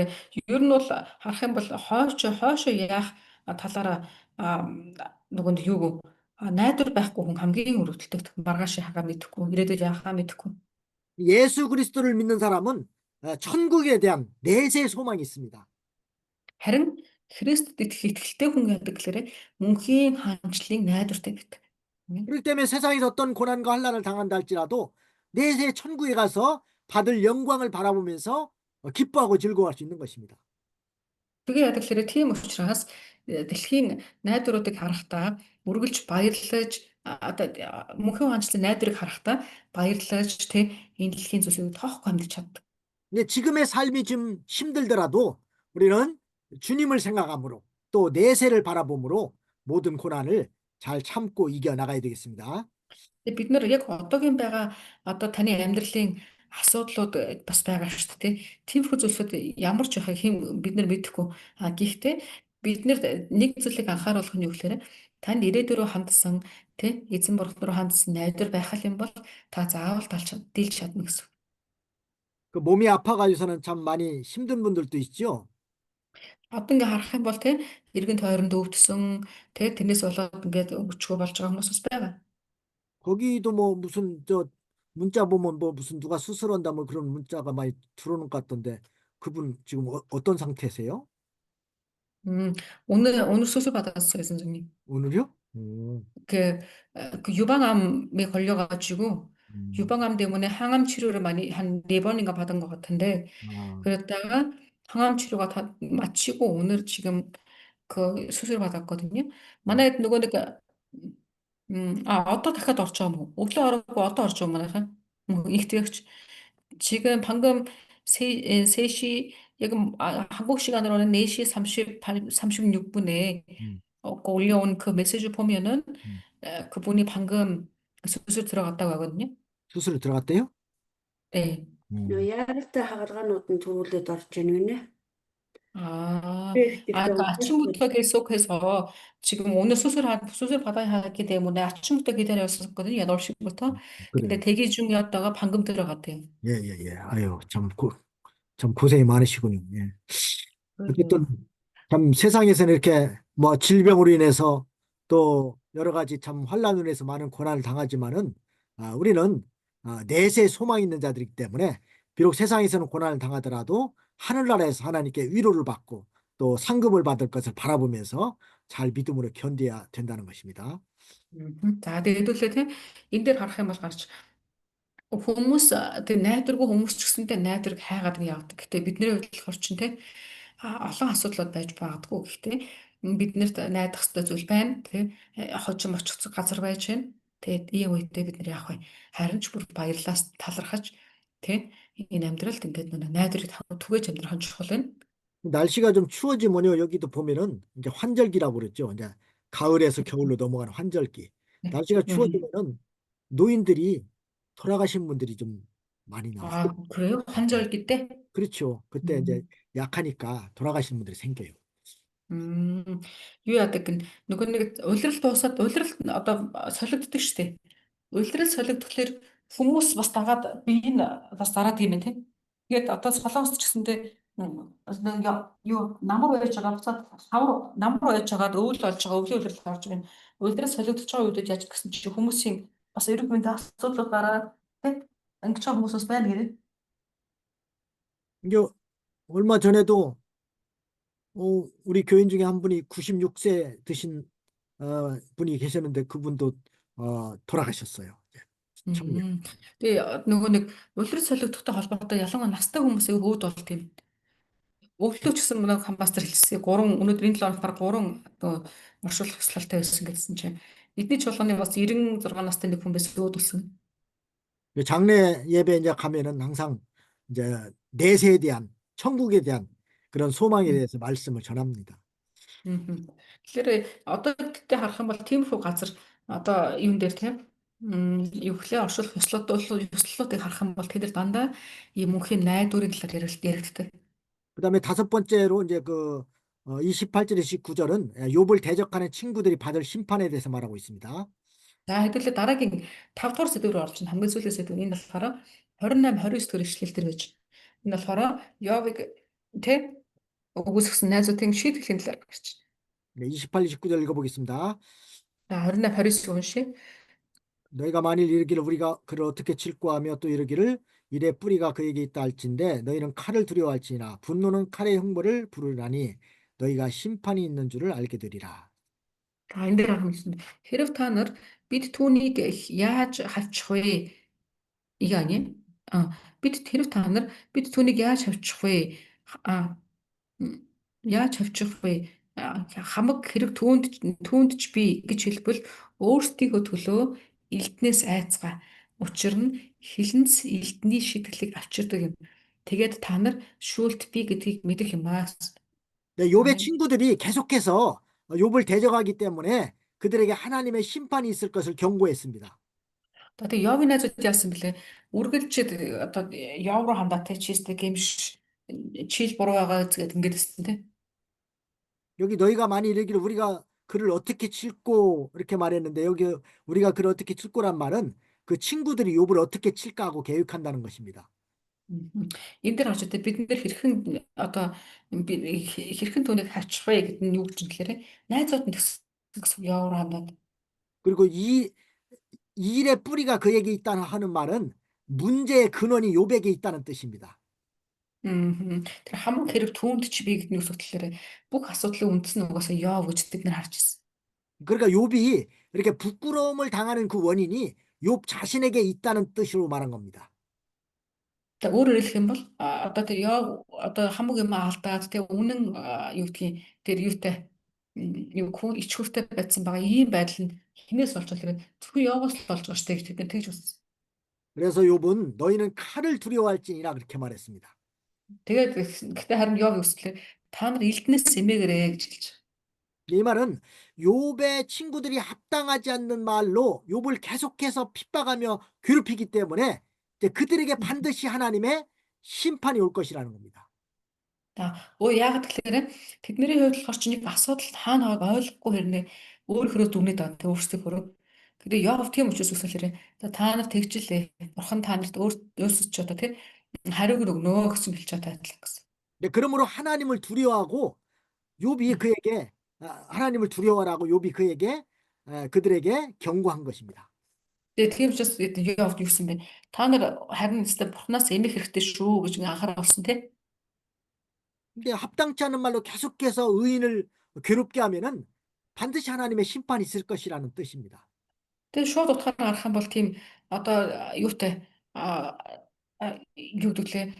ер нь бол харах юм бол хойшоо яах талаараа нөгөөнд юу найдвар байхгүй хүн хамгийн өрөвдөлтөд маргааш яхаа мэдэхгүй ирээдүйд яхаа мэдэхгүй. 예수 그리스도를 믿는 사람은 천국에 대한 내세의 소망이 있습니다. Харин Христэд итгэлтэй хүн яадаг гэхээр мөнхийн хаанчлалын найдвартай байдаг. 그렇기 때문에 세상에서 어떤 고난과 환난을 당한다 할지라도 내세 천국에 가서 받을 영광을 바라보면서 기뻐하고 즐거워할 수 있는 것입니다. Тэгээ яадаг гэхээр тийм учраас дэлхийн найдваруудыг харахтаа үргэлж баярлаж одоо мөнхийн хаанчлалын найдварыг харахтаа баярлаж тэ энэ дэлхийн зүйлсийг тоохгүй амьдч чаддаг. 근데 지금의 삶이 좀 힘들더라도 우리는 주님을 생각함으로 또 내세를 바라봄으로 모든 고난을 잘 참고 이겨 나가야 되겠습니다. Тэгээ бид нар яг одоогийн байгаа одоо таны амьдралын асуудлууд бас байгаа шүү дээ. Тиймэрхүү зүйлсүүд ямар ч байхыг бид нар мэдэхгүй. Гэхдээ бид нэр нэг зүйлийг анхааруулах нь юу гэхээр танд ирээдүйрөө хандсан тий эзэн бурхад руу хандсан найдвар байх юм бол та заавал дийлж чадна гэсэн. 그 몸이 아파가지고서는 참 많이 힘든 분들도 있죠. Одоо ингээ харах юм бол тий эргэн тойронд өвдсөн тий тэрнээс болоод ингээд өчгөө болж байгаа хүмүүс бас байгаа. 거기도 뭐 무슨 저 문자 보면 뭐 무슨 누가 수술한다 뭐 그런 문자가 많이 들어오는 것 같던데 그분 지금 어떤 상태세요? 오늘 수술 받았어요, 선생님. 오늘요? 그, 그 유방암에 걸려가지고 음. 유방암 때문에 항암 치료를 많이 한 네 번인가 받은 것 같은데 아, 그랬다가 항암 치료가 다 마치고 오늘 지금 그 수술 받았거든요. 음. 만약에 누구니까 어떤 дахиад орж байгаа юм уу? Өглөө ороогүй одоо орж байгаа манайхаа. Их тэгч 지금 방금 3시 яг 한국 시간으로는 4시 36분에 음. 올려온 그 메시지 보면은 음. 그분이 방금 수술 들어갔다고 하거든요. 수술 들어갔대요? 네. 음. Яаралтай хагаргаанууд нь төрүүлээд орж ийн гинэ. 그러니까 아침부터 계속해서 지금 오늘 수술 받아야 하기 때문에 아침부터 기다렸었거든요. 8시부터. 근데 그래요. 대기 중이었다가 방금 들어갔대요. 예, 예, 예. 아유, 참 고생이 많으시군요. 예. 어쨌든 그래요. 참 세상에서는 이렇게 뭐 질병으로 인해서 또 여러 가지 참 환난으로 인해서 많은 고난을 당하지만은 우리는 내세 소망이 있는 자들이기 때문에 비록 세상에서는 고난을 당하더라도 하늘나라에서 하나님께 위로를 받고 또 상급을 받을 것을 바라보면서 잘 믿음으로 견뎌야 된다는 것입니다. За тэгээд хэдүүлээ тийм энэ дээр харах юм бол гарч хүмүүс тэг найдваргүй хүмүүс ч гэсэндээ найдварыг хайгаад явдаг. Гэтэ бидний хувьд болохоор чинь тийм олон асуудлууд байж магадгүй. Гэхдээ биднэрт найдах ёстой зүйл байна. Тийм хожим очих газар байж байна. Тэгээд ийм үедээ бид нар яах вэ? Харин ч бүр баярлаас талархаж тийм энэ амьдралд ингээд найдварыг түгээж амьдрах нь чухал байна. 날씨가 좀 추워지면요, 여기도 보면은 이제 환절기라고 그랬죠. 이제 가을에서 겨울로 넘어가는 환절기. 네. 날씨가 추워지면은 노인들이 돌아가신 분들이 좀 많이 나와요. 그래요? 환절기 때? 그렇죠. 그때 이제 음. 약하니까 돌아가시는 분들이 생겨요. Юу яадаг гэн нөгөө нэг улирал дуусаад улирал одоо солигддог шүү дээ. Улирал солигдохлоор хүмүүс бас дагаад бие нь бас дараад юм байна тийм. Тэгээд одоо солонгост ч гэсэндээ юу намар байж байгаа буцаад хавар намар байж байгаад өвөл болж байгаа өвлийн улирал орж байна. Улирал солигдож байгаа үед яаж гэсэн чинь хүмүүсийн бас эрүүл мэндийн асуудал гараад тийм ингэж байгаа хүмүүс бас байна гэдэг. 이게 얼마 전에도 우리 교인 중에 한 분이 96세 드신 분이 계셨는데 그분도 돌아가셨어요. 청년. Тэгээ нөгөө нэг улирал солигдохтой холбоотой ялангуяа настай хүмүүсийн өвд бол тийм. Өвлөө ч гэсэн манай хамбастар хэлсэн. Өнөөдөр энэ 7 хоногт баг 3 одоо оршуулах ёслолтой байсан гэсэн чинь эдний чуулганы бас 96 настай нэг хүн байсан өөд болсон. 장례 예배 이제 가면은 항상 이제 내세에 대한 천국에 대한 그런 소망에 대해서 말씀을 전합니다. Тэгэхээр одоо гэдэгтээ харах юм бол тиймэрхүү газар одоо юун дээр тийм юу гэхлээр оршуулах ёслолуудыг харах юм бол тэд нар дандаа ийм мөнхийн найдварын талаар яригддаг. 그다음에 다섯 번째로 이제 그 28절 29절은 욥을 대적하는 친구들이 받을 심판에 대해서 말하고 있습니다. За хэдүүлээ дараагийн 5 дугаар сэдв рүү орж ин хамгийн сүүлийн сэдв энэ болохоор 28 29 дэх ишлэл дээр байж. Энэ болохоор Йовыг тэ өгөөсгсөн найзуудын шийтгэлийн талаар гарч. 네, 28, 29절 읽어보겠습니다. За 28 29 уншия. 너희가 만일 이르기를 우리가 그를 어떻게 칠고 하며 또 이르기를 이래 뿌리가 그에게 있다 할진대 너희는 칼을 두려워할지니라 분노는 칼의 형벌을 부르라니 너희가 심판이 있는 줄을 알게 되리라. За энэ дээр харах юм. Хэрв та нар бид түүнийг яаж хавчих вэ? 이게 хэрв та нар бид түүнийг яаж хавчих вэ? А яаж хавчих вэ? Хамаг хэрэг түүнд ч би гэж хэлбэл өөрсдийнхөө төлөө элднээс айцгаа. Учир нь хилэнц элдний шитгэлийг авчирдаг юм. Тэгээд та нар шүүлт би гэдгийг мэдэх юм аа. 네, 욥의 친구들이 계속해서 욥을 대적하기 때문에 그들에게 하나님의 심판이 있을 것을 경고했습니다. Одоо Йовын найзууд яасан бэлээ? Үргэлжид одоо Йов руу хандаатай чийстэй гэмш чийл буруу байгаа гэд ингээд хэлсэн тийм. 여기 너희가 많이 이르기를 우리가 그를 어떻게 칠꼬 이렇게 말했는데 여기 우리가 그를 어떻게 칠꼬란 말은 그 친구들이 욥을 어떻게 칠까 하고 계획한다는 것입니다. Мгм. Энэ дээр гарч ирдэг бид нэр хэрхэн одоо хэрхэн түүнийг харчих вэ гэдэг нь юу гэж юм тэгэхээр найзууд нь гэсэн яваар хандаад. 그리고 이 일의 뿌리가 그에게 있다 하는 말은 문제의 근원이 욥에게 있다는 뜻입니다. Тэр хамаг хэрэг түүнд чи би гэдэг нь үсэх тэгэхээр бүх асуудлын үндэс нь угаасаа Йов гэж бид нар харж ирсэн. 그러니까 욥이 이렇게 부끄러움을 당하는 그 원인이 욥 자신에게 있다는 뜻으로 말한 겁니다. Тэгээ өөрөөр хэлэх юм бол одоо тэр Йов одоо хамаг юм алдаад тэгээ үнэн юу гэдгийг тэр юутай юу хүн ичхүүртэй байцсан байгаа ийм байдал нь хинээс болж байгаа хэрэг зөвхөн Йовоос л болж байгаа штэ гэж бид нар тэгж үзсэн. 그래서 욥은 너희는 칼을 두려워할지니라 그렇게 말했습니다. Тэгээд гэхдээ харин Йов юу гэвэл та нар элднээс эмээгээрэй гэж хэлж байгаа. 이 말은 욥의 친구들이 합당하지 않는 말로 욥을 계속해서 핍박하며 괴롭히기 때문에 이제 그들에게 반드시 하나님의 심판이 올 것이라는 겁니다. Яагаад тэгэхээр тэдний хувьд болохоор ч нэг асуудал хаана байгааг ойлгохгүй хэрнээ өөр хөрөө дүгнээд байгаа те өөрсдөө хөрөө. Гэхдээ Йов тийм учраас үсгэлээрээ та нар тэгжилээ. Бурхан та нарт өөрсөж ч одоо те хариуг өгнө гэсэн хэлж байгаа адилхан гэсэн. 네, 그러므로 하나님을 두려워하고 욥이 그에게 하나님을 두려워하라고 욥이 그에게 그들에게 경고한 것입니다. Тэгээд тийм учраас Йовд юу гэсэн бэ? Та нар харин өстө Бурханаас эмэх хэрэгтэй шүү гэж анхаарал болсон те. 근데 합당치 않은 말로 계속해서 의인을 괴롭게 하면은 반드시 하나님의 심판이 있을 것이라는 뜻입니다. Тэгээд шууд утгаар нь гарах юм бол тийм одоо юутай юу гэвэл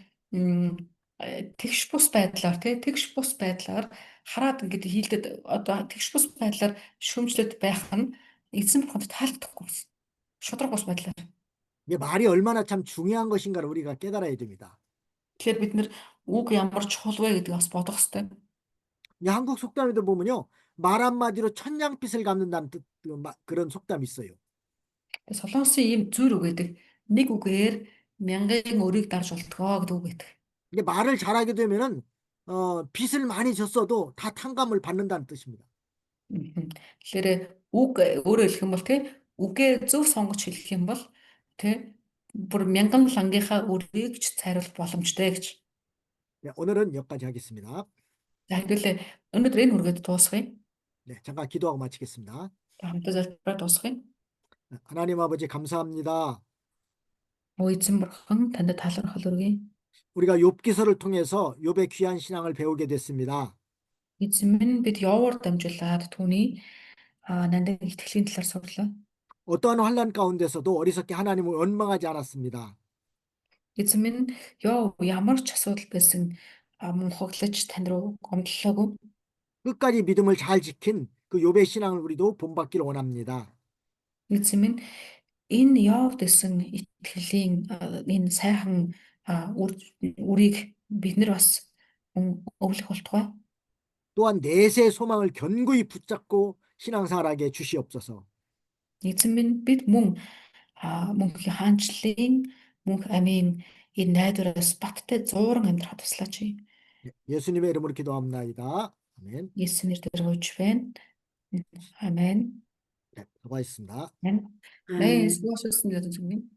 тэгш бус байдлаар тэгш бус байдлаар хараад ингээд хийлдэд одоо тэгш бус байдлаар шүүмжлэд байх нь эзэн бурханд таалагдахгүй гэсэн. Шудраг бус байдлаар. 이게 말이 얼마나 참 중요한 것인가를 우리가 깨달아야 됩니다. Тэгэхээр бид нэр үг ямар чухал вэ гэдгийг бас бодох хэрэгтэй. 한국 속담에도 보면요. 말 한마디로 천냥빚을 갚는다는 뜻, 그런 속담이 있어요. Солонгосын ийм зүйр үг гэдэг нэг үгээр мянган өрийг дарж болтгоо гэдэг үг гэдэг. 이게 말을 잘하게 되면은 빚을 많이 졌어도 다 탕감을 받는다는 뜻입니다. Тэгэхээр үг өөрөөр хэлэх юм бол үгээ зөв сонгож хэлэх юм бол бүр мянган лангийнхаа өрийг ч цайруулах боломжтой гэж. 네, 오늘은 여기까지 하겠습니다. За хэдүүлээ өнөөдөр энэ хүргээд дуусгая. 네, 잠깐 기도하고 마치겠습니다. Хамтдаа залбираад дуусгая. 하나님 아버지 감사합니다. Эзэн бурхан танд талархал өргөе. 우리가 욥기서를 통해서 욥의 귀한 신앙을 배우게 됐습니다. Эзэн минь бид Йовоор дамжуулаад түүний нандин итгэлийн талаар сурлаа. 어떠한 환난 가운데서도 어리석게 하나님을 원망하지 않았습니다. Эзэн минь Йов ямар ч асуудал байсан мунхаглаж тань руу гомдлоогүй. 끝까지 믿음을 잘 지킨 그 욥의 신앙을 우리도 본받기를 원합니다. Эзэн минь энэ Йовд гэсэн итгэлийн энэ сайхан үрийг бид нар бас өвлөх болтугай. 또한 내세 소망을 견고히 붙잡고 신앙생활하게 주시옵소서. Эзэн минь бид мөнхийн хаанчлалын мөнх амийн энэ найдвараас баттай зууран амьдрахад туслаач. 예수님의 이름으로 기도합니다. 아멘. Есүс нэрээр гуйж байна. Амен. 네, 수고하셨습니다. Амен. Суушсан гэдэг юм.